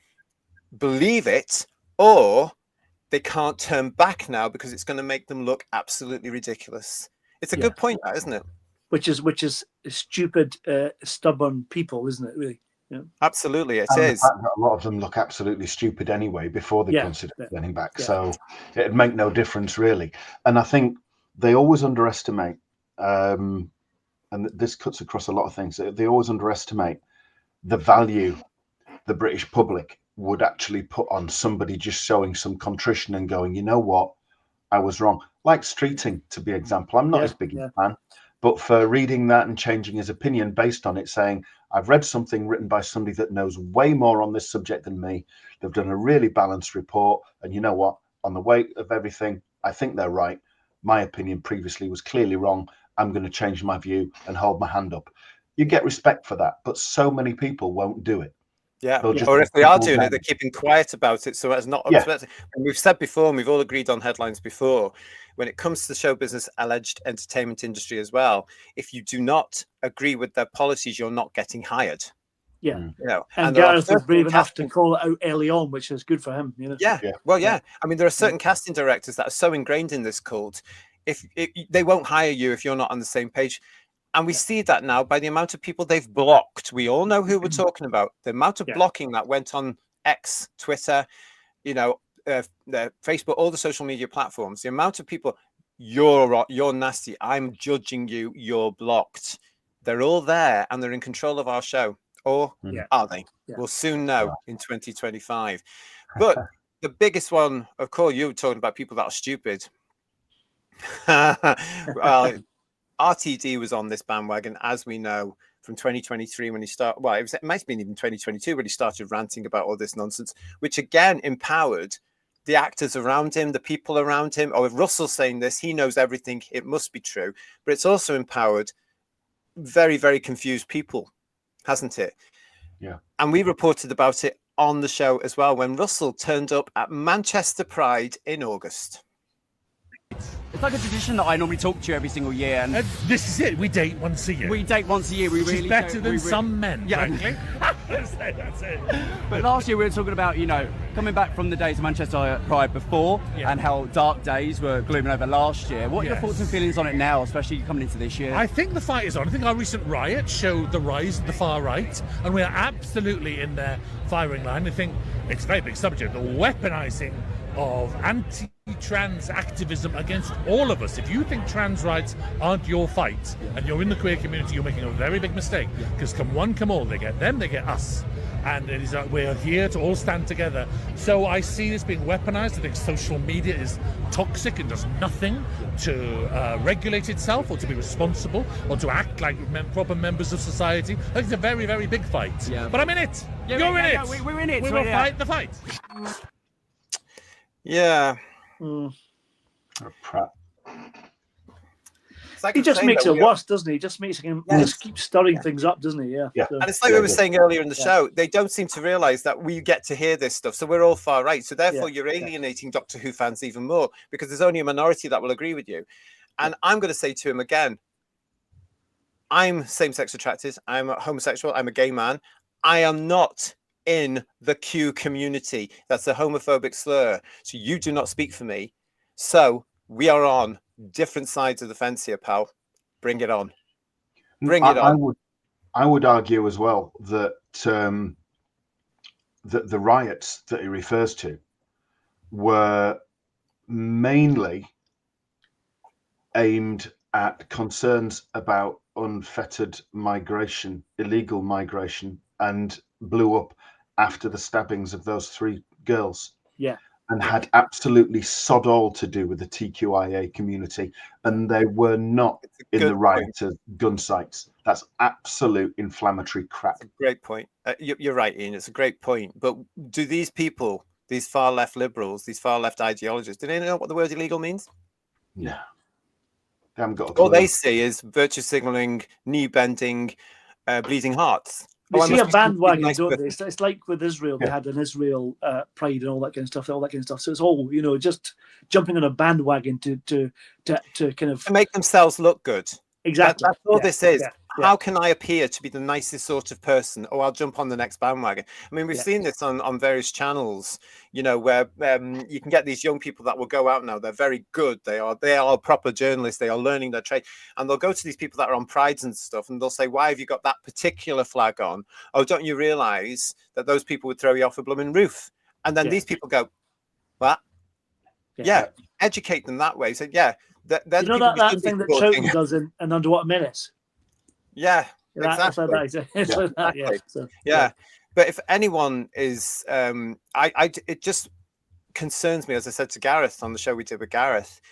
believe it or they can't turn back now because it's going to make them look absolutely ridiculous. It's a good point, that, isn't it? Which is stupid, stubborn people, isn't it? Really? Yeah. Absolutely, it and is. The fact that a lot of them look absolutely stupid anyway before they consider turning back. So it'd make no difference really. And I think they always underestimate, and this cuts across a lot of things. They always underestimate the value the British public would actually put on somebody just showing some contrition and going, you know what, I was wrong. Like Streeting, to be example. I'm not his biggest fan, but for reading that and changing his opinion based on it, saying, I've read something written by somebody that knows way more on this subject than me. They've done a really balanced report. And you know what? On the weight of everything, I think they're right. My opinion previously was clearly wrong. I'm going to change my view and hold my hand up. You get respect for that, but so many people won't do it. Yeah, or if they are doing it, they're keeping quiet about it so as not upset. And we've said before, and we've all agreed on Headlines before, when it comes to the show business, alleged entertainment industry as well, if you do not agree with their policies, you're not getting hired. Yeah. You know, and Gareth was brave enough to call it out early on, which is good for him. You know? Well, I mean, there are certain casting directors that are so ingrained in this cult, if they won't hire you if you're not on the same page. And we see that now by the amount of people they've blocked. We all know who we're talking about. The amount of blocking that went on X, Twitter, you know, Facebook, all the social media platforms. The amount of people, you're nasty. I'm judging you. You're blocked. They're all there and they're in control of our show. Or are they? We'll soon know in 2025. But the biggest one, of course, you were talking about people that are stupid. Well, RTD was on this bandwagon, as we know, from 2023 when he started. Well, it might have been even 2022 when he started ranting about all this nonsense, which again empowered the actors around him, the people around him. Or if Russell's saying this, he knows everything. It must be true. But it's also empowered very, very confused people, hasn't it? Yeah. And we reported about it on the show as well when Russell turned up at Manchester Pride in August. It's like a tradition that I normally talk to you every single year. And this is it. We date once a year. We date once a year. We really better than some men, frankly. That's it. But last year we were talking about, you know, coming back from the days of Manchester Pride before and how dark days were glooming over last year. What are your thoughts and feelings on it now, especially coming into this year? I think the fight is on. I think our recent riot showed the rise of the far right, and we are absolutely in their firing line. I think it's a very big subject, the weaponizing of anti-trans activism against all of us. If you think trans rights aren't your fight and you're in the queer community, you're making a very big mistake, because come one, come all, they get them, they get us. And it is we're here to all stand together. So I see this being weaponized. I think social media is toxic and does nothing to regulate itself or to be responsible or to act like proper members of society. I think it's a very, very big fight. Yeah. But I'm in it. You're in it. We're in it. We will fight the fight. Yeah. He just makes it worse, doesn't he? He just makes him just keep stirring things up, doesn't he? Yeah. So, and it's like we were saying earlier in the show, they don't seem to realise that we get to hear this stuff. So we're all far right. So therefore you're alienating Doctor Who fans even more, because there's only a minority that will agree with you. And I'm going to say to him again, I'm same-sex attracted. I'm a homosexual. I'm a gay man. I am not in the Q community. That's a homophobic slur. So you do not speak for me. So we are on different sides of the fence here, pal. Bring it on. Bring it on. I would argue as well that the riots that he refers to were mainly aimed at concerns about unfettered migration, illegal migration, and blew up after the stabbings of those 3 girls. Yeah. And had absolutely sod all to do with the TQIA community, and they were not in the riot of gun sites. That's absolute inflammatory crap. Great point. You're right, Ian. It's a great point. But do these people, these far left liberals, these far left ideologists, do they know what the word illegal means? No. They haven't got a clue. All they see is virtue signaling, knee bending, bleeding hearts. They see a bandwagon, don't they? It's like with Israel, they had an Israel pride and all that kind of stuff, So it's all, just jumping on a bandwagon to kind of to make themselves look good. Exactly. That's all this is. How can I appear to be the nicest sort of person? Oh, I'll jump on the next bandwagon. I mean, we've seen this on various channels, where you can get these young people that will go out now. They're very good. They are proper journalists. They are learning their trade. And they'll go to these people that are on prides and stuff, and they'll say, why have you got that particular flag on? Oh, don't you realize that those people would throw you off a blooming roof? And then these people go, what? Yeah. Educate them that way. So, yeah. That thing that Troughton does in Underwater Menace. Yeah, exactly. But if anyone is, it just concerns me, as I said to Gareth on the show we did with Gareth,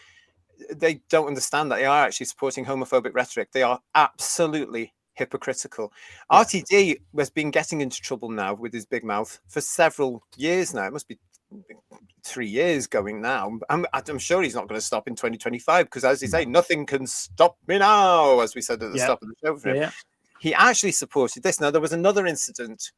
they don't understand that they are actually supporting homophobic rhetoric. They are absolutely hypocritical. RTD has been getting into trouble now with his big mouth for several years now. It must be 3 years going now. I'm sure he's not going to stop in 2025 because, as you say, nothing can stop me now, as we said at the stop of the show for him. He actually supported this. Now, there was another incident.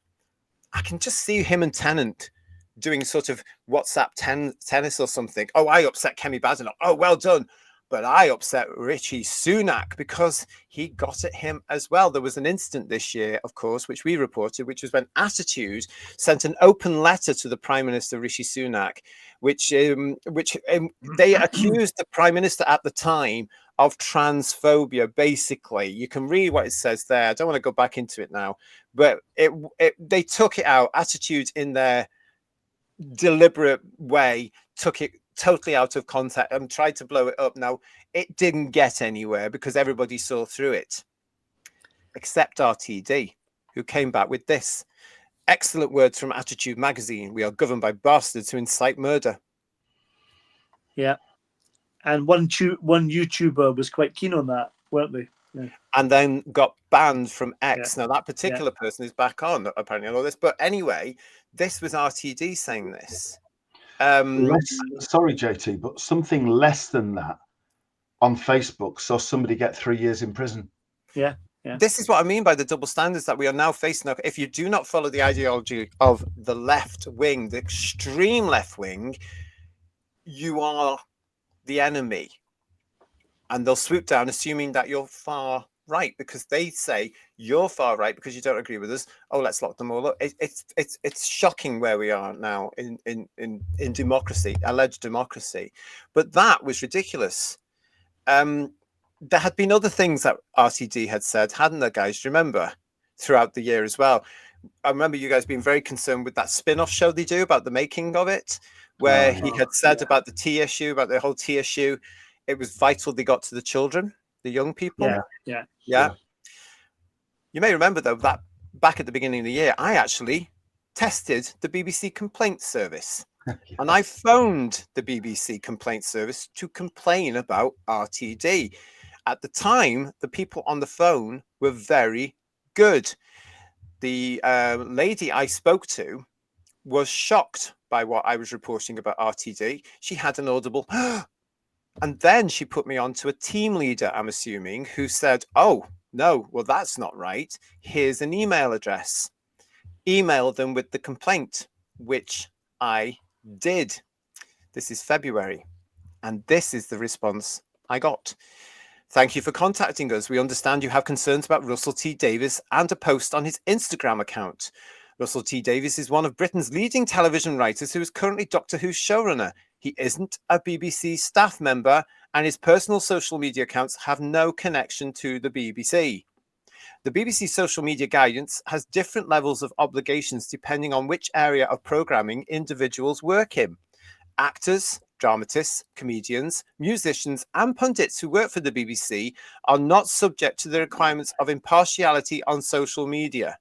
I can just see him and Tennant doing sort of WhatsApp tennis or something. Oh, I upset Kemi Badenoch. Oh, well done. But I upset Rishi Sunak because he got at him as well. There was an incident this year, of course, which we reported, which was when Attitude sent an open letter to the Prime Minister, Rishi Sunak, which they accused the Prime Minister at the time of transphobia. Basically, you can read what it says there. I don't want to go back into it now, but they took it out. Attitude, in their deliberate way, took it totally out of context and tried to blow it up. Now, it didn't get anywhere because everybody saw through it, except RTD, who came back with this. Excellent words from Attitude magazine. We are governed by bastards who incite murder. Yeah. And one YouTuber was quite keen on that, weren't they? Yeah. And then got banned from X. Now, that particular person is back on, apparently, on all this. But anyway, this was RTD saying this. Sorry, JT, but something less than that on Facebook saw somebody get 3 years in prison. Yeah. This is what I mean by the double standards that we are now facing. If you do not follow the ideology of the left wing, the extreme left wing, you are the enemy. And they'll swoop down assuming that you're far right, because they say you're far right because you don't agree with us. Oh, let's lock them all up. It's shocking where we are now in democracy, alleged democracy. But that was ridiculous. There had been other things that RTD had said, hadn't there, guys? Do you remember? Throughout the year as well. I remember you guys being very concerned with that spin-off show they do about the making of it, where he had said about the tea issue, about the whole tea issue. It was vital they got to the children, the young people. Yeah. You may remember, though, that back at the beginning of the year, I actually tested the BBC complaint service. And I phoned the BBC complaint service to complain about RTD. At the time, the people on the phone were very good. The lady I spoke to was shocked by what I was reporting about RTD. She had an audible, and then she put me on to a team leader, I'm assuming, who said, oh, no, well, that's not right. Here's an email address. Email them with the complaint, which I did. This is February. And this is the response I got. Thank you for contacting us. We understand you have concerns about Russell T Davies and a post on his Instagram account. Russell T Davies is one of Britain's leading television writers who is currently Doctor Who's showrunner. He isn't a BBC staff member, and his personal social media accounts have no connection to the BBC. The BBC social media guidance has different levels of obligations depending on which area of programming individuals work in. Actors, dramatists, comedians, musicians, and pundits who work for the BBC are not subject to the requirements of impartiality on social media.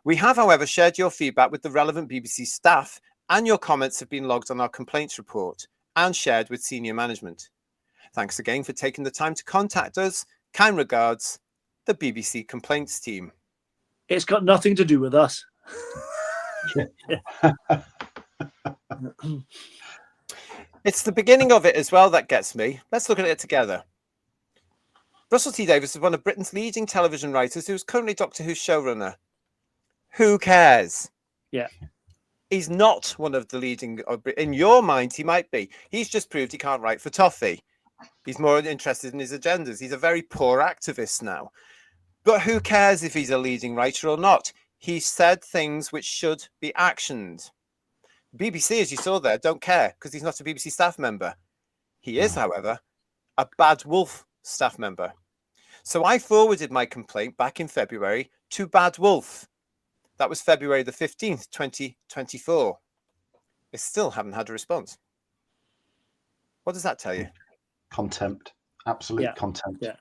We have, however, shared your feedback with the relevant BBC staff, and your comments have been logged on our complaints report and shared with senior management. Thanks again for taking the time to contact us. Kind regards, the BBC complaints team. It's got nothing to do with us. It's the beginning of it as well that gets me. Let's look at it together. Russell T Davies is one of Britain's leading television writers who is currently Doctor Who's showrunner. Who cares? Yeah. He's not one of the leading... In your mind, he might be. He's just proved he can't write for toffee. He's more interested in his agendas. He's a very poor activist now. But who cares if he's a leading writer or not? He said things which should be actioned. BBC, as you saw there, don't care because he's not a BBC staff member. He is, however, a Bad Wolf staff member. So I forwarded my complaint back in February to Bad Wolf. That was February the 15th, 2024. They still haven't had a response. What does that tell you? Contempt. Absolute contempt. Yeah.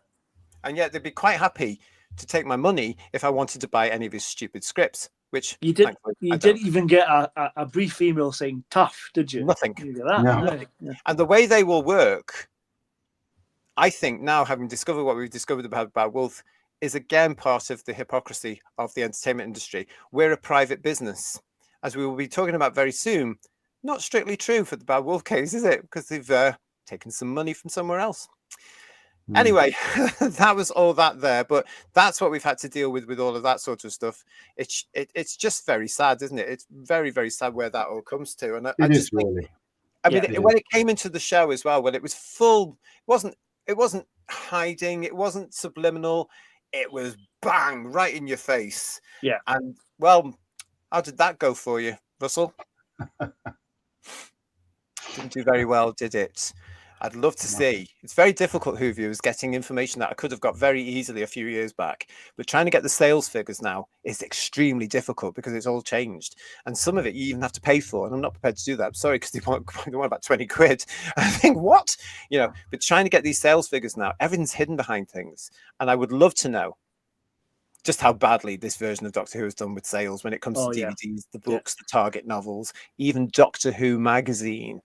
And yet they'd be quite happy to take my money if I wanted to buy any of his stupid scripts, which you did. You didn't even get a brief email saying tough, did you? Nothing. You get that? No. Yeah. And the way they will work, I think now, having discovered what we've discovered about Bad Wolf, is again part of the hypocrisy of the entertainment industry. We're a private business, as we will be talking about very soon. Not strictly true for the Bad Wolf case, is it? Because they've taken some money from somewhere else. Anyway, that was all that there, but that's what we've had to deal with all of that sort of stuff. It's just very sad, isn't it? It's very, very sad where that all comes to. And I just think, really. I mean, when it came into the show as well, when it was full, it wasn't hiding, it wasn't subliminal, it was bang right in your face. Yeah. And well, how did that go for you, Russell? Didn't do very well, did it? I'd love to see. It's very difficult, Who viewers, getting information that I could have got very easily a few years back. But trying to get the sales figures now is extremely difficult because it's all changed. And some of it you even have to pay for. And I'm not prepared to do that. I'm sorry, because they want about 20 quid. I think, what? You know, but trying to get these sales figures now, everything's hidden behind things. And I would love to know just how badly this version of Doctor Who has done with sales when it comes to DVDs, the books, the Target novels, even Doctor Who magazine.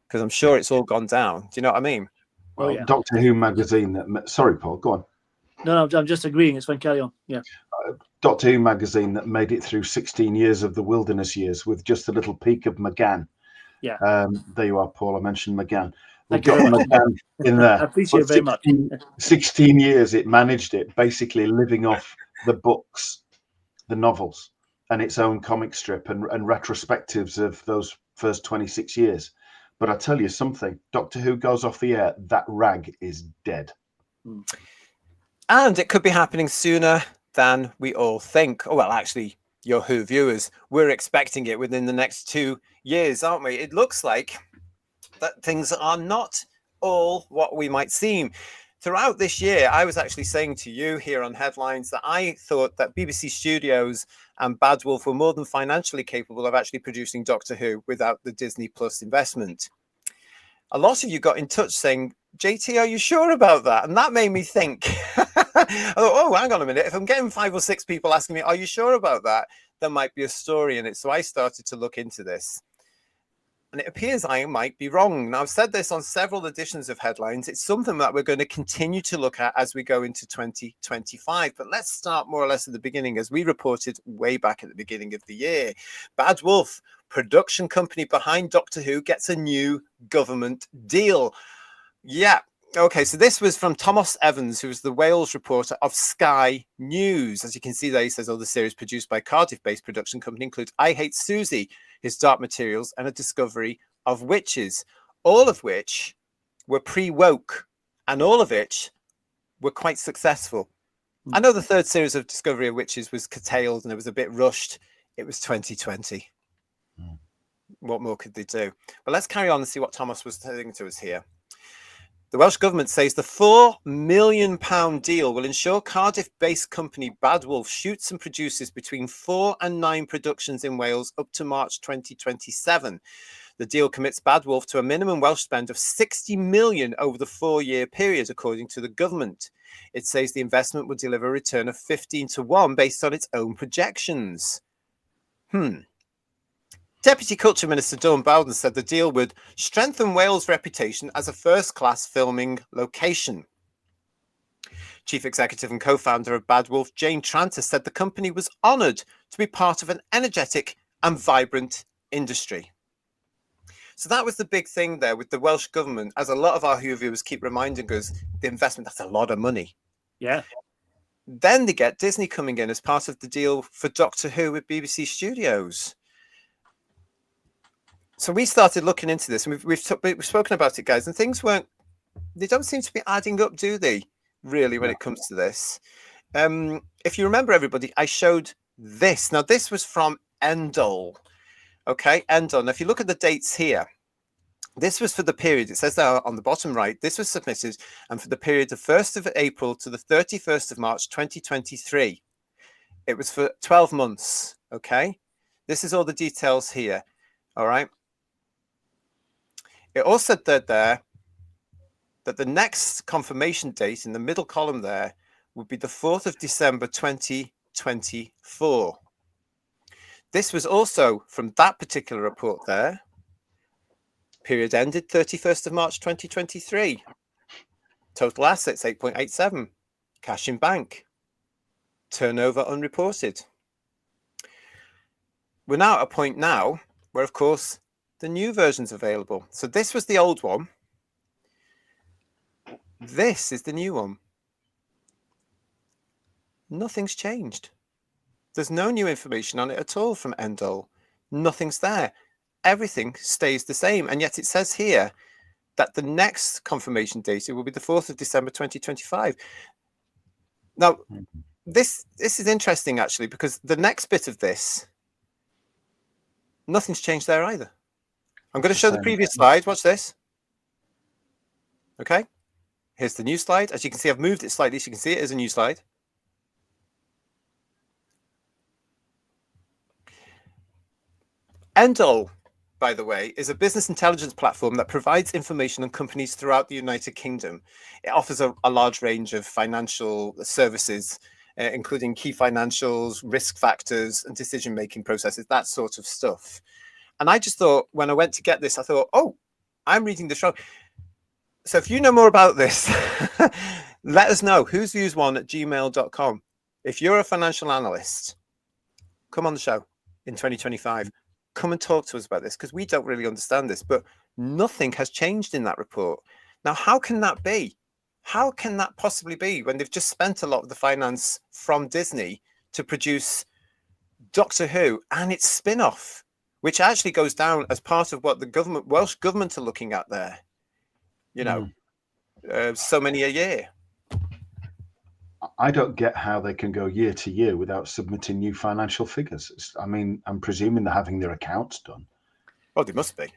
Because I'm sure it's all gone down. Do you know what I mean? Well, Doctor Who magazine. Sorry, Paul, go on. No, I'm just agreeing. It's fine. Carry on. Yeah. Doctor Who magazine that made it through 16 years of the wilderness years with just a little peek of McGann. Yeah. There you are, Paul. I mentioned McGann. We've got McGann in there. I appreciate it very much. 16 years it managed it, basically living off the books, the novels, and its own comic strip and retrospectives of those first 26 years. But I tell you something, Doctor Who goes off the air, that rag is dead. And it could be happening sooner than we all think. Oh, well, actually, your Who viewers, we're expecting it within the next 2 years, aren't we? It looks like that things are not all what we might seem. Throughout this year, I was actually saying to you here on Headlines that I thought that BBC Studios and Bad Wolf were more than financially capable of actually producing Doctor Who without the Disney Plus investment. A lot of you got in touch saying, JT, are you sure about that? And that made me think, oh, hang on a minute. If I'm getting 5 or 6 people asking me, are you sure about that? There might be a story in it. So I started to look into this. And it appears I might be wrong. Now, I've said this on several editions of Headlines. It's something that we're going to continue to look at as we go into 2025. But let's start more or less at the beginning, as we reported way back at the beginning of the year. Bad Wolf, production company behind Doctor Who, gets a new government deal. Yeah. Okay, so this was from Thomas Evans, who is the Wales reporter of Sky News. As you can see there, he says, the series produced by Cardiff-based production company includes I Hate Susie, His Dark Materials, and A Discovery of Witches, all of which were pre-woke and all of which were quite successful. I know the third series of Discovery of Witches was curtailed and it was a bit rushed. It was 2020. What more could they do? But let's carry on and see what Thomas was telling to us here. The Welsh Government says the £4 million deal will ensure Cardiff-based company Bad Wolf shoots and produces between 4 and 9 productions in Wales up to March 2027. The deal commits Bad Wolf to a minimum Welsh spend of 60 million over the 4-year period, according to the government. It says the investment will deliver a return of 15-1 based on its own projections. Deputy Culture Minister Dawn Bowden said the deal would strengthen Wales' reputation as a first-class filming location. Chief Executive and co-founder of Bad Wolf, Jane Tranter, said the company was honoured to be part of an energetic and vibrant industry. So that was the big thing there with the Welsh Government, as a lot of our Who viewers keep reminding us, the investment, that's a lot of money. Yeah. Then they get Disney coming in as part of the deal for Doctor Who with BBC Studios. So we started looking into this, and we've spoken about it, guys, and things they don't seem to be adding up, do they, really, when it comes to this? If you remember, everybody, I showed this. Now, this was from Endol. Okay, Endol. Now, if you look at the dates here, this was for the period, it says there on the bottom right, this was submitted, and for the period of 1st of April to the 31st of March, 2023. It was for 12 months, okay? This is all the details here, all right? It also said there that the next confirmation date in the middle column there would be the 4th of December 2024. This was also from that particular report there. Period ended 31st of March 2023. Total assets 8.87. Cash in bank. Turnover unreported. We're now at a point now where, of course, the new version's available. So this was the old one. This is the new one. Nothing's changed. There's no new information on it at all from Endol. Nothing's there. Everything stays the same. And yet it says here that the next confirmation date will be the 4th of December 2025. Now, this is interesting, actually, because the next bit of this, nothing's changed there either. I'm going to show the previous slide. Watch this. Okay. Here's the new slide. As you can see, I've moved it slightly so you can see it as a new slide. Endol, by the way, is a business intelligence platform that provides information on companies throughout the United Kingdom. It offers a large range of financial services, including key financials, risk factors, and decision-making processes, that sort of stuff. And I just thought, when I went to get this, I thought, oh, I'm reading this wrong. So if you know more about this, let us know. whosviews1@gmail.com. If you're a financial analyst, come on the show in 2025. Come and talk to us about this, because we don't really understand this, but nothing has changed in that report. Now, how can that be? How can that possibly be when they've just spent a lot of the finance from Disney to produce Doctor Who and its spin-off, which actually goes down as part of what the Welsh government are looking at there? You know, so many a year. I don't get how they can go year to year without submitting new financial figures. I mean, I'm presuming they're having their accounts done. Oh, they must be.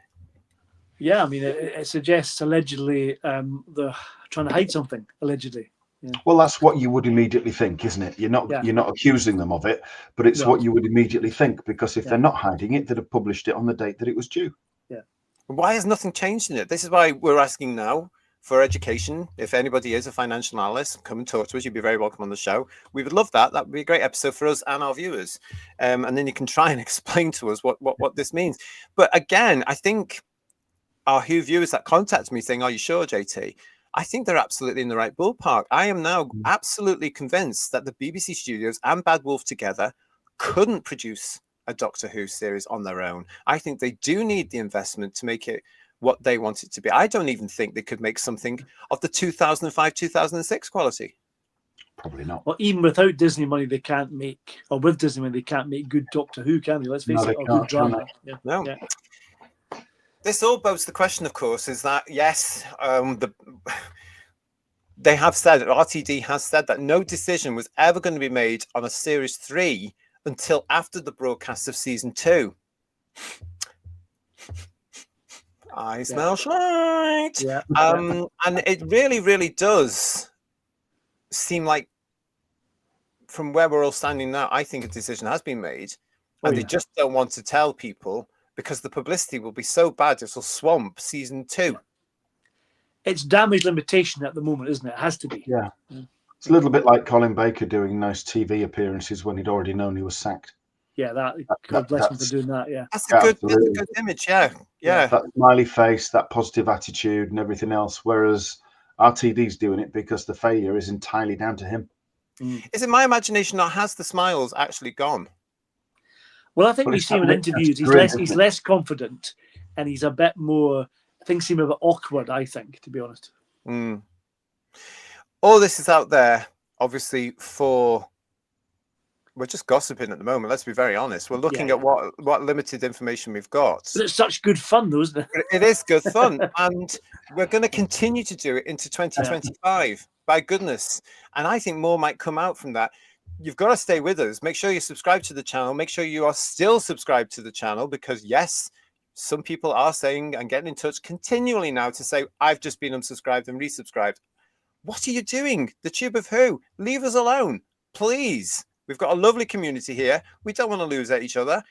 Yeah, I mean, it suggests allegedly they're trying to hide something, allegedly. Yeah. Well, that's what you would immediately think, isn't it? You're not accusing them of it, but it's what you would immediately think, because if they're not hiding it, they'd have published it on the date that it was due. Yeah. Why has nothing changed in it? This is why we're asking now for education. If anybody is a financial analyst, come and talk to us. You'd be very welcome on the show. We would love that. That would be a great episode for us and our viewers. And then you can try and explain to us what this means. But again, I think our Who viewers that contact me saying, are you sure, JT? I think they're absolutely in the right ballpark. I am now absolutely convinced that the BBC Studios and Bad Wolf together couldn't produce a Doctor Who series on their own. I think they do need the investment to make it what they want it to be. I don't even think they could make something of the 2005-2006 quality. Probably not. Well, even without Disney money, they can't make, or with Disney money, they can't make good Doctor Who, can they? Let's face it, or good drama. Yeah. No. Yeah. This all bodes the question, of course, is that, yes, they have said, RTD has said that no decision was ever going to be made on a series 3 until after the broadcast of season 2. I smell shite. Yeah. And it really, really does seem like, from where we're all standing now, I think a decision has been made, and they just don't want to tell people because the publicity will be so bad it will swamp season 2. It's damage limitation at the moment, isn't it? It has to be. Yeah. It's a little bit like Colin Baker doing nice TV appearances when he'd already known he was sacked. Yeah, God bless him for doing that. Yeah, that's a good image. Yeah. That smiley face, that positive attitude, and everything else. Whereas RTD's doing it because the failure is entirely down to him. Is it my imagination, or has the smiles actually gone? Well, I think we see him in interviews. He's less confident, and he's a bit more. Things seem a bit awkward, I think, to be honest. All this is out there, obviously, we're just gossiping at the moment. Let's be very honest. We're looking at what limited information we've got. But it's such good fun, though, isn't it? It is good fun. And we're going to continue to do it into 2025, by goodness. And I think more might come out from that. You've got to stay with us. Make sure you subscribe to the channel. Make sure you are still subscribed to the channel, because yes, some people are saying and getting in touch continually now to say, I've just been unsubscribed and resubscribed. What are you doing? The Tube of Who? Leave us alone, please. We've got a lovely community here. We don't want to lose at each other.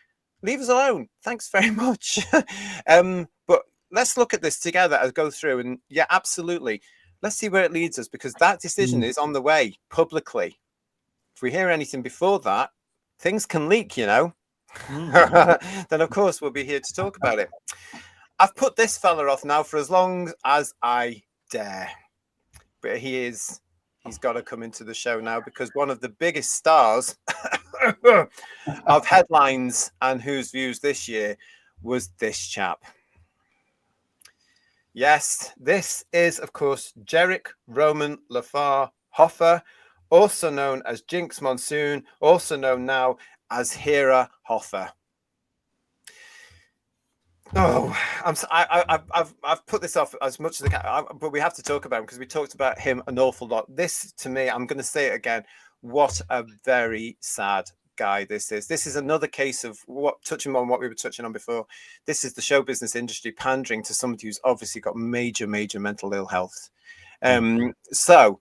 Leave us alone. Thanks very much. But let's look at this together as go through. And yeah, absolutely. Let's see where it leads us, because that decision is on the way publicly. If we hear anything before that, things can leak, you know. Then, of course, we'll be here to talk about it. I've put this fella off now for as long as I dare. But he's got to come into the show now, because one of the biggest stars of headlines and Who's Views this year was this chap. Yes, this is, of course, Jerick Roman Lafar Hoffer, also known as Jinx Monsoon, also known now as Hera Hoffer. Oh, I've put this off as much as I can, but we have to talk about him because we talked about him an awful lot. This, to me, I'm going to say it again. What a very sad guy this is. This is another case of touching on what we were touching on before. This is the show business industry pandering to somebody who's obviously got major mental ill health. So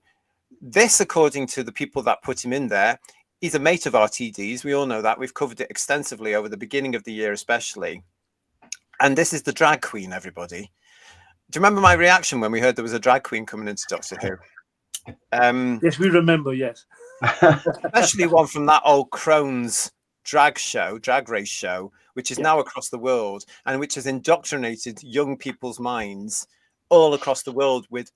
this, according to the people that put him in there, he's a mate of RTD's. We all know that. We've covered it extensively over the beginning of the year, especially. And this is the drag queen, everybody. Do you remember my reaction when we heard there was a drag queen coming into Doctor Who? Yes, we remember, yes. Especially one from that old Crohn's drag race show, which is now across the world, and which has indoctrinated young people's minds all across the world with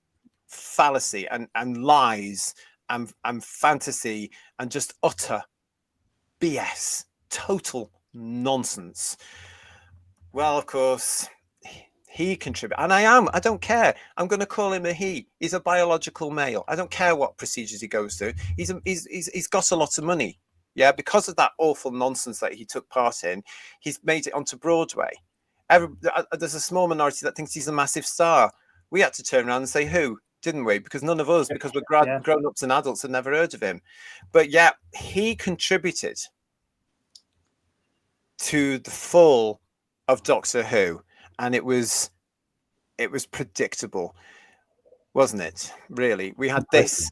fallacy and lies and fantasy and just utter BS, total nonsense. Well, of course, he contributed, and I don't care. I'm going to call him a he. He's a biological male. I don't care what procedures he goes through. He's got a lot of money. Yeah, because of that awful nonsense that he took part in, he's made it onto Broadway. There's a small minority that thinks he's a massive star. We had to turn around and say who, didn't we? Because none of us, because we're grown-ups and adults, had never heard of him. But yeah, he contributed to the fall of Doctor Who, and it was predictable, wasn't it? Really, we had this.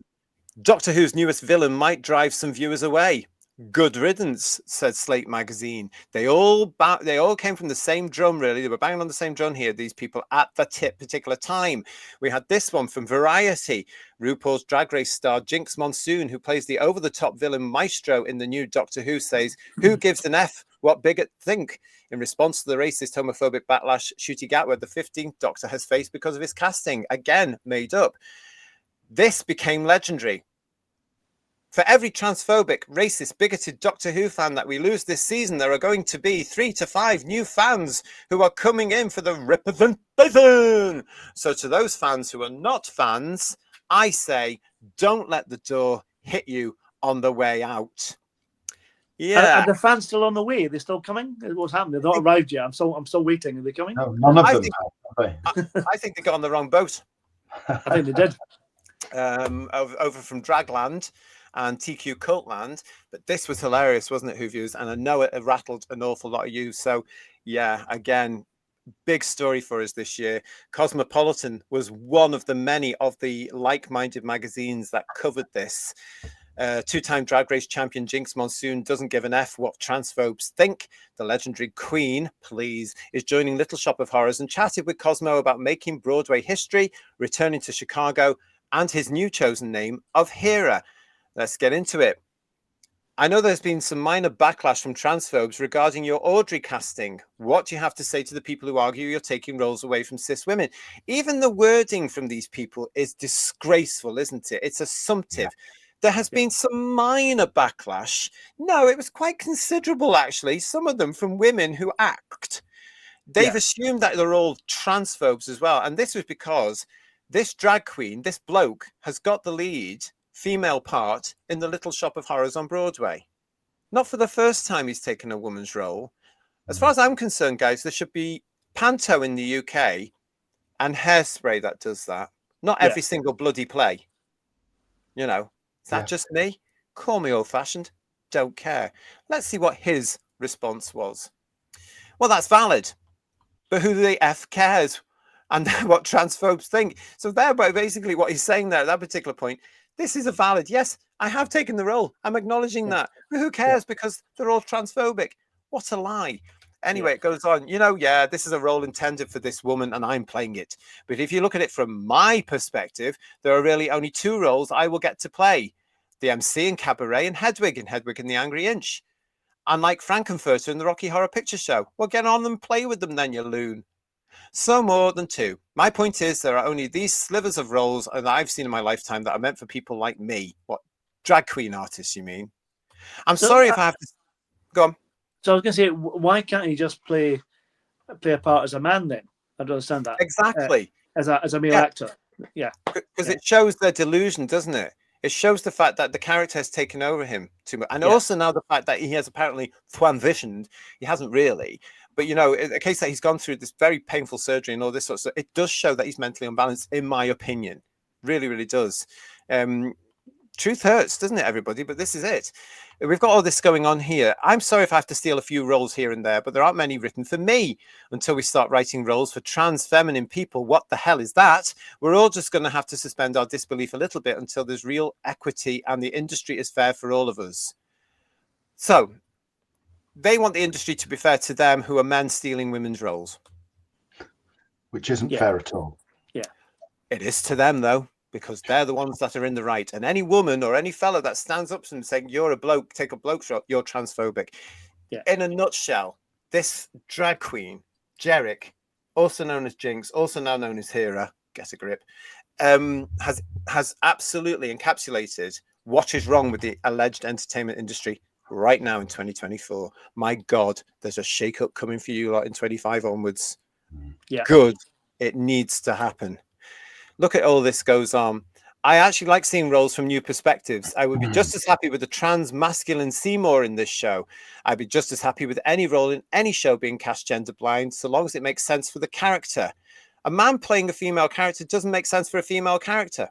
Doctor Who's newest villain might drive some viewers away. Good riddance, said Slate magazine. They all came from the same drum, really. They were banging on the same drum here, these people, at the particular time. We had this one from Variety. RuPaul's Drag Race star Jinx Monsoon, who plays the over-the-top villain Maestro in the new Doctor Who, says, who gives an F what bigot think? In response to the racist, homophobic backlash Ncuti Gatwa, the 15th Doctor, has faced because of his casting. Again, made up. This became legendary. For every transphobic, racist, bigoted Doctor Who fan that we lose this season, there are going to be 3 to 5 new fans who are coming in for the representation. So to those fans who are not fans, I say, don't let the door hit you on the way out. Yeah. Are the fans still on the way? Are they still coming? What's happened? They've not arrived yet. I'm still waiting. Are they coming? No, none of them have they? I think they got on the wrong boat. I think they did. over from Dragland and TQ Cultland. But this was hilarious, wasn't it, Who Views? And I know it rattled an awful lot of you. So yeah, again, big story for us this year. Cosmopolitan was one of the many of the like-minded magazines that covered this. Two-time Drag Race champion Jinx Monsoon doesn't give an F what transphobes think. The legendary Queen, please, is joining Little Shop of Horrors and chatted with Cosmo about making Broadway history, returning to Chicago, and his new chosen name of Hera. Let's get into it. I know there's been some minor backlash from transphobes regarding your Audrey casting. What do you have to say to the people who argue you're taking roles away from cis women? Even the wording from these people is disgraceful, isn't it? It's assumptive. Yeah. There has been some minor backlash. No, it was quite considerable, actually. Some of them from women who act. They've assumed that they're all transphobes as well. And this was because this drag queen, this bloke, has got the lead female part in the Little Shop of Horrors on Broadway. Not for the first time he's taken a woman's role. As far as I'm concerned, guys, there should be panto in the UK and Hairspray that does that. Not every single bloody play. You know, is that just me? Call me old-fashioned. Don't care. Let's see what his response was. Well, that's valid. But who the F cares? And what transphobes think. So there, basically what he's saying there at that particular point, this is a valid, yes, I have taken the role. I'm acknowledging that. But who cares? Because they're all transphobic. What a lie. Anyway, it goes on, you know, this is a role intended for this woman and I'm playing it. But if you look at it from my perspective, there are really only two roles I will get to play. The MC in Cabaret and Hedwig in the Angry Inch. Unlike Frankenfurter in the Rocky Horror Picture Show. Well, get on and play with them then, you loon. So more than two. My point is there are only these slivers of roles that I've seen in my lifetime that are meant for people like me. What, drag queen artists, you mean? I'm sorry if I have to... Go on. So I was going to say, why can't he just play a part as a man then? I don't understand that. Exactly. As a male actor. Yeah. Because it shows their delusion, doesn't it? It shows the fact that the character has taken over him too much. And also now the fact that he has apparently transitioned. He hasn't really. But, you know, in the case that he's gone through this very painful surgery and all this sort of stuff, it does show that he's mentally unbalanced, in my opinion. Really, really does. Truth hurts, doesn't it, everybody? But this is it. We've got all this going on here. I'm sorry if I have to steal a few roles here and there, but there aren't many written for me until we start writing roles for trans feminine people. What the hell is that? We're all just going to have to suspend our disbelief a little bit until there's real equity and the industry is fair for all of us. So they want the industry to be fair to them who are men stealing women's roles. Which isn't fair at all. Yeah. It is to them, though, because they're the ones that are in the right. And any woman or any fella that stands up and saying, you're a bloke, take a bloke shot, you're transphobic. Yeah. In a nutshell, this drag queen, Jerick, also known as Jinx, also now known as Hera, get a grip, has absolutely encapsulated what is wrong with the alleged entertainment industry right now in 2024. My God, there's a shake-up coming for you lot in 25 onwards. Yeah. Good. It needs to happen. Look at all this goes on. I actually like seeing roles from new perspectives. I would be just as happy with a trans masculine Seymour in this show. I'd be just as happy with any role in any show being cast gender blind, so long as it makes sense for the character. A man playing a female character doesn't make sense for a female character.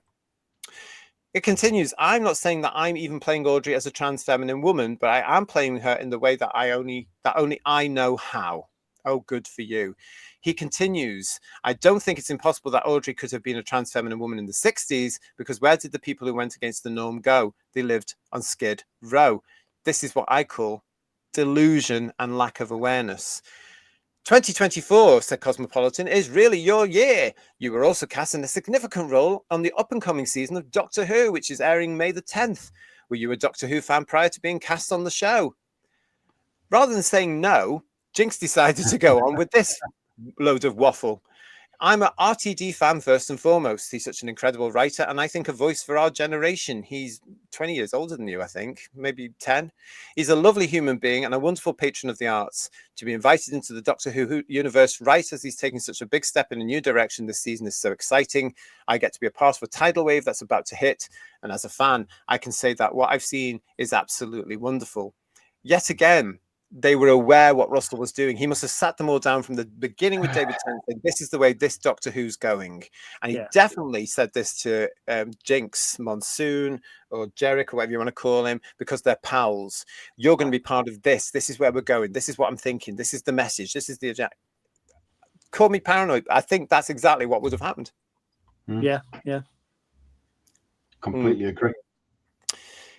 It continues. I'm not saying that I'm even playing Audrey as a trans feminine woman, but I am playing her in the way that only I know how. Oh, good for you. He continues, I don't think it's impossible that Audrey could have been a trans feminine woman in the 60s, because where did the people who went against the norm go? They lived on Skid Row. This is what I call delusion and lack of awareness. 2024, said Cosmopolitan, is really your year. You were also cast in a significant role on the up-and-coming season of Doctor Who, which is airing May the 10th. Were you a Doctor Who fan prior to being cast on the show? Rather than saying no, Jinx decided to go on with this load of waffle. I'm an RTD fan first and foremost. He's such an incredible writer, and I think a voice for our generation. He's 20 years older than you, I think, maybe 10. He's a lovely human being and a wonderful patron of the arts. To be invited into the Doctor Who universe right as he's taking such a big step in a new direction this season is so exciting. I get to be a part of a tidal wave that's about to hit, and as a fan, I can say that what I've seen is absolutely wonderful. Yet again, they were aware what Russell was doing. He must have sat them all down from the beginning with David Tennant, saying, this is the way this Doctor Who's going. And he definitely said this to Jinx Monsoon or Jerick or whatever you want to call him, because they're pals. You're going to be part of this. This is where we're going. This is what I'm thinking. This is the message. This is the... Call me paranoid. I think that's exactly what would have happened. Yeah. Completely agree.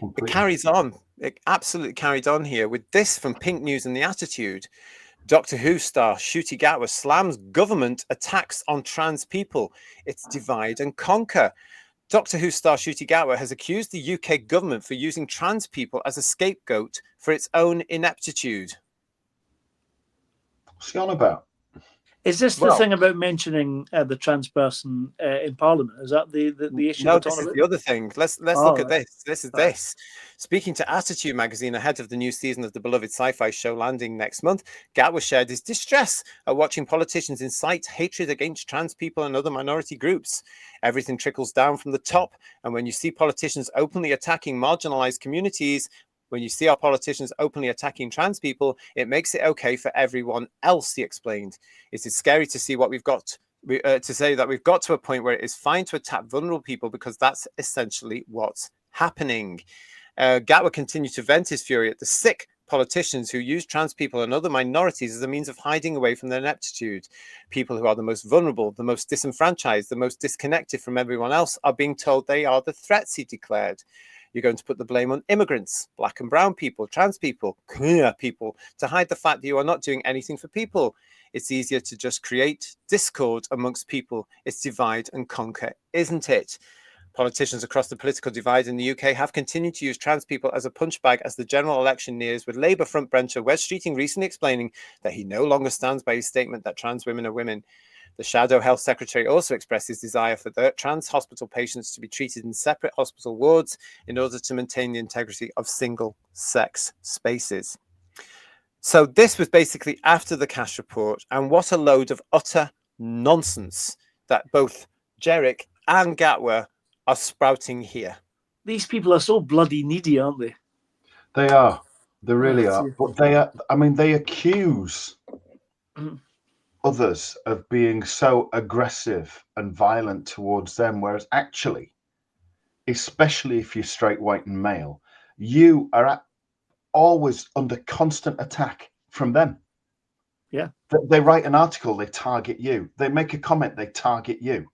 It carries on. It absolutely carried on here with this from Pink News and The Attitude. Doctor Who star Ncuti Gatwa slams government attacks on trans people. It's divide and conquer. Doctor Who star Ncuti Gatwa has accused the UK government for using trans people as a scapegoat for its own ineptitude. What's he on about? Is this the thing about mentioning the trans person in Parliament? Is that the issue? No, this is the other thing. Let's look at this. This is this. Speaking to Attitude magazine ahead of the new season of the beloved sci-fi show landing next month, Gatwa shared his distress at watching politicians incite hatred against trans people and other minority groups. Everything trickles down from the top, and when you see politicians openly attacking marginalized communities, when you see our politicians openly attacking trans people, it makes it okay for everyone else, he explained. It is scary to see what we've got to say that we've got to a point where it is fine to attack vulnerable people because that's essentially what's happening. Gatwa continued to vent his fury at the sick politicians who use trans people and other minorities as a means of hiding away from their ineptitude. People who are the most vulnerable, the most disenfranchised, the most disconnected from everyone else are being told they are the threats, he declared. You're going to put the blame on immigrants, black and brown people, trans people, queer people, to hide the fact that you are not doing anything for people. It's easier to just create discord amongst people. It's divide and conquer, isn't it? Politicians across the political divide in the UK have continued to use trans people as a punchbag as the general election nears, with Labour frontbencher Wes Streeting recently explaining that he no longer stands by his statement that trans women are women. The Shadow Health Secretary also expressed his desire for the trans hospital patients to be treated in separate hospital wards in order to maintain the integrity of single-sex spaces. So this was basically after the Cash report, and what a load of utter nonsense that both Jerick and Gatwa are sprouting here. These people are so bloody needy, aren't they? They are. They really are. But they are. I mean, they accuse others of being so aggressive and violent towards them, whereas actually, especially if you're straight, white, and male, you are always under constant attack from them. Yeah. They write an article, they target you. They make a comment, they target you.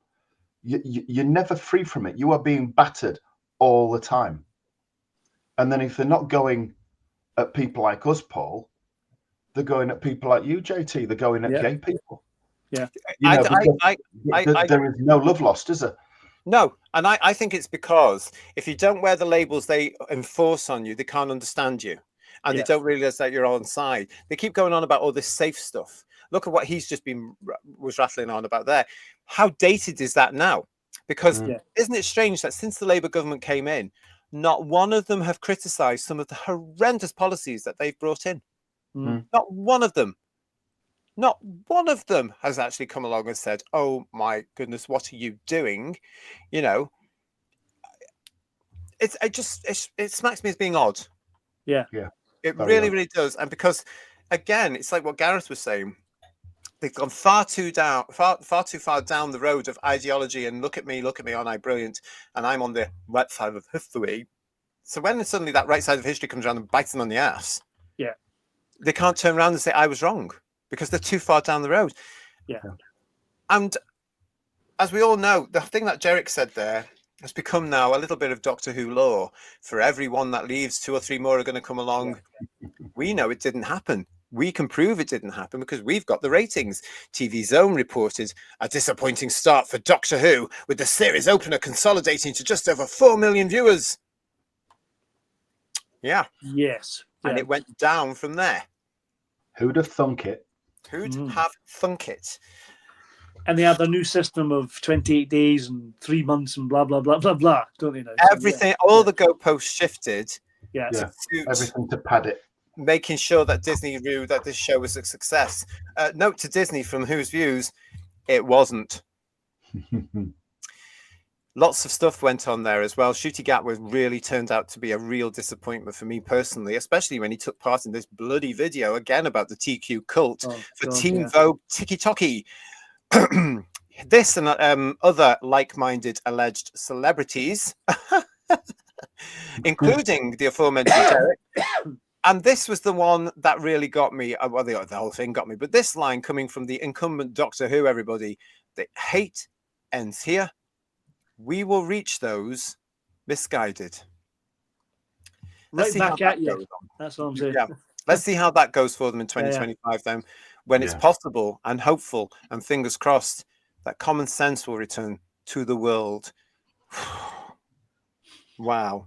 You're never free from it. You are being battered all the time. And then if they're not going at people like us, Paul, they're going at people like you, JT. They're going at gay people. Yeah. You know, there is no love lost, is there? No. And I think it's because if you don't wear the labels they enforce on you, they can't understand you. And they don't realize that you're on side. They keep going on about all this safe stuff. Look at what he's just was rattling on about there. How dated is that now? Because isn't it strange that since the Labour government came in, not one of them have criticised some of the horrendous policies that they've brought in. Not one of them. Not one of them has actually come along and said, oh my goodness, what are you doing? You know, it smacks me as being odd. Yeah. It really does. And because, again, it's like what Gareth was saying. They've gone far too far down the road of ideology and look at me, aren't I brilliant? And I'm on the right side of history. So when suddenly that right side of history comes around and bites them on the ass, they can't turn around and say I was wrong because they're too far down the road. Yeah. And as we all know, the thing that Jerick said there has become now a little bit of Doctor Who lore. For every one that leaves, 2 or 3 more are going to come along. We know it didn't happen. We can prove it didn't happen because we've got the ratings. TV Zone reported a disappointing start for Doctor Who, with the series opener consolidating to just over 4 million viewers. Yeah. Yes. And it went down from there. Who'd have thunk it? Who'd have thunk it? And they have their new system of 28 days and 3 months and blah, blah, blah, blah, blah, don't they now? Everything, all the goalposts shifted. To suit everything to pad it. Making sure that Disney knew that this show was a success. Note to Disney, from Who's Views, it wasn't. Lots of stuff went on there as well. Shooty Gatwa really turned out to be a real disappointment for me personally, especially when he took part in this bloody video again about the TQ cult for Teen Vogue Tiki-Toki. This and other like-minded alleged celebrities, including the aforementioned Derek. And this was the one that really got me. Well, the whole thing got me. But this line coming from the incumbent Doctor Who, everybody, the hate ends here. We will reach those misguided. Right back at you. That's what I'm saying. Yeah. Let's see how that goes for them in 2025 then, when it's possible and hopeful and fingers crossed that common sense will return to the world. Wow.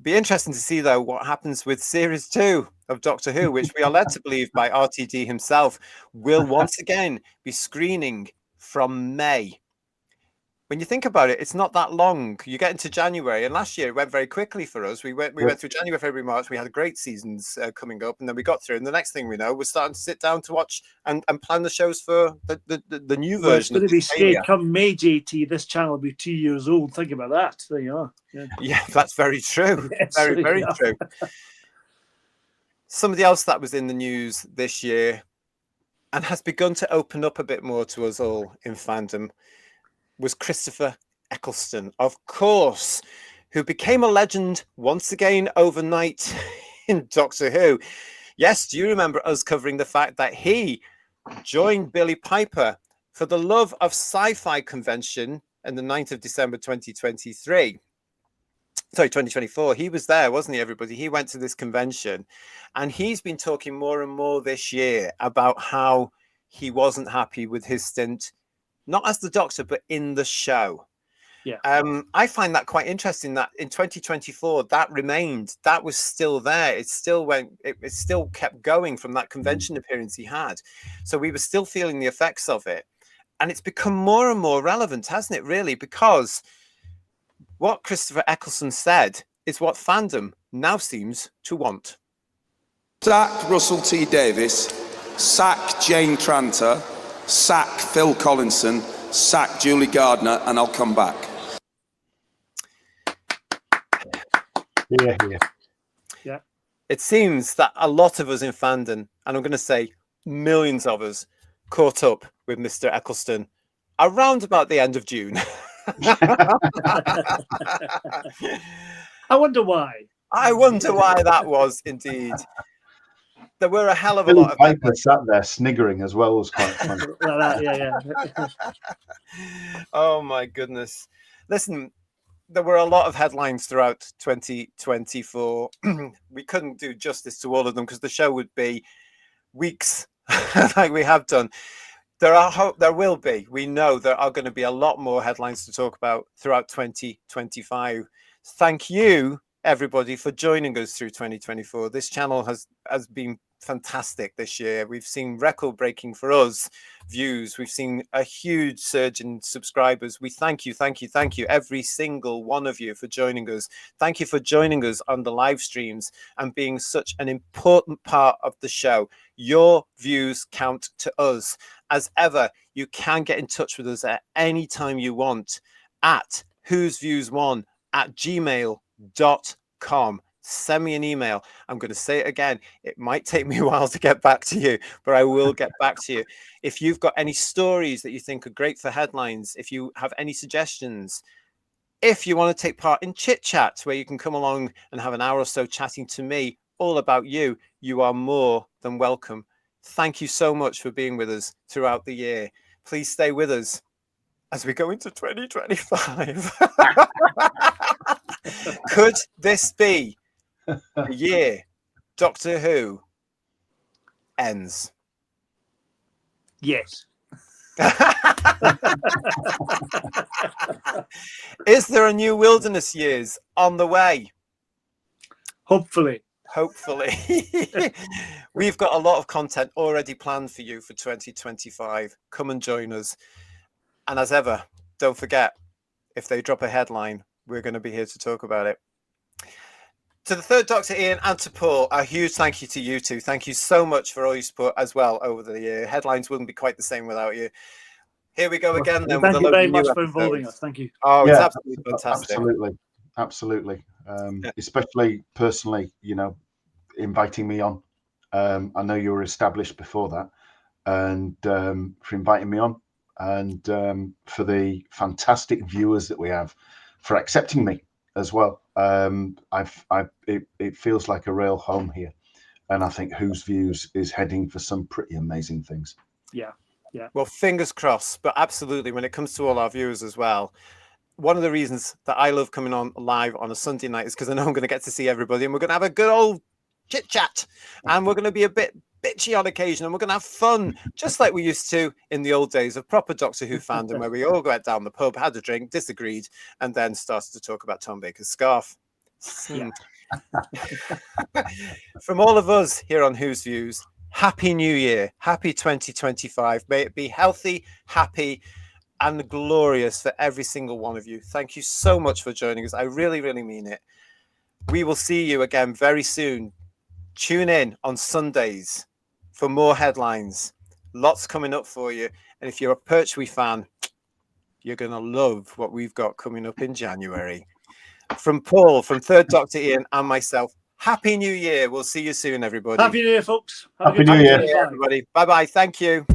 Be interesting to see, though, what happens with Series 2 of Doctor Who, which we are led to believe by RTD himself will once again be screening from May. When you think about it, it's not that long. You get into January, and last year it went very quickly for us. We went through January, February, March. We had great seasons coming up, and then we got through. And the next thing we know, we're starting to sit down to watch and plan the shows for the new version. It's going to be stayed come May, JT. This channel will be 2 years old. Think about that. There you are. Yeah, that's very true. Yes, very true. Somebody else that was in the news this year and has begun to open up a bit more to us all in fandom was Christopher Eccleston, of course, who became a legend once again overnight in Doctor Who. Yes, do you remember us covering the fact that he joined Billy Piper for the Love of Sci-Fi convention on the 9th of December 2023? Sorry, 2024. He was there, wasn't he, everybody? He went to this convention, and he's been talking more and more this year about how he wasn't happy with his stint, not as the Doctor, but in the show. Yeah. I find that quite interesting that in 2024 that remained, that was still there. It still went, it still kept going from that convention appearance he had. So we were still feeling the effects of it. And it's become more and more relevant, hasn't it, really? Because what Christopher Eccleston said is what fandom now seems to want. Sack Russell T Davis, sack Jane Tranter, sack Phil Collinson, sack Julie Gardner, and I'll come back. Yeah. It seems that a lot of us in fandom, and I'm going to say millions of us, caught up with Mr. Eccleston around about the end of June. I wonder why. I wonder why that was indeed. There were a hell of a Billy lot of Piper sat there sniggering as well, was quite fun. Yeah. Oh my goodness. Listen, there were a lot of headlines throughout 2024. We couldn't do justice to all of them because the show would be weeks like we have done. There will be. We know there are going to be a lot more headlines to talk about throughout 2025. Thank you, everybody, for joining us through 2024. This channel has been fantastic this year. We've seen record-breaking for us views. We've seen a huge surge in subscribers. We thank you, every single one of you for joining us. Thank you for joining us on the live streams and being such an important part of the show. Your views count to us. As ever, you can get in touch with us at any time you want at whosviewsone@gmail.com. Send me an email. I'm going to say it again. It might take me a while to get back to you, but I will get back to you. If you've got any stories that you think are great for headlines, if you have any suggestions, if you want to take part in Chit Chat, where you can come along and have an hour or so chatting to me all about you, you are more than welcome. Thank you so much for being with us throughout the year. Please stay with us as we go into 2025. Could this be the year Doctor Who ends? Yes. Is there a new Wilderness Years on the way? Hopefully. We've got a lot of content already planned for you for 2025. Come and join us. And as ever, don't forget, if they drop a headline, we're going to be here to talk about it. To the Third Doctor, Ian, and to Paul, a huge thank you to you two. Thank you so much for all your support as well over the year. Headlines wouldn't be quite the same without you. Here we go again. Then Thank you very much for involving us. Thank you. Oh, it's absolutely fantastic. Absolutely. Especially personally, inviting me on. I know you were established before that, and for inviting me on, and for the fantastic viewers that we have, for accepting me as well. It feels like a real home here, and I think Whose Views is heading for some pretty amazing things. Yeah. Well, fingers crossed, but absolutely, when it comes to all our viewers as well, one of the reasons that I love coming on live on a Sunday night is because I know I'm going to get to see everybody, and we're going to have a good old chit chat, and we're going to be a bit bitchy on occasion, and we're going to have fun, just like we used to in the old days of proper Doctor Who fandom, where we all went down the pub, had a drink, disagreed, and then started to talk about Tom Baker's scarf. Yeah. From all of us here on Whose Views, Happy New Year, happy 2025. May it be healthy, happy, and glorious for every single one of you. Thank you so much for joining us. I really, really mean it. We will see you again very soon. Tune in on Sundays for more headlines. Lots coming up for you. And if you're a Pertwee fan, you're going to love what we've got coming up in January. From Paul, from Third Doctor Ian, and myself, Happy New Year. We'll see you soon, everybody. Happy New Year, folks. Happy New Year, everybody. Bye-bye. Thank you.